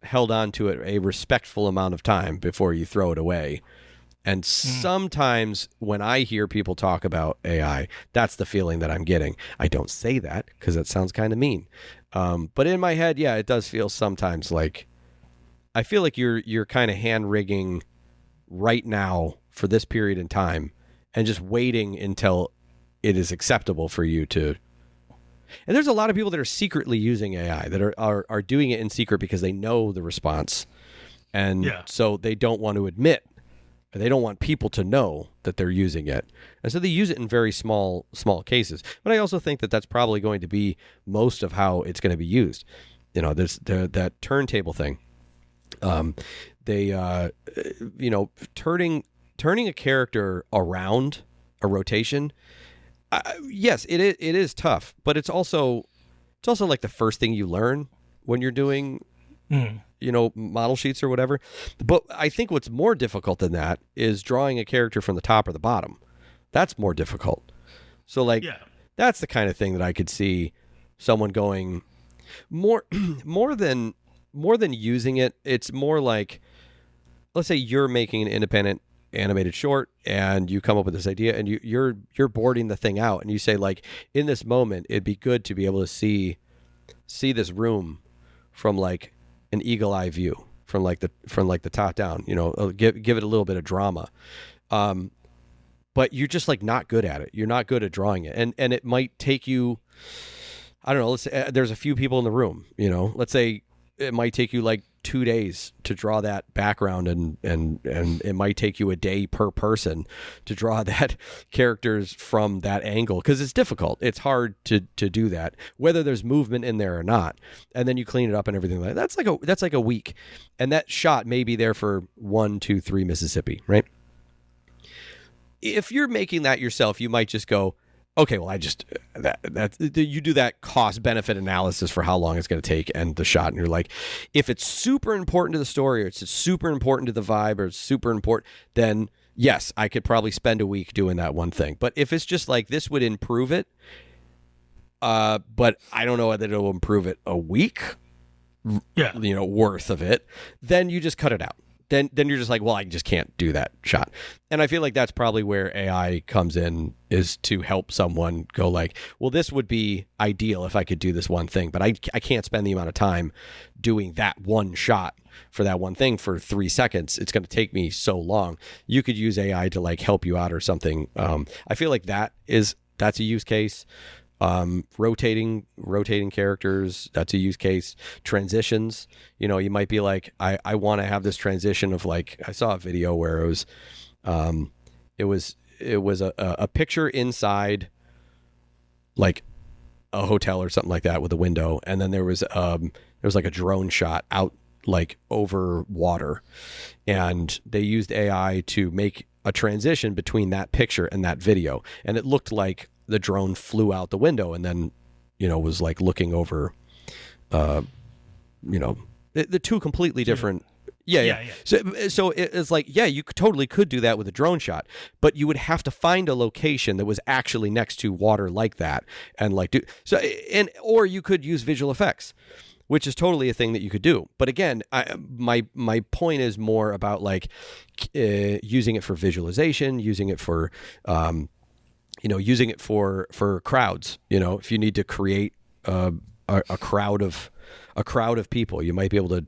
held on to it a respectful amount of time before you throw it away? And sometimes when I hear people talk about AI, that's the feeling that I'm getting. I don't say that because that sounds kind of mean. But in my head, yeah, it does feel sometimes like, I feel like you're kind of hand rigging right now for this period in time and just waiting until it is acceptable for you to. And there's a lot of people that are secretly using AI that are doing it in secret because they know the response. And so they don't want to admit, or they don't want people to know that they're using it. And so they use it in very small cases. But I also think that that's probably going to be most of how it's going to be used. There's that turntable thing. Turning a character around a rotation. Yes, it is tough, but it's also like the first thing you learn when you're doing, model sheets or whatever. But I think what's more difficult than that is drawing a character from the top or the bottom. That's more difficult. So that's the kind of thing that I could see someone going more than using it. It's more like, let's say you're making an independent animated short and you come up with this idea and you're boarding the thing out and you say, like, in this moment it'd be good to be able to see this room from like an eagle eye view, from like the top down, give it a little bit of drama, but you're just like not good at it. You're not good at drawing it, and it might take you, I don't know, let's say there's a few people in the room, let's say it might take you like 2 days to draw that background, and it might take you a day per person to draw that characters from that angle, because it's difficult. It's hard to do that, whether there's movement in there or not. And then you clean it up and everything like that. That's like a week, and that shot may be there for 1, 2, 3 Mississippi, right? If you're making that yourself, you might just go, okay, well, I just you do that cost benefit analysis for how long it's going to take and the shot, and you're like, if it's super important to the story, or it's super important to the vibe, or it's super important, then yes, I could probably spend a week doing that one thing. But if it's just like, this would improve it, but I don't know whether it'll improve it a week, worth of it, then you just cut it out. Then you're just like, well, I just can't do that shot. And I feel like that's probably where AI comes in, is to help someone go like, well, this would be ideal if I could do this one thing, but I can't spend the amount of time doing that one shot for that one thing for 3 seconds. It's going to take me so long. You could use AI to like help you out or something. I feel like that's a use case. Rotating characters, that's a use case. Transitions, you might be like, I want to have this transition of, like, I saw a video where it was a picture inside like a hotel or something like that with a window, and then there was like a drone shot out like over water, and they used AI to make a transition between that picture and that video, and it looked like the drone flew out the window and then, was like looking over, the two completely different. Yeah. So it's like, yeah, you totally could do that with a drone shot, but you would have to find a location that was actually next to water like that, and like or you could use visual effects, which is totally a thing that you could do. But again, my point is more about like using it for visualization, using it for using it for crowds. If you need to create a crowd of people, you might be able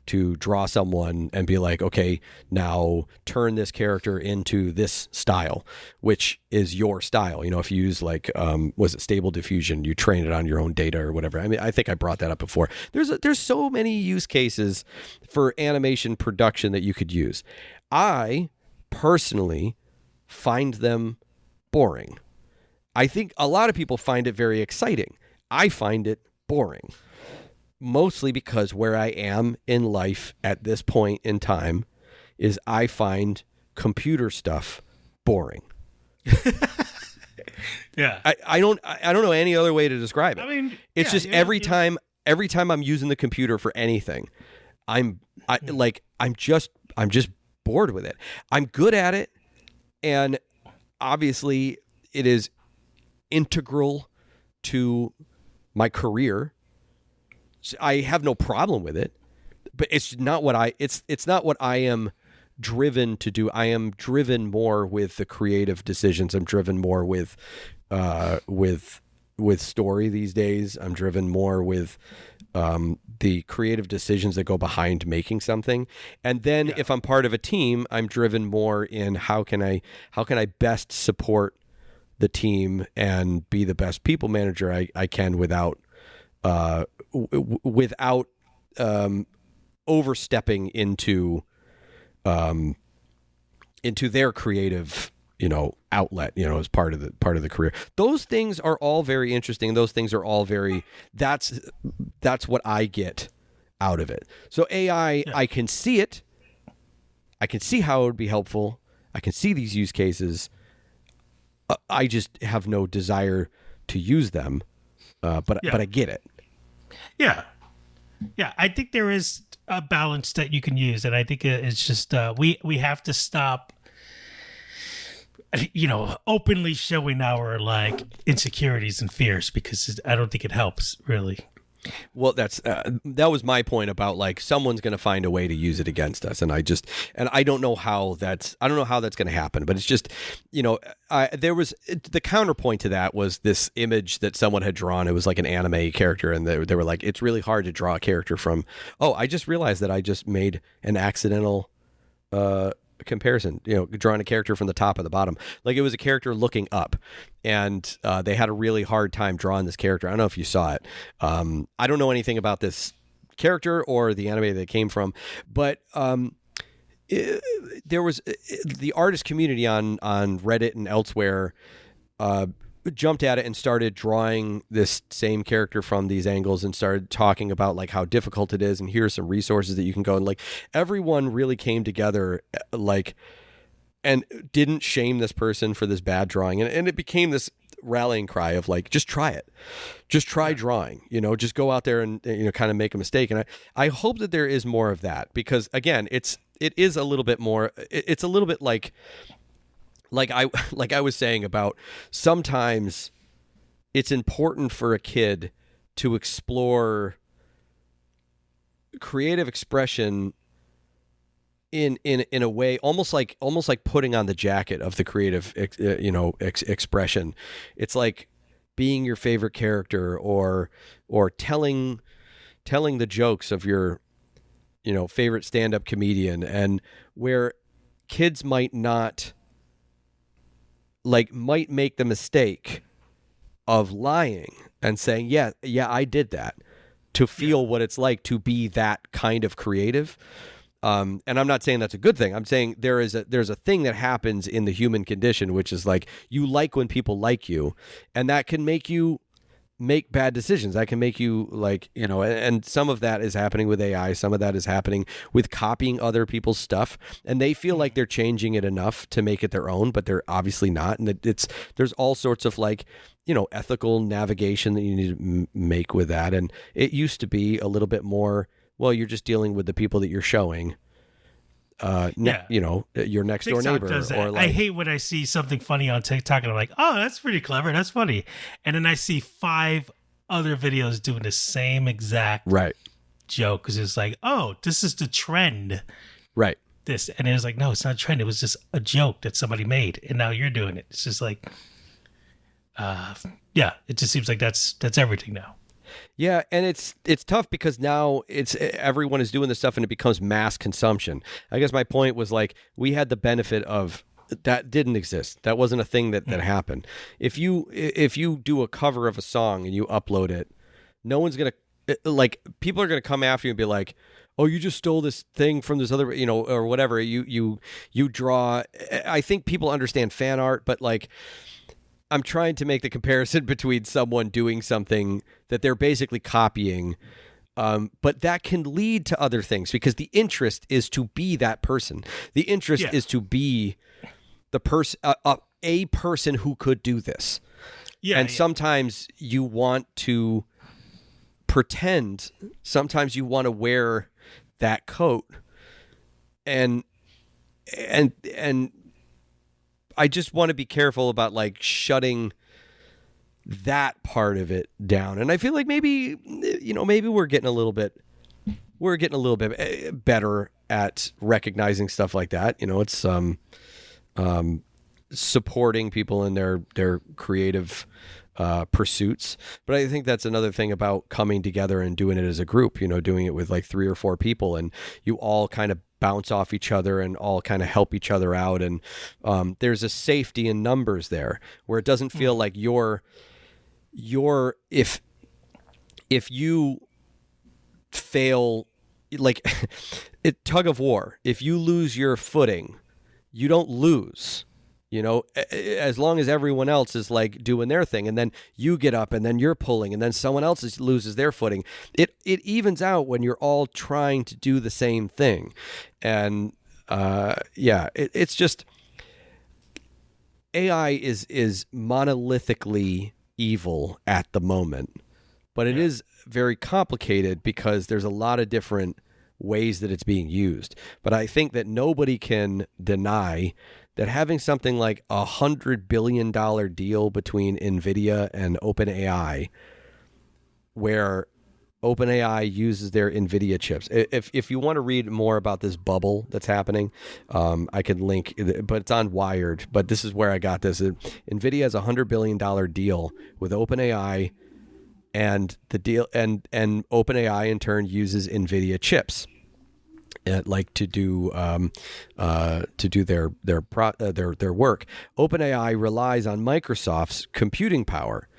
to draw someone and be like, okay, now turn this character into this style, which is your style. If you use like was it Stable Diffusion, you train it on your own data or whatever. I mean, I think I brought that up before. There's so many use cases for animation production that you could use. I personally find them boring. I think a lot of people find it very exciting. I find it boring. Mostly because where I am in life at this point in time is I find computer stuff boring. Yeah. I don't know any other way to describe it. I mean, it's just every time I'm using the computer for anything, I'm just bored with it. I'm good at it, and obviously it is integral to my career. So I have no problem with it, but it's not what I am driven to do. I am driven more with the creative decisions. I'm driven more with story these days. I'm driven more with the creative decisions that go behind making something. And then if I'm part of a team, I'm driven more in how can I best support the team and be the best people manager I can without overstepping into their creative outlet as part of the career. Those things are all very interesting. Those things are all very that's what I get out of it. So AI, I can see it. I can see how it would be helpful. I can see these use cases. I just have no desire to use them. But I get it. Yeah. Yeah, I think there is a balance that you can use, and I think it's just we have to stop openly showing our like insecurities and fears, because I don't think it helps really. Well, that was my point about like someone's going to find a way to use it against us, and I don't know how that's going to happen. But it's just there was the counterpoint to that was this image that someone had drawn. It was like an anime character, and they were like, it's really hard to draw a character from. Oh, I just realized that I just made an accidental comparison, drawing a character from the top and the bottom. Like it was a character looking up, and they had a really hard time drawing this character. I don't know if you saw it. I don't know anything about this character or the anime that it came from, but there was the artist community on Reddit and elsewhere jumped at it and started drawing this same character from these angles and started talking about like how difficult it is, and here's some resources that you can go, and like everyone really came together and didn't shame this person for this bad drawing, and it became this rallying cry of like, just try it, just try drawing, just go out there and kind of make a mistake. And I hope that there is more of that, because again, it is a little bit more, it's a little bit like I was saying about sometimes it's important for a kid to explore creative expression in a way almost like putting on the jacket of the creative expression. It's like being your favorite character or telling the jokes of your favorite stand-up comedian, and where kids might make the mistake of lying and saying, yeah, I did that, to feel what it's like to be that kind of creative. And I'm not saying that's a good thing. I'm saying there's a thing that happens in the human condition, which is like, you like when people like you, and that can make you make bad decisions. That can make you and some of that is happening with AI. Some of that is happening with copying other people's stuff, and they feel like they're changing it enough to make it their own, but they're obviously not. And there's all sorts of ethical navigation that you need to make with that. And it used to be a little bit more, well, you're just dealing with the people that you're showing. Your next door neighbor. Or I hate when I see something funny on TikTok and I'm like, oh, that's pretty clever, that's funny, and then I see 5 other videos doing the same exact joke because it's like, oh, this is the trend. Right. This, and it was like, no, it's not a trend. It was just a joke that somebody made, and now you're doing it. It's just like, yeah, it just seems like that's everything now. Yeah, and it's tough because now it's everyone is doing this stuff and it becomes mass consumption. I guess my point was like we had the benefit of that didn't exist. That wasn't a thing that happened. If you do a cover of a song and you upload it, no one's gonna like people are gonna come after you and be like, oh, you just stole this thing from this other, or whatever. You draw. I think people understand fan art, but like. I'm trying to make the comparison between someone doing something that they're basically copying, but that can lead to other things because the interest is to be that person. The interest is to be the person, a person who could do this. Yeah, and sometimes you want to pretend. Sometimes you want to wear that coat, and I just want to be careful about like shutting that part of it down. And I feel like maybe we're getting a little bit better at recognizing stuff like that. It's supporting people in their creative pursuits. But I think that's another thing about coming together and doing it as a group, doing it with like 3 or 4 people and you all kind of bounce off each other and all kind of help each other out. And there's a safety in numbers there where it doesn't feel like if you fail, like tug of war, if you lose your footing, you don't lose. As long as everyone else is like doing their thing and then you get up and then you're pulling and then someone else loses their footing, it evens out when you're all trying to do the same thing. And it's just AI is monolithically evil at the moment, but it is very complicated because there's a lot of different ways that it's being used. But I think that nobody can deny that having something like $100 billion deal between NVIDIA and OpenAI, where OpenAI uses their NVIDIA chips. If you want to read more about this bubble that's happening, I can link, but it's on Wired. But this is where I got this. NVIDIA has a $100 billion deal with OpenAI, and the deal and OpenAI in turn uses NVIDIA chips. Like to do their work. OpenAI relies on Microsoft's computing power,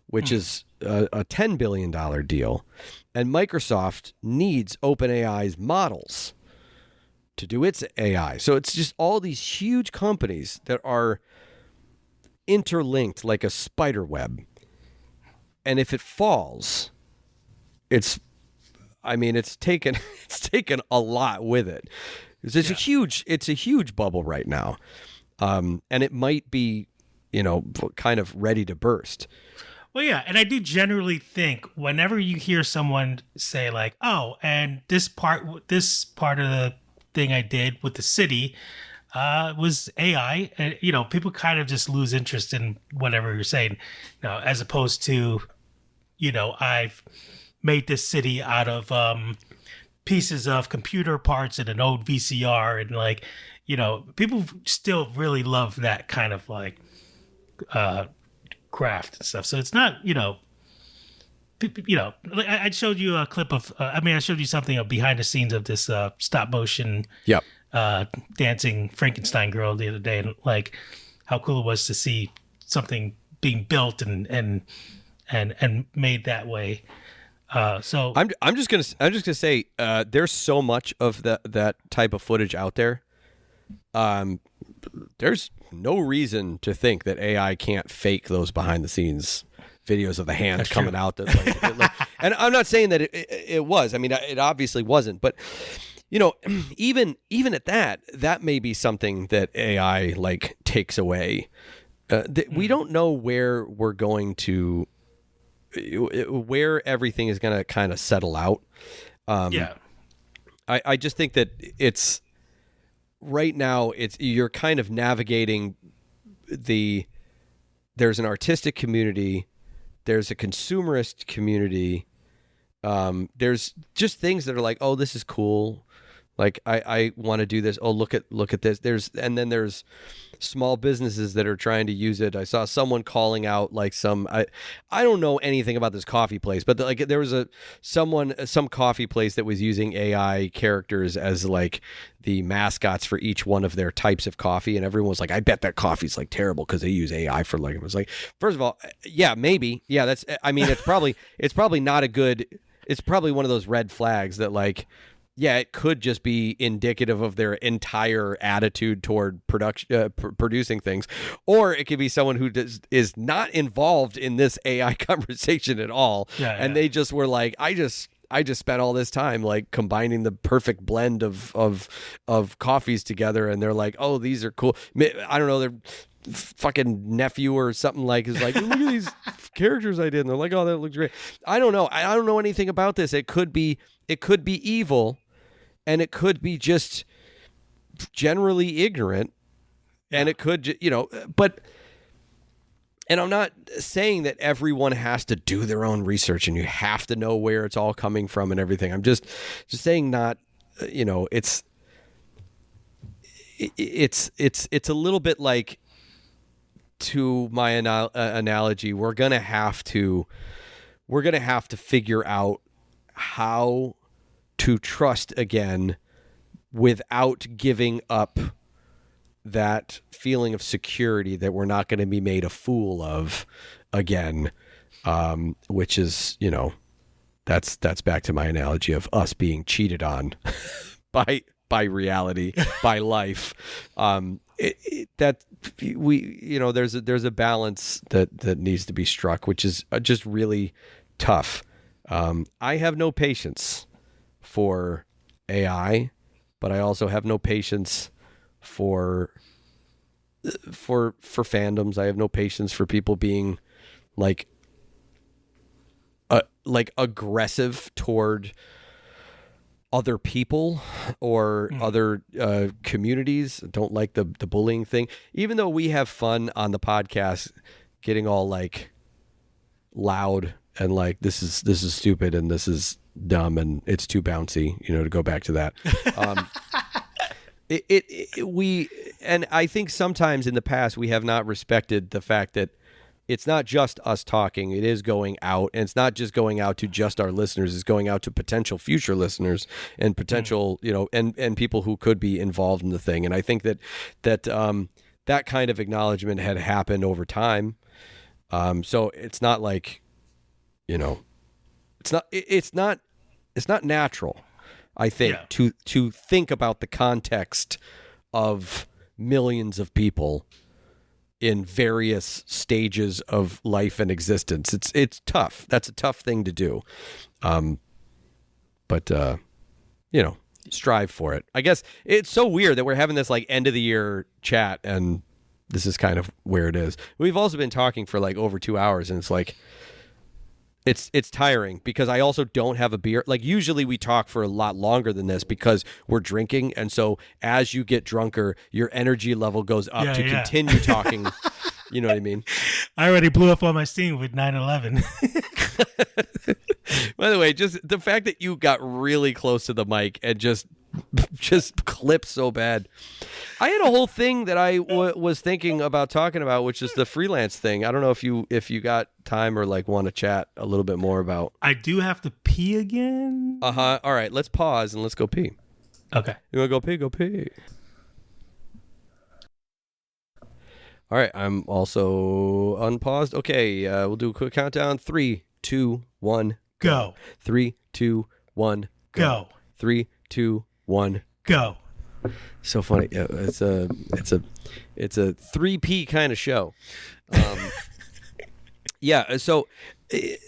which is a $10 billion deal, and Microsoft needs OpenAI's models to do its AI. So it's just all these huge companies that are interlinked like a spider web, and if it falls, it's taken a lot with it. It's a huge bubble right now, and it might be, kind of ready to burst. Well, yeah, and I do generally think whenever you hear someone say like, "Oh, and this part of the thing I did with the city was AI," and people kind of just lose interest in whatever you're saying, as opposed to, I've made this city out of pieces of computer parts and an old VCR, and like, people still really love that kind of like craft and stuff. So it's not, I showed you a clip of, I showed you something of behind the scenes of this stop motion dancing Frankenstein girl the other day, and like how cool it was to see something being built and made that way. So I'm just gonna say there's so much of that type of footage out there. There's no reason to think that AI can't fake those behind the scenes videos of the hand That's coming true. out. And I'm not saying that it was. I mean, it obviously wasn't. But even at that may be something that AI like takes away. We don't know where we're going to. Where everything is going to kind of settle out. I just think that it's right now you're kind of navigating there's an artistic community, there's a consumerist community, There's just things that are like, oh, this is cool. Like I want to do this. Oh, look at this. There's small businesses that are trying to use it. I saw someone calling out like I don't know anything about this coffee place, but like there was some coffee place that was using AI characters as like the mascots for each one of their types of coffee, and everyone was like, I bet that coffee's like terrible because they use AI for like. It was like, first of all, yeah, maybe, yeah, that's. I mean, it's probably not a good. It's probably one of those red flags that like. Yeah, it could just be indicative of their entire attitude toward producing things, or it could be someone who is not involved in this AI conversation at all, and they just were like, I just spent all this time like combining the perfect blend of coffees together, and they're like, oh, these are cool. I don't know, their fucking nephew or something like is like, look at these characters I did, and they're like, oh, that looks great. I don't know. I don't know anything about this. It could be evil. And it could be just generally ignorant, and it could, but, and I'm not saying that everyone has to do their own research and you have to know where it's all coming from and everything. I'm just saying not, it's a little bit like, to my analogy, we're going to have to figure out how to trust again without giving up that feeling of security that we're not going to be made a fool of again, which is, that's back to my analogy of us being cheated on by reality, by life. That there's a balance that needs to be struck, which is just really tough. I have no patience for AI, but I also have no patience for fandoms. I have no patience for people being like aggressive toward other people or other communities. Don't like the bullying thing, even though we have fun on the podcast getting all like loud and like this is stupid and this is dumb and it's too bouncy, to go back to that. And I think sometimes in the past we have not respected the fact that it's not just us talking, it is going out, and it's not just going out to just our listeners, it's going out to potential future listeners and potential, and people who could be involved in the thing. And I think that kind of acknowledgement had happened over time. So it's not like, it's not natural, I think, to think about the context of millions of people in various stages of life and existence. It's tough. That's a tough thing to do. But strive for it. I guess it's so weird that we're having this like end of the year chat and this is kind of where it is. We've also been talking for like over 2 hours and it's like, it's tiring because I also don't have a beer. Like usually we talk for a lot longer than this because we're drinking. And so as you get drunker, your energy level goes up to continue talking. You know what I mean? I already blew up all my steam with 9/11. By the way, just the fact that you got really close to the mic and just clipped so bad. I had a whole thing that I was thinking about talking about, which is the freelance thing. I don't know if you got time or like want to chat a little bit more about. I do have to pee again. All right, let's pause and let's go pee. Okay. You want to go pee? Go pee. All right, I'm also unpaused. Okay, we'll do a quick countdown. 3, 2, 1, go. 3, 2, 1, go. 3, 2, 1, go. So funny. It's a 3P kind of show. Yeah. So, we've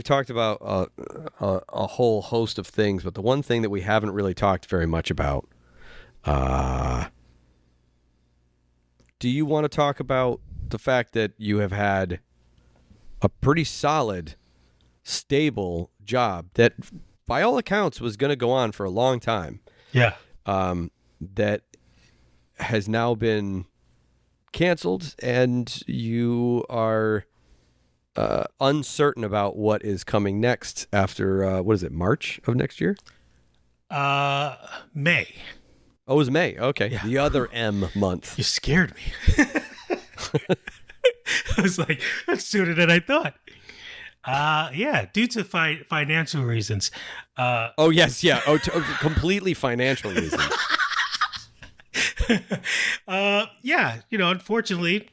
talked about a whole host of things, but the one thing that we haven't really talked very much about. Do you want to talk about the fact that you have had a pretty solid, stable job that, by all accounts, was going to go on for a long time? Yeah. That has now been canceled, and you are uncertain about what is coming next after what is it, March of next year? May. Oh, it was May. Okay, the other M month. You scared me. I was like, that's sooner than I thought. Yeah, due to financial reasons. Oh yes, yeah. Oh, completely financial reasons. Yeah, unfortunately,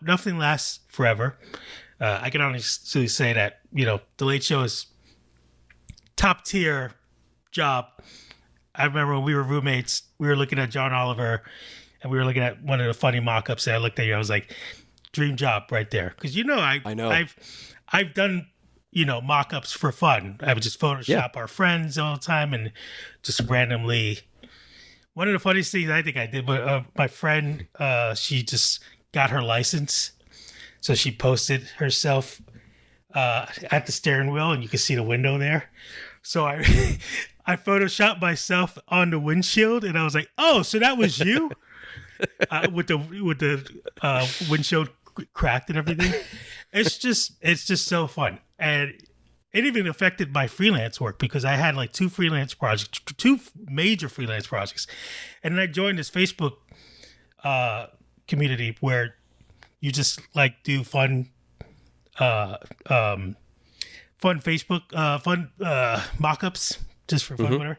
nothing lasts forever. I can honestly say that, The Late Show is top tier job. I remember when we were roommates, we were looking at John Oliver and we were looking at one of the funny mock-ups, and I looked at you, I was like, dream job right there. Because I know. I've done, mock-ups for fun. I would just Photoshop our friends all the time and just randomly. One of the funniest things I think I did, but my friend, she just got her license. So she posted herself at the steering wheel, and you can see the window there. So I photoshopped myself on the windshield, and I was like, "Oh, so that was you?" With the windshield cracked and everything. It's just so fun, and it even affected my freelance work because I had like two major freelance projects, and then I joined this Facebook community where you just like do fun Facebook mock-ups just for fun, whatever.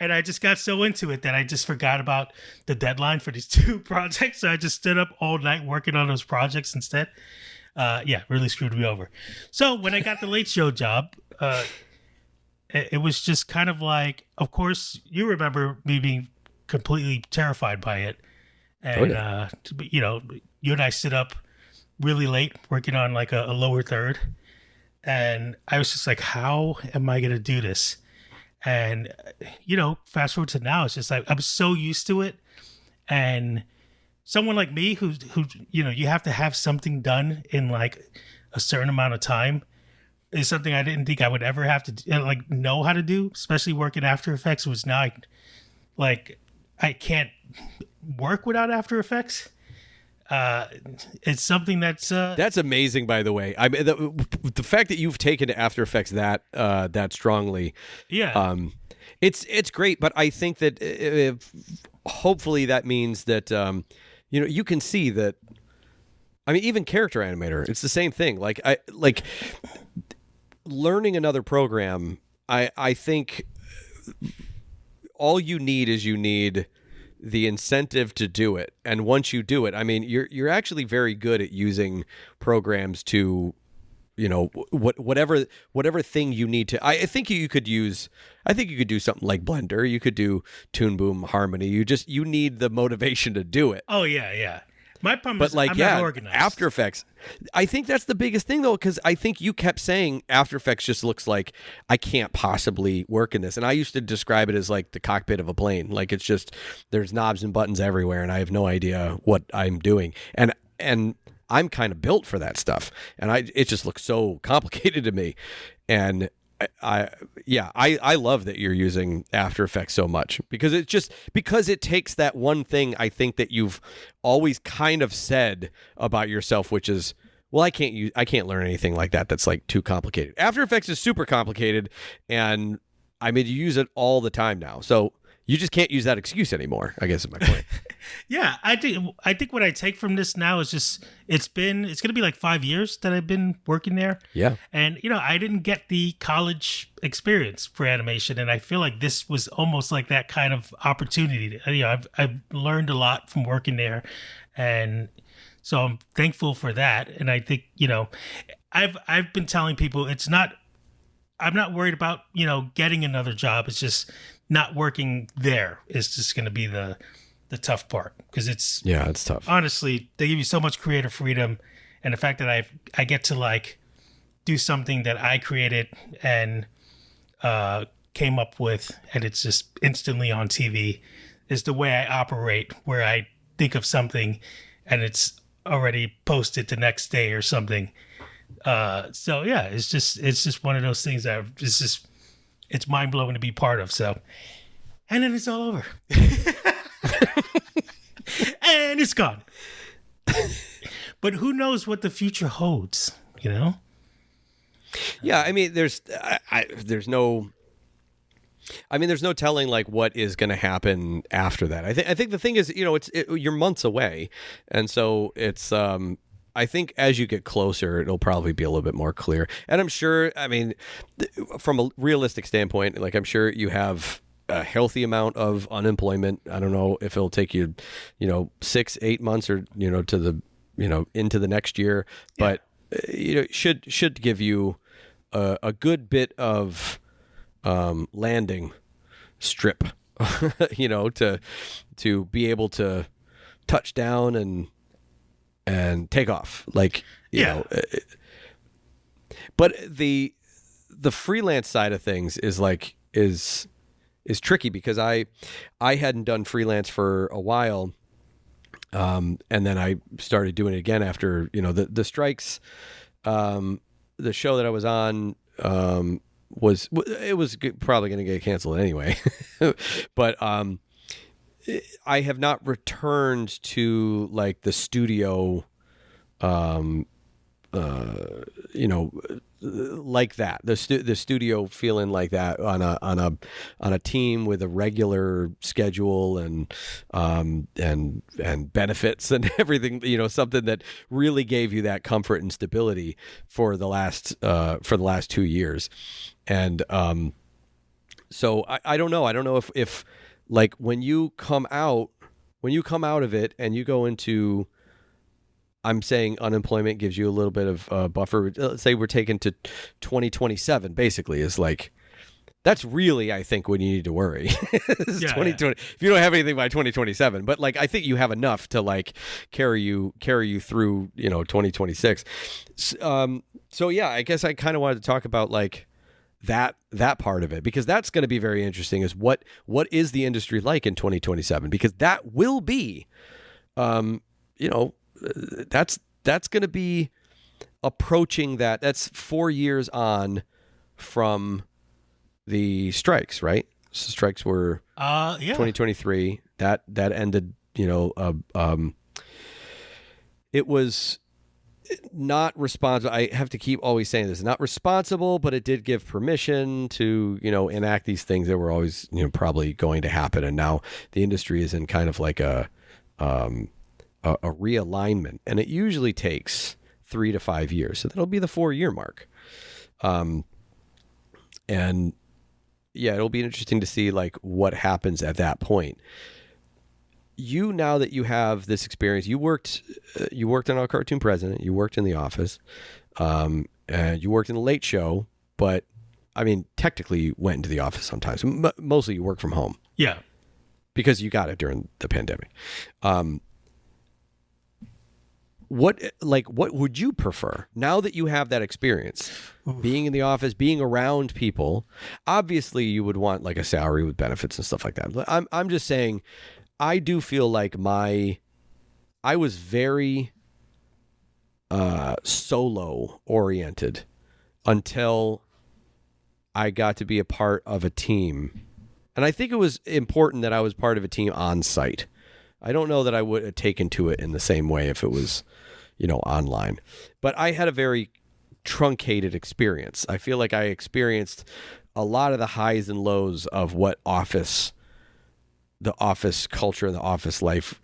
And I just got so into it that I just forgot about the deadline for these two projects. So I just stood up all night working on those projects instead. Really screwed me over. So when I got the Late Show job, it was just kind of like, of course, you remember me being completely terrified by it. And, you and I sit up really late working on like a lower third. And I was just like, how am I going to do this? And, fast forward to now, it's just like, I'm so used to it. And someone like me who you have to have something done in like a certain amount of time is something I didn't think I would ever have to know how to do, especially working After Effects. Was now I can't work without After Effects. It's something that's amazing, by the way. I mean, the fact that you've taken to After Effects that strongly, it's great. But I think that hopefully that means that you can see that. I mean, even Character Animator, it's the same thing. Like learning another program. I think all you need the incentive to do it, and once you do it, I mean, you're actually very good at using programs to, whatever thing you need to. I think you could do something like Blender. You could do Toon Boom, Harmony. You need the motivation to do it. Oh yeah. My problem is I'm not organized. After Effects. I think that's the biggest thing, though, because I think you kept saying After Effects just looks like I can't possibly work in this. And I used to describe it as like the cockpit of a plane. Like it's just there's knobs and buttons everywhere, and I have no idea what I'm doing. And I'm kind of built for that stuff. And it just looks so complicated to me. And I love that you're using After Effects so much because it takes that one thing I think that you've always kind of said about yourself, which is, well, I can't learn anything like that that's like too complicated. After Effects is super complicated, and I mean, you use it all the time now, so you just can't use that excuse anymore, I guess is my point. Yeah, I think what I take from this now is just it's going to be like 5 years that I've been working there. Yeah. And I didn't get the college experience for animation, and I feel like this was almost like that kind of opportunity. I've learned a lot from working there, and so I'm thankful for that. And I think, I've been telling people I'm not worried about, getting another job. It's just not working there is just going to be the tough part, because it's tough. Honestly, they give you so much creative freedom, and the fact that I get to like do something that I created and came up with, and it's just instantly on TV, is the way I operate, where I think of something and it's already posted the next day or something. So yeah, it's just one of those things that it's mind blowing to be part of. So, and then it's all over. And it's gone. But who knows what the future holds, Yeah, I mean, there's no. I mean, there's no telling like what is going to happen after that. I think the thing is, you're months away, and so it's. I think as you get closer, it'll probably be a little bit more clear. And I'm sure. I mean, from a realistic standpoint, like I'm sure you have a healthy amount of unemployment. I don't know if it'll take you, 6-8 months or to the into the next year, but should give you a good bit of landing strip, to be able to touch down and take off, like you know. But the freelance side of things is tricky because I hadn't done freelance for a while. And then I started doing it again after, the strikes. The show that I was on was probably going to get canceled anyway. But I have not returned to like the studio, like that, the studio feeling like that on a team with a regular schedule and benefits and everything, something that really gave you that comfort and stability for the last 2 years. And so I don't know. I don't know if like when you come out of it and you go into, I'm saying unemployment gives you a little bit of buffer. Let's say we're taken to 2027, basically, is like, that's really, I think, when you need to worry. 2020. If you don't have anything by 2027, but like, I think you have enough to like carry you through, 2026. So yeah, I guess I kind of wanted to talk about like that part of it, because that's going to be very interesting, is what is the industry like in 2027, because that will be, that's going to be approaching that. That's 4 years on from the strikes, right? So strikes were 2023. That ended, it was not responsible. I have to keep always saying this, not responsible, but it did give permission to, enact these things that were always, probably going to happen. And now the industry is in kind of like a realignment, and it usually takes 3 to 5 years. So that'll be the 4-year mark. And yeah, it'll be interesting to see like what happens at that point. Now that you have this experience, you worked on Our Cartoon President, you worked in The Office, and you worked in The Late Show, but I mean, technically you went into the office sometimes. Mostly you work from home. Yeah. Because you got it during the pandemic. What would you prefer now that you have that experience? Oof. Being in the office, being around people? Obviously you would want like a salary with benefits and stuff like that. But I'm just saying, I do feel like I was very solo oriented until I got to be a part of a team. And I think it was important that I was part of a team on site. I don't know that I would have taken to it in the same way if it was, online. But I had a very truncated experience. I feel like I experienced a lot of the highs and lows of what the office culture and the office life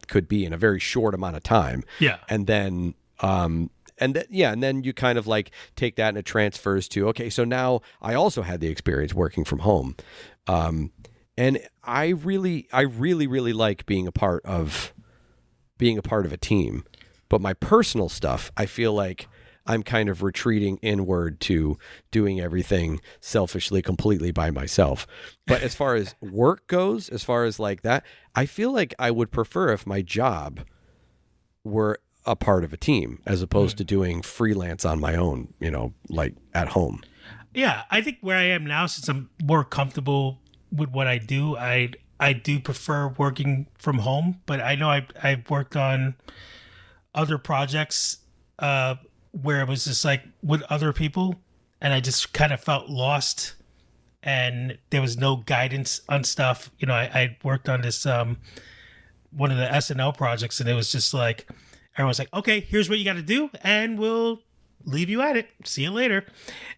could be in a very short amount of time. Yeah. And then and then you kind of like take that and it transfers to, okay, so now I also had the experience working from home. And I really like being a part of a team. But my personal stuff, I feel like I'm kind of retreating inward to doing everything selfishly, completely by myself. But as far as work goes, as far as like that, I feel like I would prefer if my job were a part of a team as opposed to doing freelance on my own, like at home. Yeah, I think where I am now, since I'm more comfortable with what I do, I do prefer working from home. But I know I've worked on other projects where it was just like with other people, and I just kind of felt lost, and there was no guidance on stuff. I worked on this one of the SNL projects, and it was just like everyone's like, okay, here's what you got to do, and we'll leave you at it. See you later.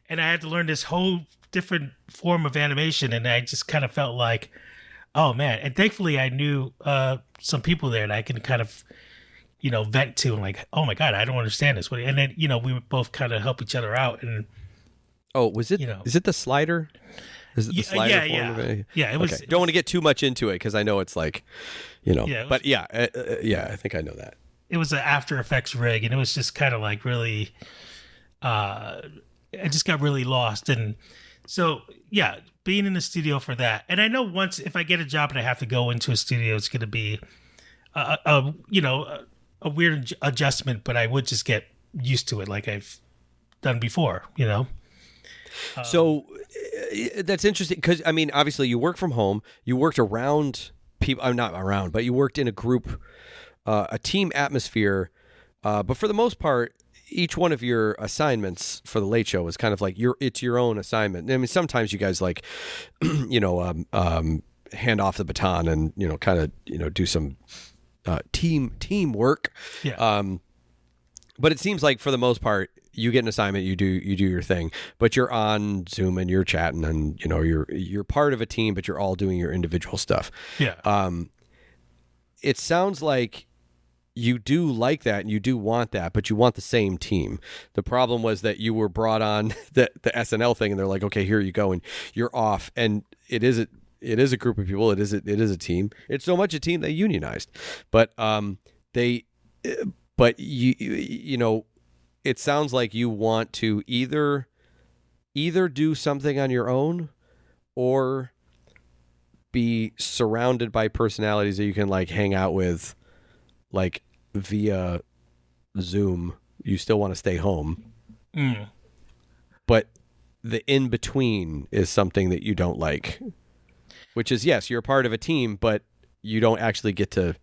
And I had to learn this whole different form of animation, and I just kind of felt like, oh man. And thankfully I knew some people there that I can kind of, vent to, and like, oh my God, I don't understand this. And then, we would both kind of help each other out. And was it, is it the slider? Is it the slider form of it? Yeah, it was. Okay. Don't want to get too much into it because I know it's like, but yeah, I think I know that. It was an After Effects rig, and it was just kind of like really, I just got really lost. And so, yeah, being in the studio for that. And I know once, if I get a job and I have to go into a studio, it's going to be a weird adjustment, but I would just get used to it like I've done before, So that's interesting because, I mean, obviously you work from home, you worked around people, I'm not around, but you worked in a group, a team atmosphere. But for the most part, each one of your assignments for the Late Show was kind of like it's your own assignment. I mean, sometimes you guys like, hand off the baton and, kind of, do some teamwork. Yeah. But it seems like for the most part, you get an assignment, you do your thing, but you're on Zoom and you're chatting, and you're part of a team, but you're all doing your individual stuff. Yeah. It sounds like you do like that and you do want that, but you want the same team. The problem was that you were brought on the SNL thing, and they're like, okay, here you go, and you're off. And it is a group of people. It is a team. It's so much a team they unionized, but it sounds like you want to either do something on your own or be surrounded by personalities that you can like hang out with, like via Zoom. You still want to stay home, but the in between is something that you don't like, which is, yes, you're a part of a team, but you don't actually get to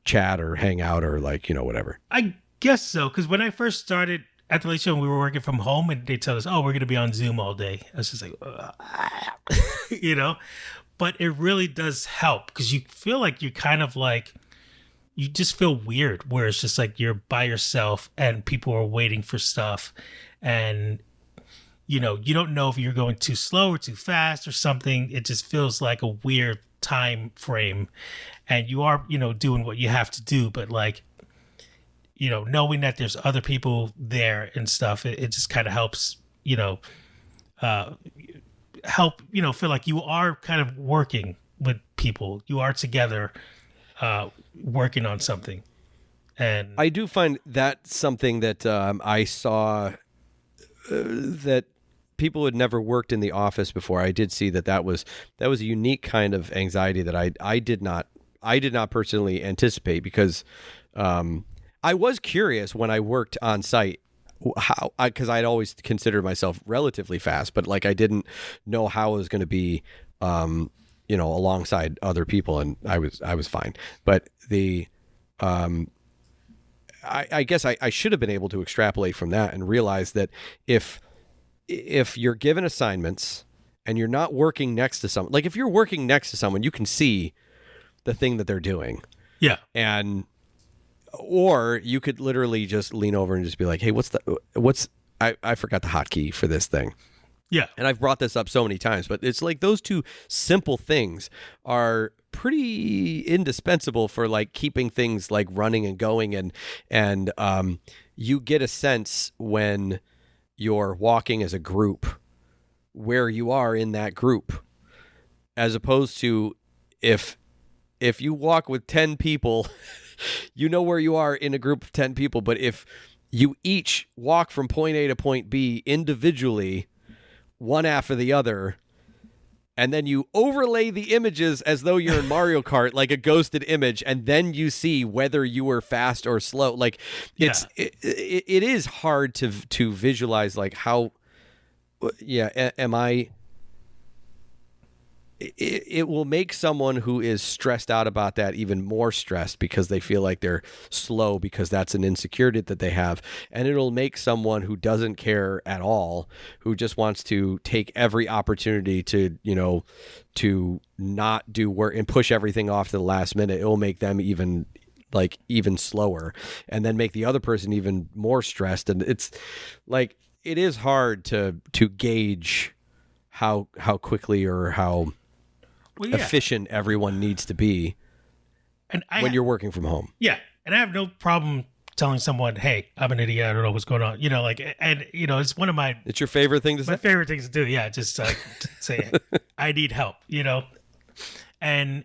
chat or hang out or like, whatever. I guess so, because when I first started at the Late Show, we were working from home, and they tell us, "Oh, we're going to be on Zoom all day." I was just like, But it really does help because you feel like you're kind of like, you just feel weird, where it's just like you're by yourself and people are waiting for stuff, and you don't know if you're going too slow or too fast or something. It just feels like a weird time frame, and you are doing what you have to do, but like, knowing that there's other people there and stuff, it just kind of helps, feel like you are kind of working with people. You are together, working on something. And I do find that something that I saw that people who had never worked in the office before. I did see that was a unique kind of anxiety that I did not personally anticipate, because I was curious when I worked on site because I'd always considered myself relatively fast, but like I didn't know how it was going to be, alongside other people, and I was fine. But I guess I should have been able to extrapolate from that and realize that if you're given assignments and you're not working next to someone, like if you're working next to someone, you can see the thing that they're doing. Yeah. Or you could literally just lean over and just be like, hey, I forgot the hotkey for this thing. Yeah. And I've brought this up so many times, but it's like those two simple things are pretty indispensable for like keeping things like running and going. And you get a sense when you're walking as a group where you are in that group, as opposed to if you walk with 10 people, you know where you are in a group of 10 people. But if you each walk from point A to point B individually, one after the other, and then you overlay the images as though you're in Mario Kart, like a ghosted image, and then you see whether you were fast or slow. Like it is hard to visualize like how, am I... It will make someone who is stressed out about that even more stressed because they feel like they're slow, because that's an insecurity that they have. And it'll make someone who doesn't care at all, who just wants to take every opportunity to not do work and push everything off to the last minute. It will make them even like even slower, and then make the other person even more stressed. And it's like it is hard to gauge how quickly or how efficient everyone needs to be and when you're working from home. Yeah, and I have no problem telling someone, "Hey, I'm an idiot. I don't know what's going on." And it's one of my It's your favorite thing to say? favorite things to do. Yeah, just to say, "I need help." And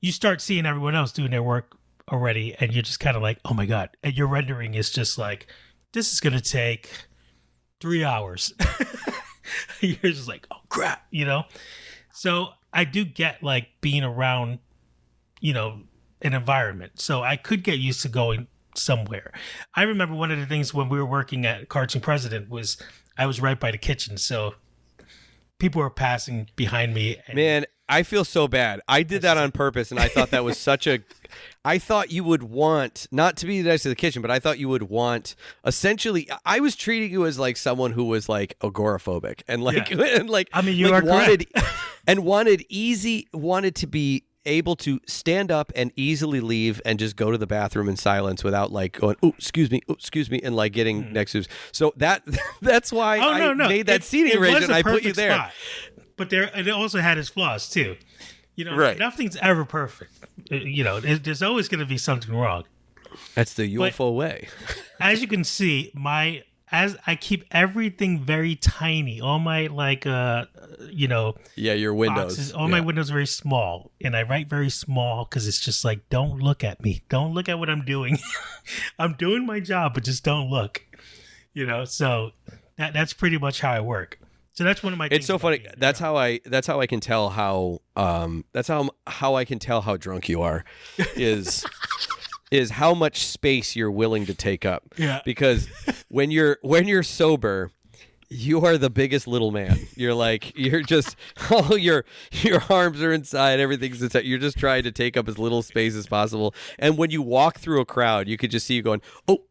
you start seeing everyone else doing their work already, and you're just kind of like, "Oh my god!" And your rendering is just like, "This is gonna take 3 hours." You're just like, "Oh crap," So I do get like being around, an environment. So I could get used to going somewhere. I remember one of the things when we were working at Cartoon President was I was right by the kitchen, so people were passing behind me. And Man, I feel so bad. I did that on purpose, and I thought that was such a. I thought you would want not to be next to the kitchen, but I thought you would want essentially. I was treating you as like someone who was like agoraphobic and like and like. I mean, you like are wanted correct. and wanted to be able to stand up and easily leave and just go to the bathroom in silence without like going, oh, excuse me, and like getting next to. So that's why I made that seating arrangement. I put you there. Spot. But it also had its flaws too. Right. Nothing's ever perfect. There's always going to be something wrong. That's the UFO way. As you can see, as I keep everything very tiny, all my your windows, boxes, all my windows are very small, and I write very small because it's just like, don't look at me, don't look at what I'm doing. I'm doing my job, but just don't look. So that's pretty much how I work. So that's one of my. It's so funny. That's how I can tell how. That's how I can tell how drunk you are, is how much space you're willing to take up. Yeah. Because when you're sober, you are the biggest little man. You're just all your arms are inside, everything's inside. You're just trying to take up as little space as possible. And when you walk through a crowd, you could just see you going, oh,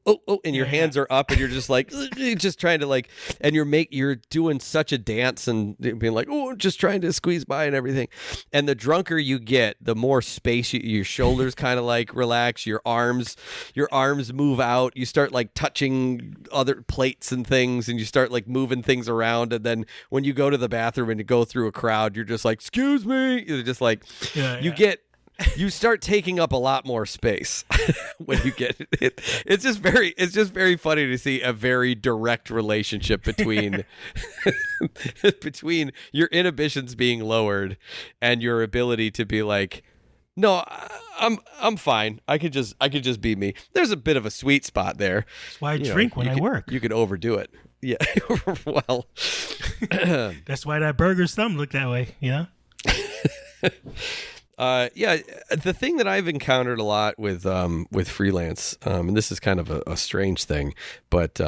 and your hands are up, and you're just like, just trying to like, and you're doing such a dance and being like, oh, just trying to squeeze by and everything. And the drunker you get, the more space your shoulders kind of like relax, your arms move out. You start like touching other plates and things, and you start like moving things around, and then when you go to the bathroom and you go through a crowd, you're just like, excuse me. You're just like, you start taking up a lot more space when you get it. It's just very funny to see a very direct relationship between between your inhibitions being lowered and your ability to be like, no, I'm fine. I could just be me. There's a bit of a sweet spot there. That's why I drink when I work. You could overdo it. Yeah. Well, that's why that burger's thumb looked that way. Yeah. The thing that I've encountered a lot with freelance, and this is kind of a strange thing, but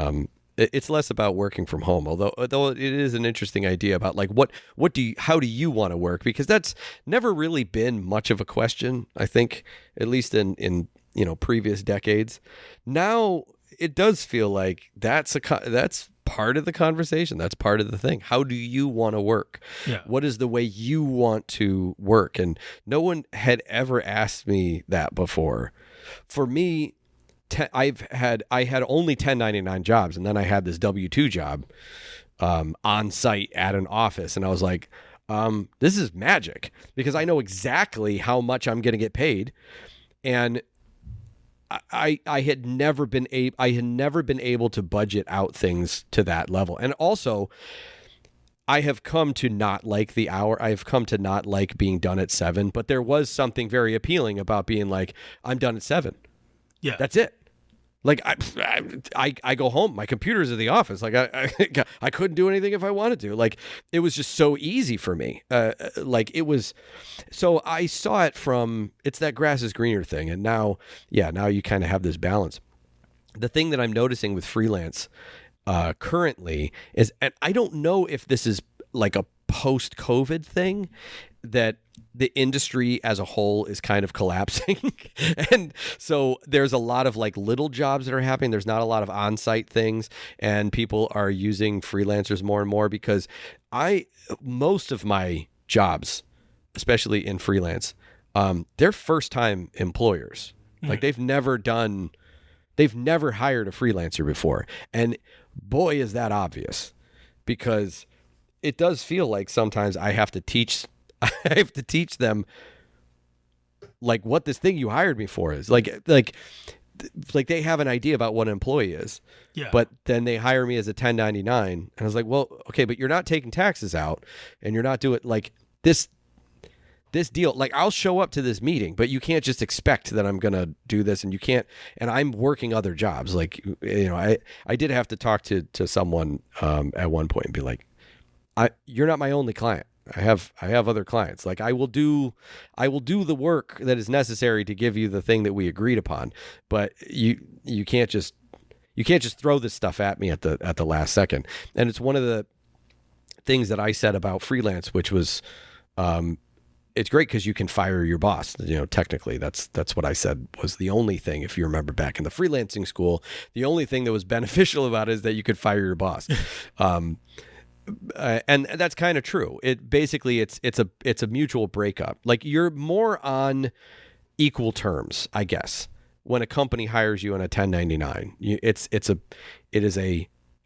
it's less about working from home, although it is an interesting idea about like how do you want to work, because that's never really been much of a question, I think, at least in previous decades. Now it does feel like that's part of the conversation. That's part of the thing. How do you want to work? Yeah. What is the way you want to work? And no one had ever asked me that before. For me, I had only 1099 jobs, and then I had this W-2 job on site at an office, and I was like, this is magic, because I know exactly how much I'm going to get paid, and I had never been able to budget out things to that level. And also, I have come to not like the hour. I've come to not like being done at 7, but there was something very appealing about being like, I'm done at 7. Yeah. That's it. Like I go home, my computer's at the office. Like I couldn't do anything if I wanted to. Like it was just so easy for me. Like it was, so I saw it from, it's that grass is greener thing. And now you kind of have this balance. The thing that I'm noticing with freelance currently is, and I don't know if this is like a post-COVID thing, that the industry as a whole is kind of collapsing. And so there's a lot of like little jobs that are happening. There's not a lot of on-site things, and people are using freelancers more and more, because most of my jobs, especially in freelance, they're first-time employers. Like they've never hired a freelancer before. And boy, is that obvious, because it does feel like sometimes I have to teach them like what this thing you hired me for is. Like they have an idea about what an employee is. Yeah. But then they hire me as a 1099, and I was like, well, okay, but you're not taking taxes out, and you're not doing like this deal. Like, I'll show up to this meeting, but you can't just expect that I'm going to do this, and you can't, and I'm working other jobs. Like, I did have to talk to someone at one point and be like, you're not my only client. I have other clients. Like, I will do the work that is necessary to give you the thing that we agreed upon, but you can't just throw this stuff at me at the last second. And it's one of the things that I said about freelance, which was, it's great because you can fire your boss. Technically, that's what I said was the only thing. If you remember back in the freelancing school, the only thing that was beneficial about it is that you could fire your boss. And that's kind of true. It basically it's a mutual breakup. Like, you're more on equal terms, I guess, when a company hires you on a 1099.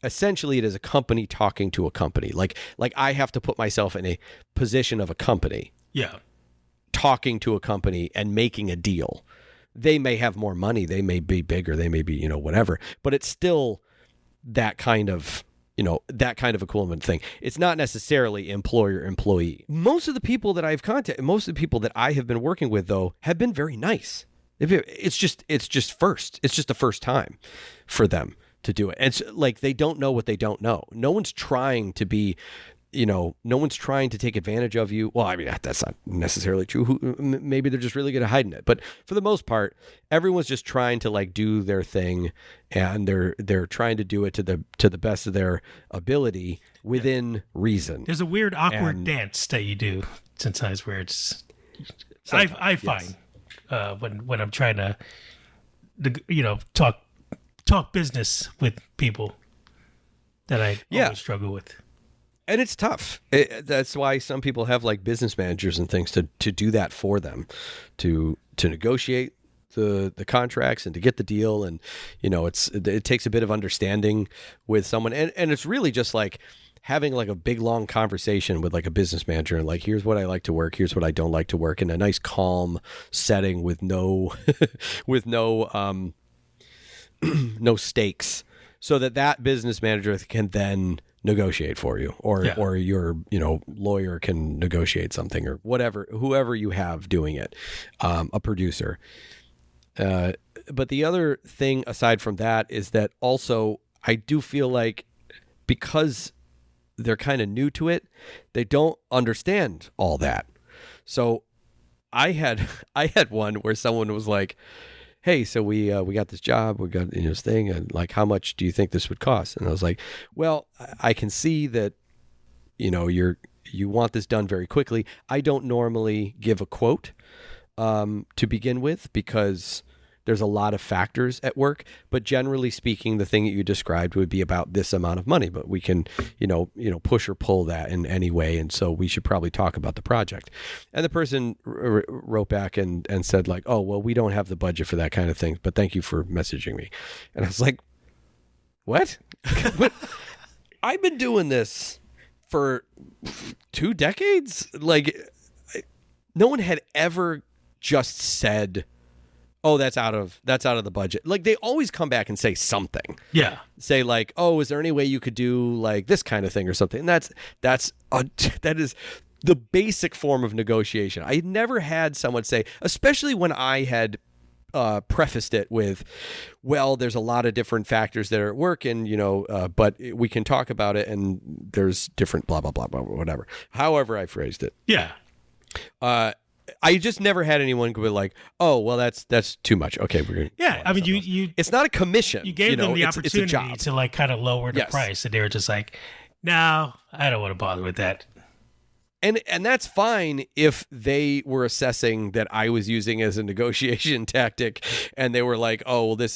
Essentially it is a company talking to a company. Like I have to put myself in a position of a company. Yeah. Talking to a company and making a deal. They may have more money, they may be bigger, they may be, whatever, but it's still that kind of equivalent thing. It's not necessarily employer-employee. Most of the people that I've contacted, most of the people that I have been working with, though, have been very nice. It's just the first time for them to do it. And it's like, they don't know what they don't know. No one's trying to be, no one's trying to take advantage of you. Well, I mean, that's not necessarily true. Maybe they're just really good at hiding it. But for the most part, everyone's just trying to like do their thing, and they're trying to do it to the best of their ability within reason. There's a weird awkward dance that you do sometimes where it's I find when I'm trying to talk business with people that I always struggle with. And it's tough. That's why some people have like business managers and things to do that for them, to negotiate the contracts and to get the deal. And, it takes a bit of understanding with someone. And it's really just like having like a big, long conversation with like a business manager, and like, here's what I like to work, here's what I don't like to work, in a nice, calm setting with no no stakes, so that business manager can then negotiate for you, or your lawyer can negotiate something, or whatever, whoever you have doing it, a producer. But the other thing aside from that is that also I do feel like, because they're kind of new to it, they don't understand all that. So I had one where someone was like, hey, so we got this job, we got this thing, and like, how much do you think this would cost? And I was like, well, I can see that, you want this done very quickly. I don't normally give a quote to begin with, because there's a lot of factors at work, but generally speaking, the thing that you described would be about this amount of money, but we can, push or pull that in any way. And so we should probably talk about the project. And the person wrote back and said like, oh, well, we don't have the budget for that kind of thing, but thank you for messaging me. And I was like, what? I've been doing this for 2 decades. Like, no one had ever just said, oh, that's out of the budget. Like, they always come back and say something. Yeah. Say like, oh, is there any way you could do like this kind of thing or something? And that is the basic form of negotiation. I never had someone say, especially when I had prefaced it with, well, there's a lot of different factors that are at work, and but we can talk about it, and there's different blah blah blah blah whatever. However I phrased it. Yeah. I just never had anyone go like, "Oh, well, that's too much." Okay, we're gonna. Yeah, I mean, you. It's not a commission. You gave them the opportunity it's to like kind of lower the price, and they were just like, "No, I don't want to bother with that." And that's fine if they were assessing that I was using as a negotiation tactic, and they were like, "Oh, well,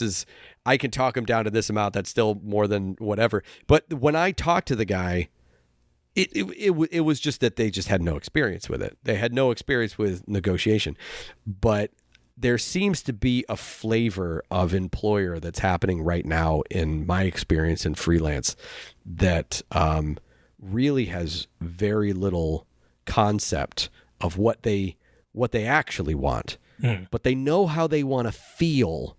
I can talk them down to this amount. That's still more than whatever." But when I talked to the guy, it was just that they just had no experience with it. They had no experience with negotiation. But there seems to be a flavor of employer that's happening right now in my experience in freelance that really has very little concept of what they actually want, but they know how they want to feel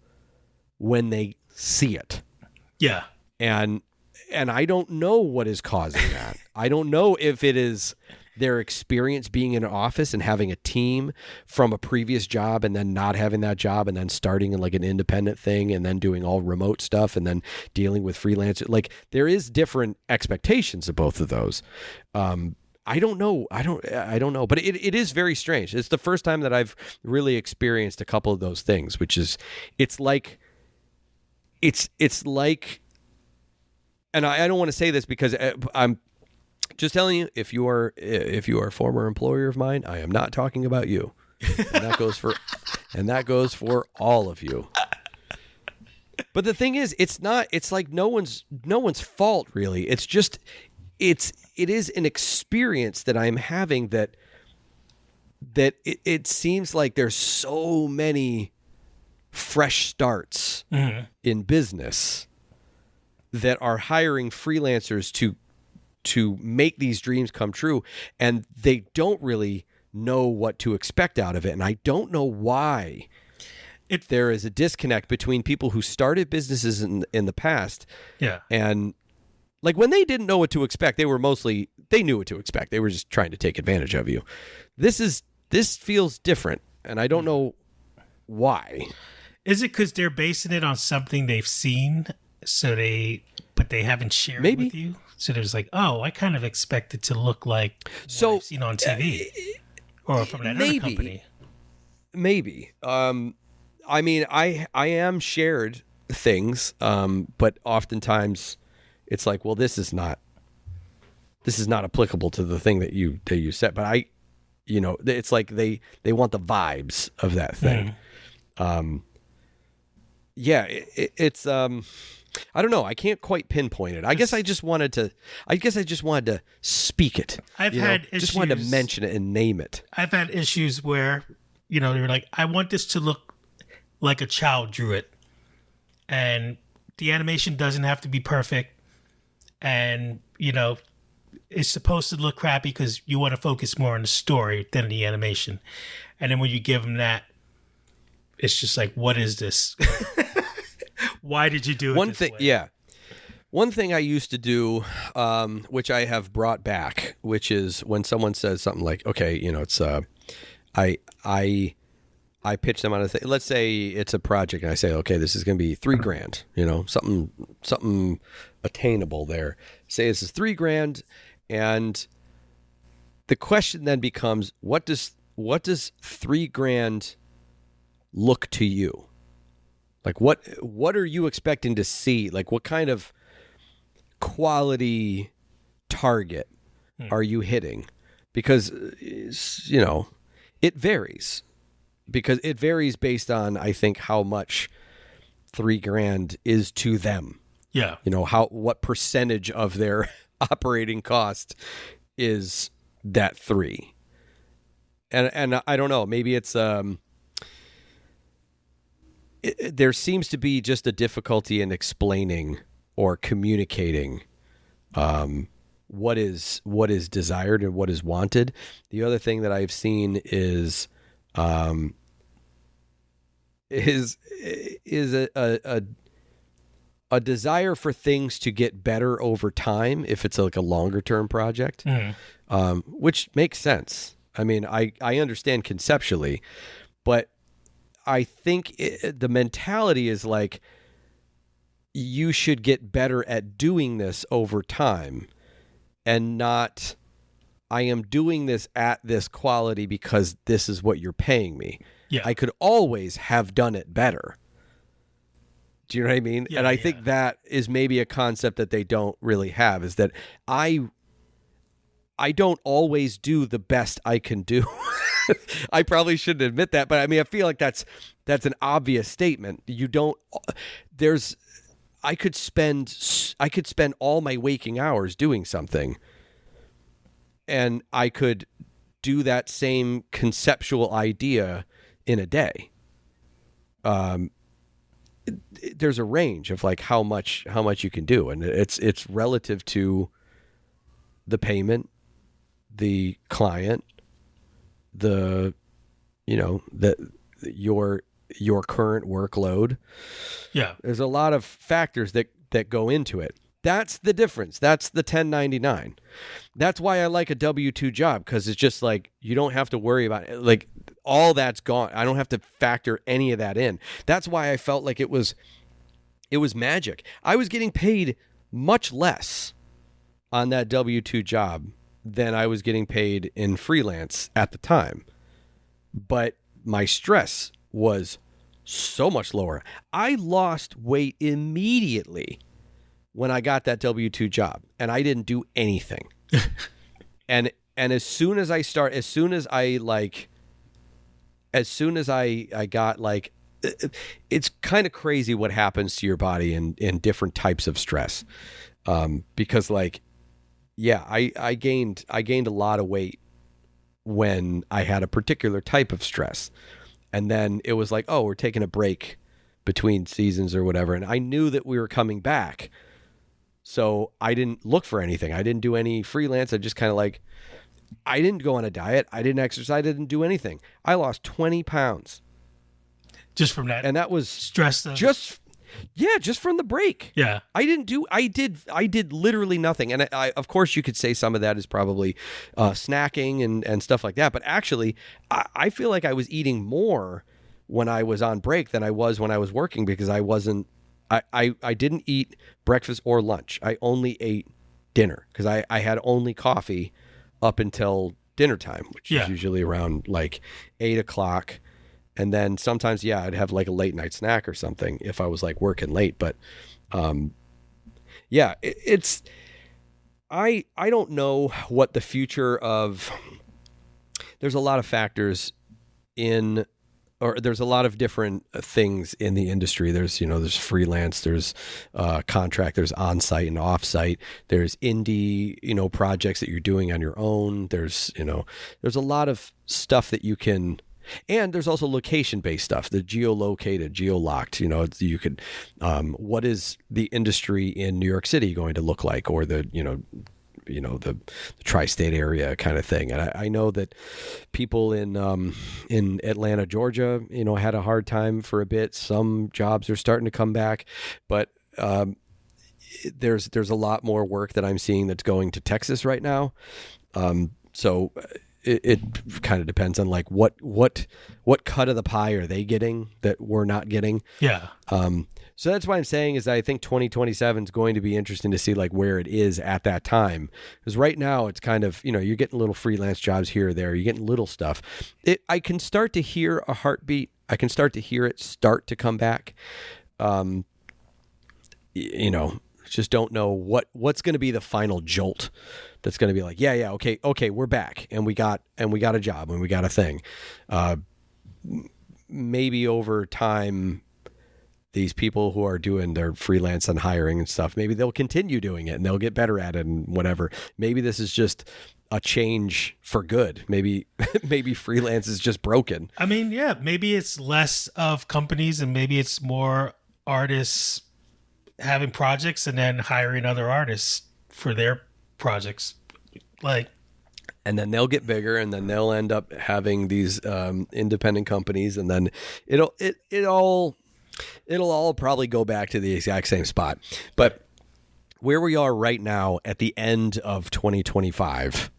when they see it. Yeah. And I don't know what is causing that. I don't know if it is their experience being in an office and having a team from a previous job and then not having that job and then starting in like an independent thing and then doing all remote stuff and then dealing with freelancers. Like there is different expectations of both of those. I don't know. I don't know, but it is very strange. It's the first time that I've really experienced a couple of those things, which is, it's like, and I don't want to say this because I'm just telling you, if you are a former employer of mine, I am not talking about you. And that goes for all of you. But the thing is, it's like no one's fault really. It's just it is an experience that I'm having that it seems like there's so many fresh starts in business that are hiring freelancers to make these dreams come true, and they don't really know what to expect out of it. And I don't know why there is a disconnect between people who started businesses in the past. Yeah. And like when they didn't know what to expect, they knew what to expect. They were just trying to take advantage of you. This feels different, and I don't know why. Is it because they're basing it on something they've seen, but they haven't shared it with you? So there's like, oh, I kind of expect it to look like what I've seen on TV or from that other company. Maybe. I mean, I am shared things, but oftentimes it's like, well, this is not applicable to the thing that you said. But it's like they want the vibes of that thing. It's I don't know. I can't quite pinpoint it. I guess I just wanted to speak it. Just wanted to mention it and name it. I've had issues where, they were like, I want this to look like a child drew it. And the animation doesn't have to be perfect. And, it's supposed to look crappy because you want to focus more on the story than the animation. And then when you give them that, it's just like, what is this? Why did you do it this way? Yeah. One thing I used to do, which I have brought back, which is when someone says something like, okay, it's I pitch them on a thing. Let's say it's a project and I say, okay, this is going to be $3,000, something attainable there. Say this is $3,000, and the question then becomes, what does $3,000 look to you? Like what are you expecting to see? Like what kind of quality target are you hitting? Because it varies. Because it varies based on, I think, how much $3,000 is to them. Yeah. What percentage of their operating cost is that 3. And I don't know, maybe it's there seems to be just a difficulty in explaining or communicating what is desired and what is wanted. The other thing that I've seen is a desire for things to get better over time if it's like a longer term project, which makes sense. I mean, I understand conceptually, but I think the mentality is like, you should get better at doing this over time and not, I am doing this at this quality because this is what you're paying me. Yeah. I could always have done it better. Do you know what I mean? Yeah, and I think that is maybe a concept that they don't really have, is that I don't always do the best I can do. I probably shouldn't admit that, but I mean, I feel like that's an obvious statement. I could spend all my waking hours doing something, and I could do that same conceptual idea in a day. there's a range of like how much you can do, and it's relative to the payment, the client, the your current workload. Yeah. There's a lot of factors that go into it. That's the difference. That's the 1099. That's why I like a W-2 job, because it's just like you don't have to worry about it. Like all that's gone. I don't have to factor any of that in. That's why I felt like it was magic. I was getting paid much less on that W-2 job than I was getting paid in freelance at the time. But my stress was so much lower. I lost weight immediately when I got that W-2 job, and I didn't do anything. and as soon as I got like, it's kind of crazy what happens to your body in different types of stress. Because like, yeah, I gained a lot of weight when I had a particular type of stress. And then it was like, oh, we're taking a break between seasons or whatever. And I knew that we were coming back. So I didn't look for anything. I didn't do any freelance. I just kind of like, I didn't go on a diet. I didn't exercise. I didn't do anything. I lost 20 pounds. Just from that. And that was stress. Just from the break. Yeah. I did literally nothing. And I of course you could say some of that is probably snacking and stuff like that. But actually, I feel like I was eating more when I was on break than I was when I was working, because I didn't eat breakfast or lunch. I only ate dinner, because I had only coffee up until dinner time, which is usually around like 8 o'clock. And then sometimes, I'd have like a late night snack or something if I was like working late. But I don't know what the future of, there's a lot of factors there's a lot of different things in the industry. There's freelance, there's contract, there's on-site and off-site, there's indie, projects that you're doing on your own. There's a lot of stuff that you can, and there's also location-based stuff, the geolocated, geolocked, you could, what is the industry in New York City going to look like, or the tri-state area kind of thing. And I know that people in Atlanta, Georgia, had a hard time for a bit. Some jobs are starting to come back, but there's a lot more work that I'm seeing that's going to Texas right now. So it kind of depends on like what cut of the pie are they getting that we're not getting. Yeah. So that's why I'm saying is I think 2027 is going to be interesting to see like where it is at that time. Because right now it's kind of, you're getting little freelance jobs here or there. You're getting little stuff. I can start to hear a heartbeat. I can start to hear it start to come back. Just don't know what's going to be the final jolt that's going to be like, okay, we're back and we got a job and we got a thing. Maybe over time, these people who are doing their freelance and hiring and stuff, maybe they'll continue doing it and they'll get better at it and whatever. Maybe this is just a change for good. Maybe freelance is just broken. I mean, maybe it's less of companies and maybe it's more artists having projects and then hiring other artists for their projects. And then they'll get bigger, and then they'll end up having these independent companies, and then it'll all probably go back to the exact same spot. But where we are right now at the end of 2025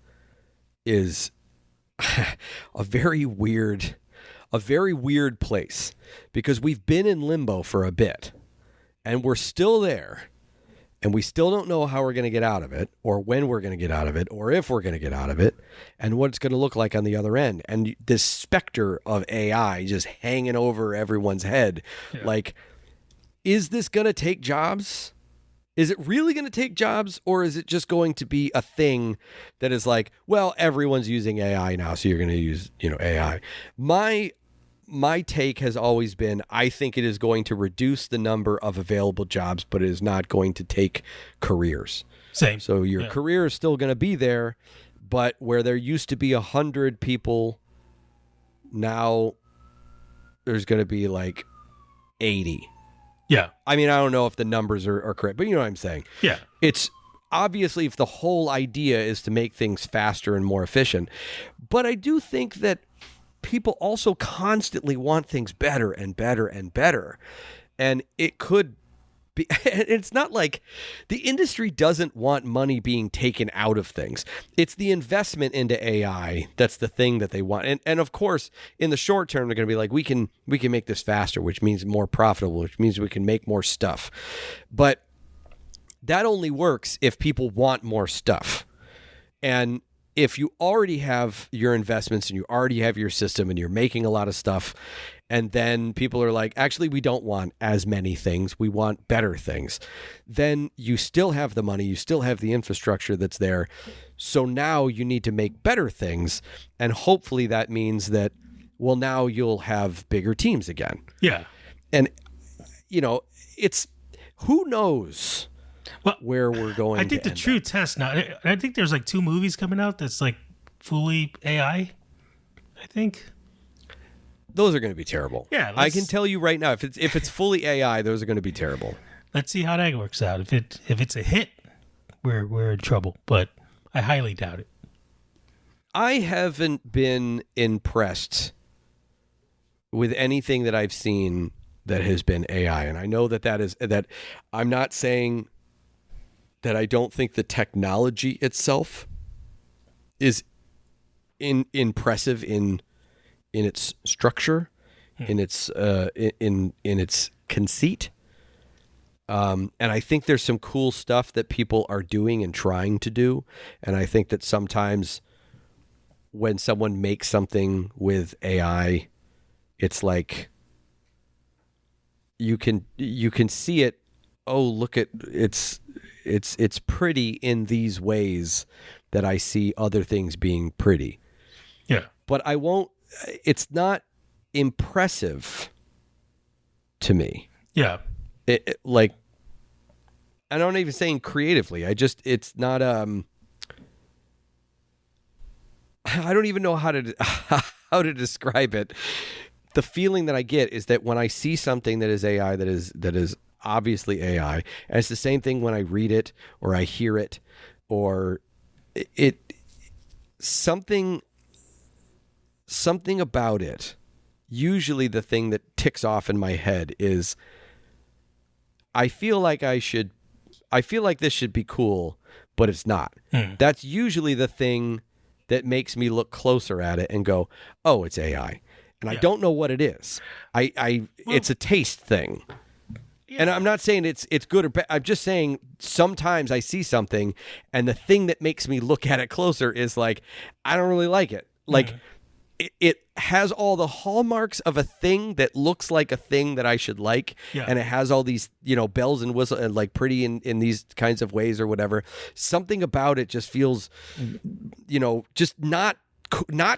is a very weird place, because we've been in limbo for a bit and we're still there, and we still don't know how we're going to get out of it, or when we're going to get out of it, or if we're going to get out of it, and what it's going to look like on the other end. And this specter of AI just hanging over everyone's head. Yeah. Like, is this going to take jobs? Is it really going to take jobs, or is it just going to be a thing that is like, well, everyone's using AI now, so you're going to use, AI. My take has always been, I think it is going to reduce the number of available jobs, but it is not going to take careers. Same. So your career is still going to be there, but where there used to be 100 people, now there's going to be like 80. Yeah. I mean, I don't know if the numbers are correct, but you know what I'm saying. Yeah. It's obviously if the whole idea is to make things faster and more efficient. But I do think that people also constantly want things better and better and better. And it could be, it's not like the industry doesn't want money being taken out of things. It's the investment into AI that's the thing that they want. And of course, in the short term, they're going to be like, we can make this faster, which means more profitable, which means we can make more stuff. But that only works if people want more stuff. And if you already have your investments and you already have your system and you're making a lot of stuff, and then people are like, actually, we don't want as many things. We want better things. Then you still have the money. You still have the infrastructure that's there. So now you need to make better things. And hopefully that means that, well, now you'll have bigger teams again. Yeah. And, you know, it's who knows where we're going. I think the true test now, I think there's like 2 movies coming out that's like fully AI, I think. Those are going to be terrible. Yeah, I can tell you right now, if it's fully AI, those are going to be terrible. Let's see how that works out. If it's a hit, we're in trouble. But I highly doubt it. I haven't been impressed with anything that I've seen that has been AI, and I know that I'm not saying that I don't think the technology itself is impressive in its structure, in its in its conceit. And I think there's some cool stuff that people are doing and trying to do. And I think that sometimes when someone makes something with AI, it's like you can see it. Oh, look at it's pretty in these ways that I see other things being pretty. Yeah. But it's not impressive to me. Yeah. Like, I'm not even saying creatively. It's not, I don't even know how to describe it. The feeling that I get is that when I see something that is AI, that is obviously AI, and it's the same thing when I read it or I hear it or something about it. Usually the thing that ticks off in my head is I feel like this should be cool, but it's not. That's usually the thing that makes me look closer at it and go, oh, it's AI. And I don't know what it is. It's a taste thing. Yeah. And I'm not saying it's good or bad. I'm just saying sometimes I see something and the thing that makes me look at it closer is like, I don't really like it. Like it has all the hallmarks of a thing that looks like a thing that I should like. Yeah. And it has all these, bells and whistles and like pretty in these kinds of ways or whatever. Something about it just feels, just not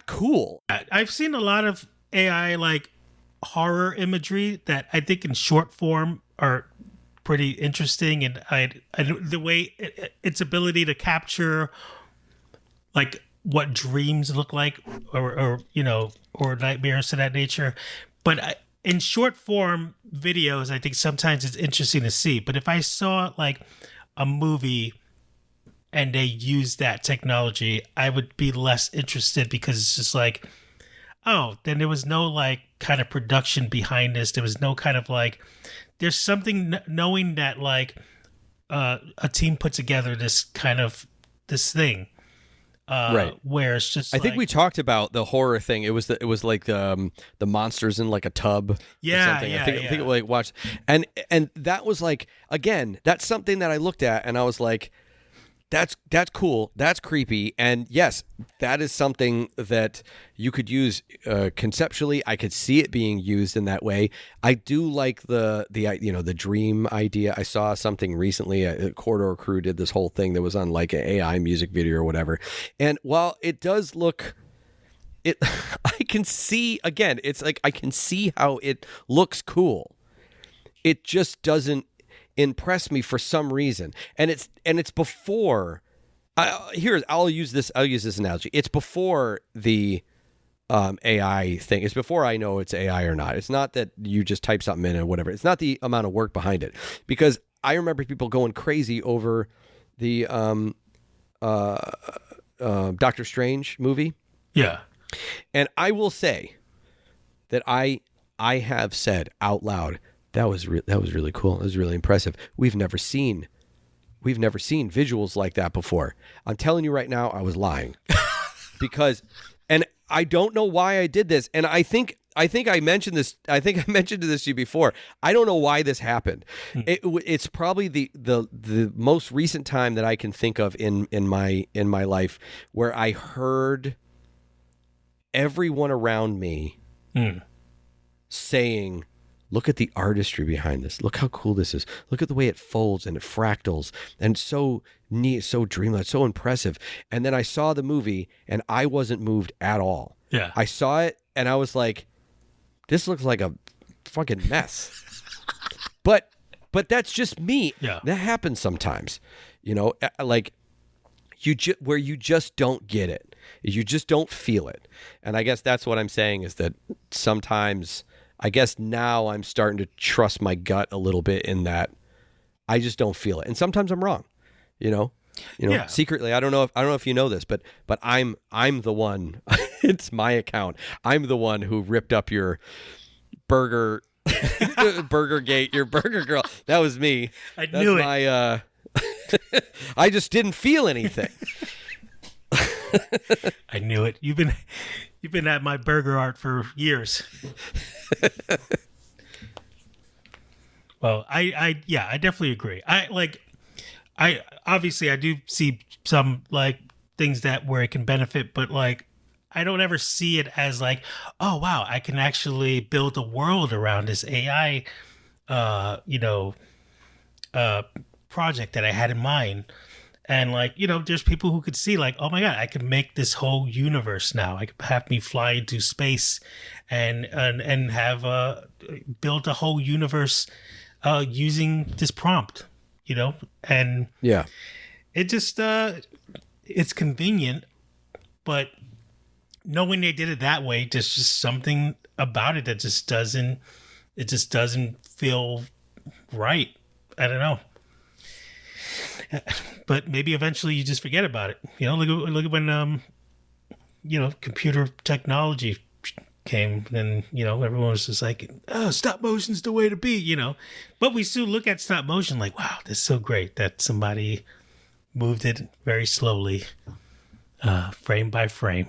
cool. I've seen a lot of AI like horror imagery that I think in short form are pretty interesting, and I the way its ability to capture like what dreams look like or nightmares to that nature. But in short form videos, I think sometimes it's interesting to see. But if I saw like a movie and they used that technology, I would be less interested because it's just like, oh, then there was no like kind of production behind this. There was no kind of like, there's something knowing that like a team put together this thing. Right. Where it's just I think we talked about the horror thing. It was like the monsters in like a tub. Yeah. Or something. I think we like watched and that was like, again, that's something that I looked at and I was like, that's cool. That's creepy. And yes, that is something that you could use conceptually. I could see it being used in that way. I do like the dream idea. I saw something recently. Corridor Crew did this whole thing that was on like an AI music video or whatever. And while it does look, I can see, again, it's like I can see how it looks cool. It just doesn't impress me for some reason, and it's before. I'll use this analogy. It's before the AI thing. It's before I know it's AI or not. It's not that you just type something in and whatever. It's not the amount of work behind it. Because I remember people going crazy over the Doctor Strange movie. Yeah. And I will say that I have said out loud, that was really cool. It was really impressive. We've never seen visuals like that before. I'm telling you right now, I was lying. Because, and I don't know why I did this. And I think I mentioned this. I think I mentioned this to you before. I don't know why this happened. It's probably the most recent time that I can think of in my life where I heard everyone around me saying, look at the artistry behind this. Look how cool this is. Look at the way it folds and it fractals and it's so neat, so dreamlike, so impressive. And then I saw the movie and I wasn't moved at all. Yeah. I saw it and I was like, this looks like a fucking mess. but that's just me. Yeah. That happens sometimes. Like where you just don't get it. You just don't feel it. And I guess that's what I'm saying is that sometimes, I guess now I'm starting to trust my gut a little bit in that I just don't feel it. And sometimes I'm wrong, Yeah. Secretly, I don't know if you know this, but I'm the one, it's my account. I'm the one who ripped up your burger gate, your burger girl. That was me. I knew it. I just didn't feel anything. I knew it. You've been at my burger art for years. Well, I definitely agree. I obviously I do see some like things where it can benefit, but like I don't ever see it as like, oh wow, I can actually build a world around this AI project that I had in mind. And like, there's people who could see like, oh my God, I could make this whole universe now. I could have me fly into space and have built a whole universe using this prompt, and Yeah. it just it's convenient, but knowing they did it that way, there's just something about it that just doesn't feel right. I don't know. But maybe eventually you just forget about it. Look at when computer technology came, and everyone was just like, oh, stop motion's the way to be, But we still look at stop motion like, wow, that's so great that somebody moved it very slowly, frame by frame.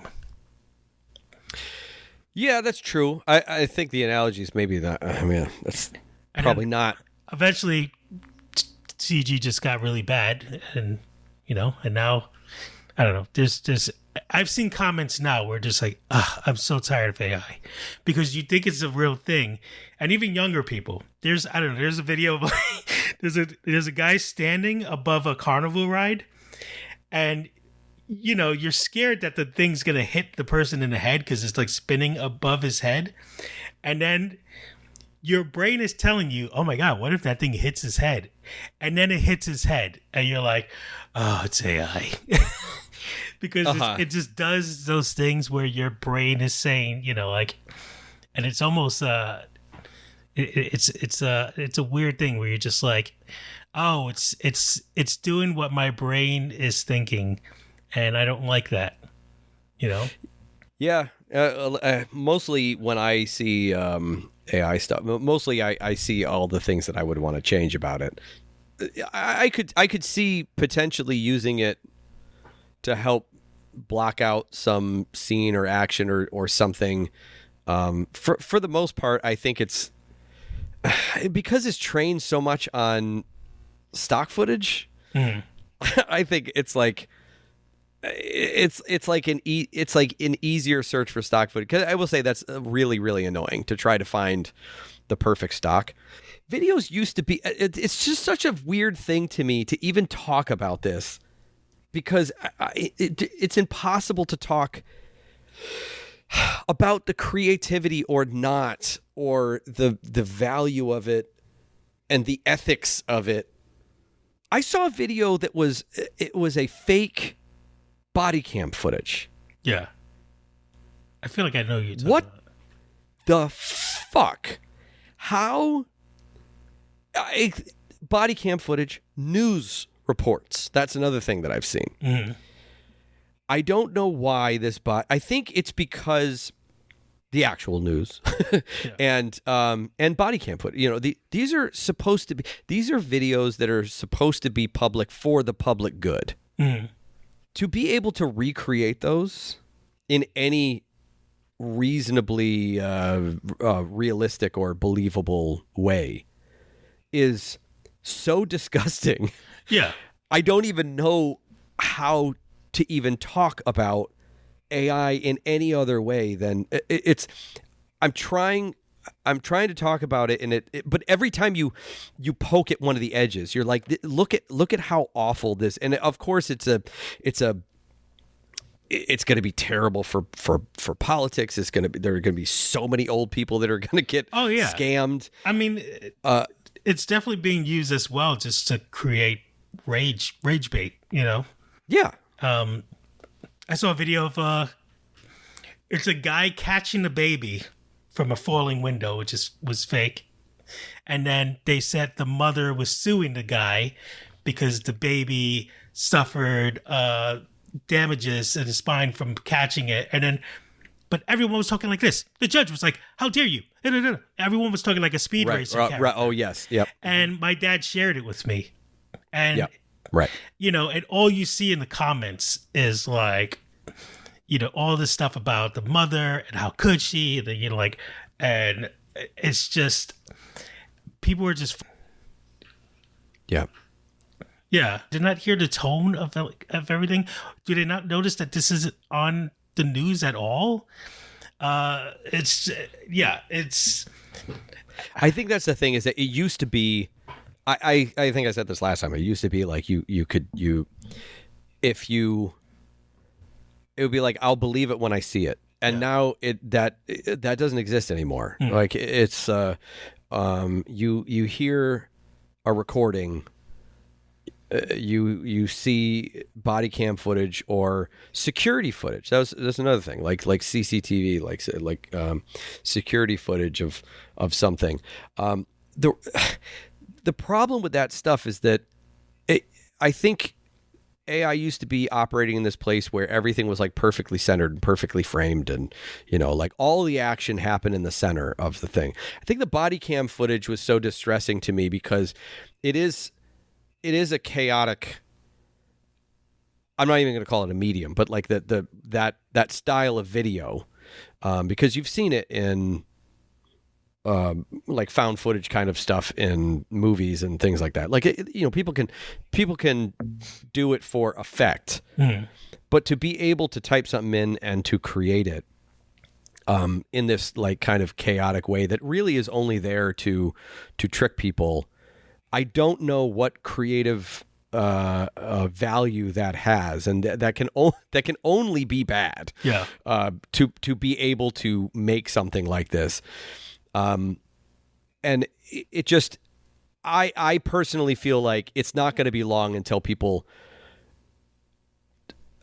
Yeah, that's true. I think the analogy is maybe that. I mean, that's probably not. Eventually, CG just got really bad, and and now I don't know. There's I've seen comments now where just like, I'm so tired of AI, because you think it's a real thing, and even younger people. There's a video of there's a guy standing above a carnival ride, and you're scared that the thing's gonna hit the person in the head because it's like spinning above his head, and then your brain is telling you, oh my God, what if that thing hits his head? And then it hits his head, and you're like, oh, it's AI. Because it just does those things where your brain is saying, and it's almost it's a weird thing where you're just like, oh, it's doing what my brain is thinking, and I don't like that. Yeah. Mostly when I see AI stuff, mostly I see all the things that I would want to change about it. I could see potentially using it to help block out some scene or action or something. For the most part, I think it's because it's trained so much on stock footage. I think it's like it's like an easier search for stock footage. 'Cause I will say that's really, really annoying to try to find the perfect stock. Videos used to be. It's just such a weird thing to me to even talk about this, because it's impossible to talk about the creativity or not, or the value of it and the ethics of it. I saw a video that was a fake body cam footage. Yeah. I feel like I know you. What the fuck? How? Body cam footage, news reports. That's another thing that I've seen. Mm-hmm. I don't know why this I think it's because the actual news and body cam footage. You know, these are supposed to be. These are videos that are supposed to be public for the public good. Mm-hmm. To be able to recreate those in any reasonably realistic or believable way is so disgusting. Yeah. I don't even know how to even talk about AI in any other way than it's. I'm trying to talk about it, and but every time you poke at one of the edges, you're like, look at how awful this. And of course, it's going to be terrible for politics. There are going to be so many old people that are going to get scammed. I mean, it's definitely being used as well just to create rage bait. You know. Yeah. I saw a video of it's a guy catching a baby from a falling window, which was fake. And then they said the mother was suing the guy because the baby suffered damages in his spine from catching it. And then, but everyone was talking like this. The judge was like, "How dare you?" Everyone was talking like a speed racer character. Oh, yes. Yep. And my dad shared it with me. And, yep. Right. You know, and all you see in the comments is like, you know, all this stuff about the mother and how could she, and, you know, like, and it's just, people are just. Yeah. Yeah. Did not hear the tone of everything. Do they not notice that this isn't on the news at all? It's. I think that's the thing, is that it used to be. I think I said this last time. It used to be like it would be like, I'll believe it when I see it, and now that doesn't exist anymore. Like it's you hear a recording, you see body cam footage or security footage. That's another thing, like CCTV, like security footage of something. The problem with that stuff is that I think AI used to be operating in this place where everything was like perfectly centered and perfectly framed, and, you know, like all the action happened in the center of the thing. I think the body cam footage was so distressing to me because it is a chaotic. I'm not even going to call it a medium, but like that style of video, because you've seen it in. Like found footage kind of stuff in movies and things like that. Like, you know, people can do it for effect, but to be able to type something in and to create it in this like kind of chaotic way that really is only there to trick people, I don't know what creative value that has, and that can only be bad. Yeah. To be able to make something like this. And it just, I personally feel like it's not going to be long until people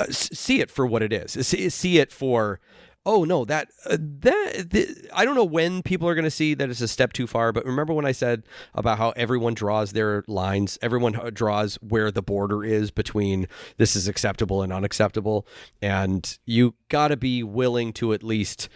see it for what it is. See it for, oh no, I don't know when people are going to see that it's a step too far. But remember when I said about how everyone draws their lines, everyone draws where the border is between this is acceptable and unacceptable, and you got to be willing to at least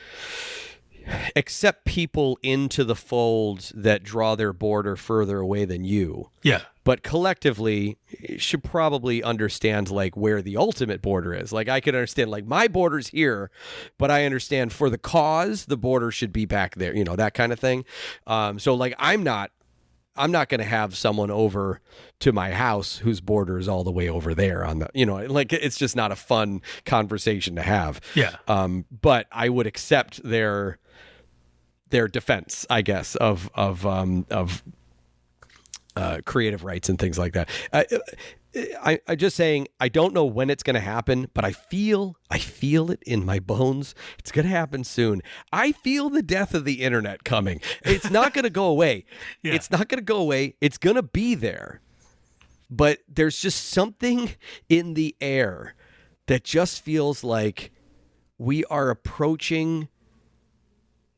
accept people into the fold that draw their border further away than you. Yeah. But collectively, you should probably understand like where the ultimate border is. Like I could understand like my border's here, but I understand for the cause, the border should be back there, you know, that kind of thing. So like I'm not going to have someone over to my house whose border is all the way over there on the, you know, like it's just not a fun conversation to have. Yeah. But I would accept their defense, I guess, of creative rights and things like that. I'm just saying, I don't know when it's going to happen, but I feel it in my bones. It's going to happen soon. I feel the death of the internet coming. It's not going to go away. Yeah. It's not going to go away. It's going to be there. But there's just something in the air that just feels like we are approaching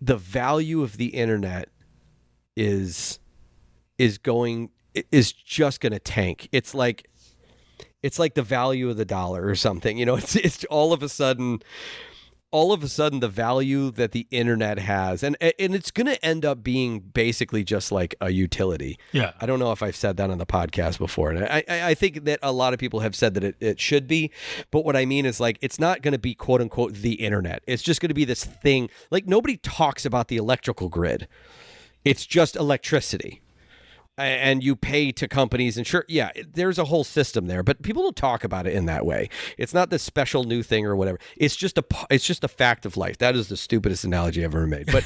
the value of the internet is just going to tank. It's like the value of the dollar or something. You know, it's all of a sudden the value that the internet has, and it's going to end up being basically just like a utility. Yeah. I don't know if I've said that on the podcast before, and I think that a lot of people have said that it should be, but what I mean is, like, it's not going to be quote unquote the internet. It's just going to be this thing. Like, nobody talks about the electrical grid. It's just electricity. And you pay to companies, and sure, yeah, there's a whole system there, but people don't talk about it in that way. It's not this special new thing or whatever. It's just a fact of life. That is the stupidest analogy I've ever made. But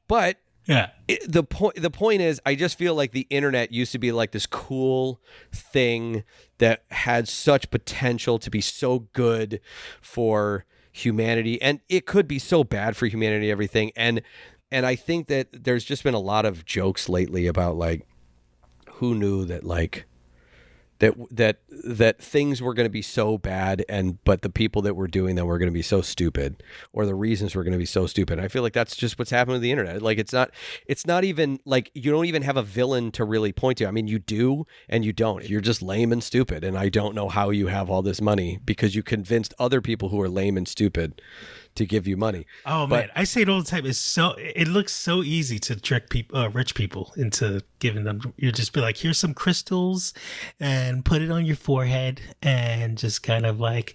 the point is, I just feel like the internet used to be like this cool thing that had such potential to be so good for humanity, and it could be so bad for humanity, everything. And I think that there's just been a lot of jokes lately about, like, who knew that, like, that things were going to be so bad, but the people that were doing them were going to be so stupid, or the reasons were going to be so stupid. I feel like that's just what's happened with the internet. Like, it's not even like, you don't even have a villain to really point to. I mean, you do and you don't. You're just lame and stupid, and I don't know how you have all this money because you convinced other people who are lame and stupid to give you money. Oh, man, I say it all the time. It looks so easy to trick people, rich people, into giving them. You just be like, here's some crystals, and put it on your forehead, and just kind of like,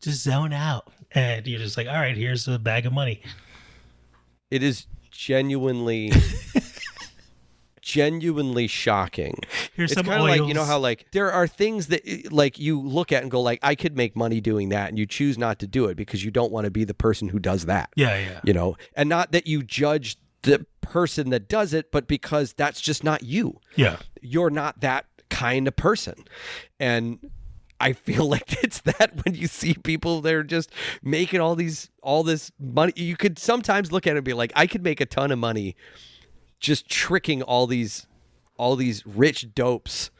just zone out. And you're just like, all right, here's a bag of money. It is genuinely shocking. Here's it's some kind of oils. like, you know how, like, there are things that, like, you look at and go, like, I could make money doing that, and you choose not to do it because you don't want to be the person who does that. Yeah. You know, and not that you judge the person that does it, but because that's just not you. Yeah. You're not that kind of person. And I feel like it's that when you see people, they're just making all this money. You could sometimes look at it and be like, I could make a ton of money just tricking all these rich dopes,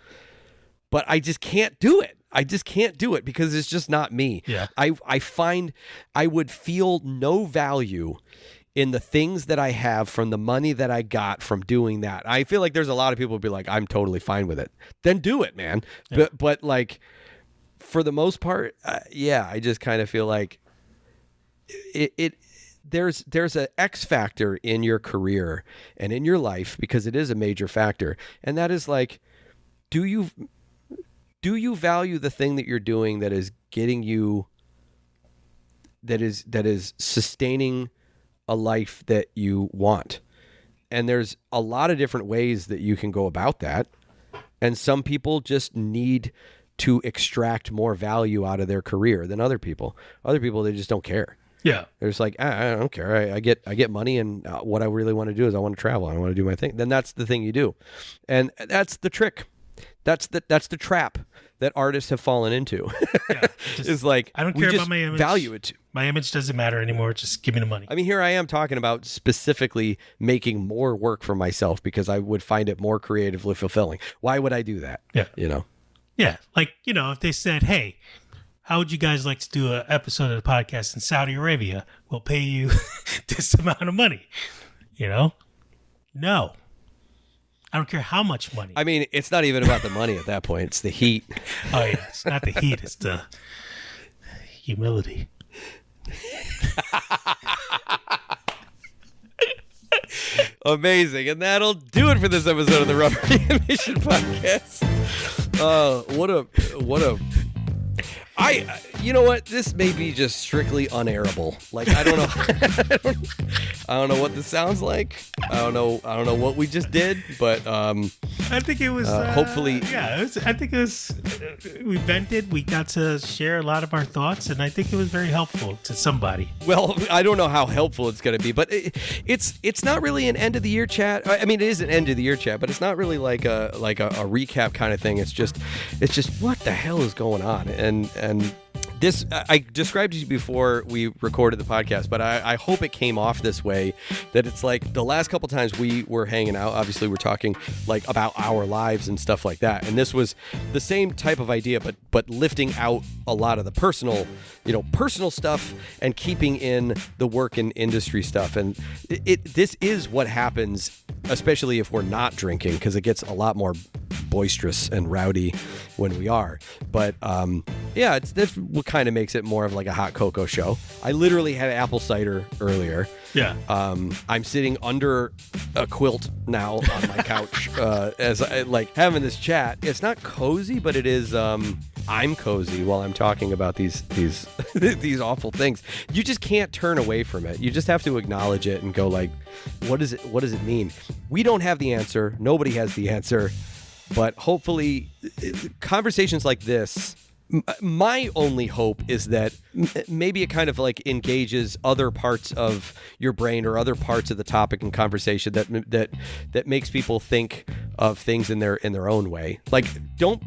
but I just can't do it. I just can't do it because it's just not me. Yeah. I find I would feel no value in the things that I have from the money that I got from doing that. I feel like there's a lot of people who be like, I'm totally fine with it. Then do it, man. Yeah. But like, for the most part, I just kind of feel like there's an X factor in your career and in your life, because it is a major factor. And that is, like, do you value the thing that you're doing that is getting you, that is sustaining a life that you want? And there's a lot of different ways that you can go about that. And some people just need to extract more value out of their career than other people. Other people, they just don't care. Yeah. They're just like, I don't care. I get money, and what I really want to do is I want to travel. I want to do my thing. Then that's the thing you do. And that's the trick. That's the trap that artists have fallen into. Yeah, it's like, I don't care about my image. Value it. My image doesn't matter anymore. Just give me the money. I mean, here I am talking about specifically making more work for myself because I would find it more creatively fulfilling. Why would I do that? Yeah. You know? Yeah. Like, you know, if they said, hey, how would you guys like to do an episode of the podcast in Saudi Arabia? We'll pay you this amount of money. You know? No. I don't care how much money. I mean, it's not even about the money at that point. It's the heat. Oh, yeah. It's not the heat. It's the humility. Amazing. And that'll do it for this episode of the Rubber Emission Podcast. You know what? This may be just strictly unairable. Like, I don't know. I don't know what this sounds like. I don't know what we just did, but I think it was hopefully. Yeah, I think it was. We vented. We got to share a lot of our thoughts, and I think it was very helpful to somebody. Well, I don't know how helpful it's going to be, but it's not really an end of the year chat. I mean, it is an end of the year chat, but it's not really like a recap kind of thing. It's just what the hell is going on, and this I described to you before we recorded the podcast, but I hope it came off this way, that it's like the last couple times we were hanging out, obviously we're talking like about our lives and stuff like that, and this was the same type of idea, but lifting out a lot of the personal stuff and keeping in the work and industry stuff. And this is what happens, especially if we're not drinking, because it gets a lot more boisterous and rowdy when we are. But that's what kind of makes it more of like a hot cocoa show. I literally had apple cider earlier. Yeah. I'm sitting under a quilt now on my couch as I like having this chat. It's not cozy, but it is. I'm cozy while I'm talking about these these awful things. You just can't turn away from it. You just have to acknowledge it and go like, what does it mean? We don't have the answer. Nobody has the answer. But hopefully, conversations like this, my only hope is that maybe it kind of like engages other parts of your brain or other parts of the topic and conversation that makes people think of things in their own way. Like, don't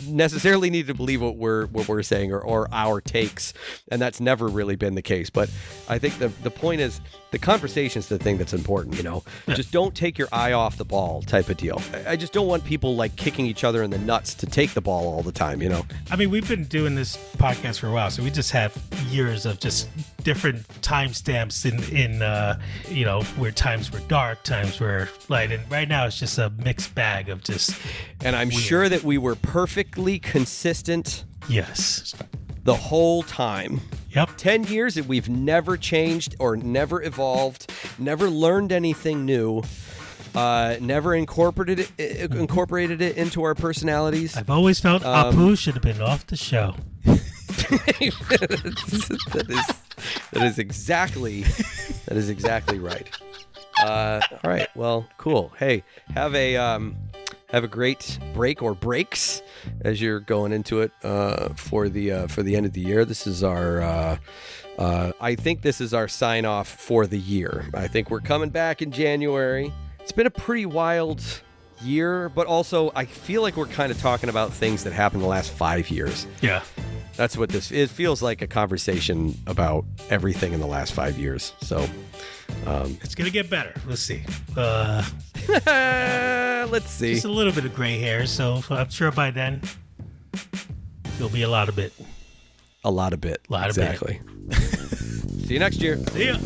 necessarily need to believe what we're saying or our takes, and that's never really been the case. But I think the point is the conversation's the thing that's important, Just don't take your eye off the ball type of deal. I just don't want people like kicking each other in the nuts to take the ball all the time, I mean, we've been doing this podcast for a while, so we just have years of just different timestamps in where times were dark, times were light, and right now it's just a mixed bag of just. And I'm sure that we were perfectly consistent. Yes. The whole time. Yep. 10 years and we've never changed or never evolved, never learned anything new, never incorporated it into our personalities. I've always felt Apu should have been off the show. That is exactly right. All right. Well, cool. Hey, have a great break or breaks as you're going into it for the end of the year. This is our I think this is our sign off for the year. I think we're coming back in January. It's been a pretty wild year, but also I feel like we're kind of talking about things that happened the last 5 years. Yeah. That's what this is. It feels like a conversation about everything in the last 5 years. So it's gonna get better. Let's see. Let's see. Just a little bit of gray hair, so I'm sure by then there'll be a lot of bit. A lot of bit. Exactly. See you next year. See ya.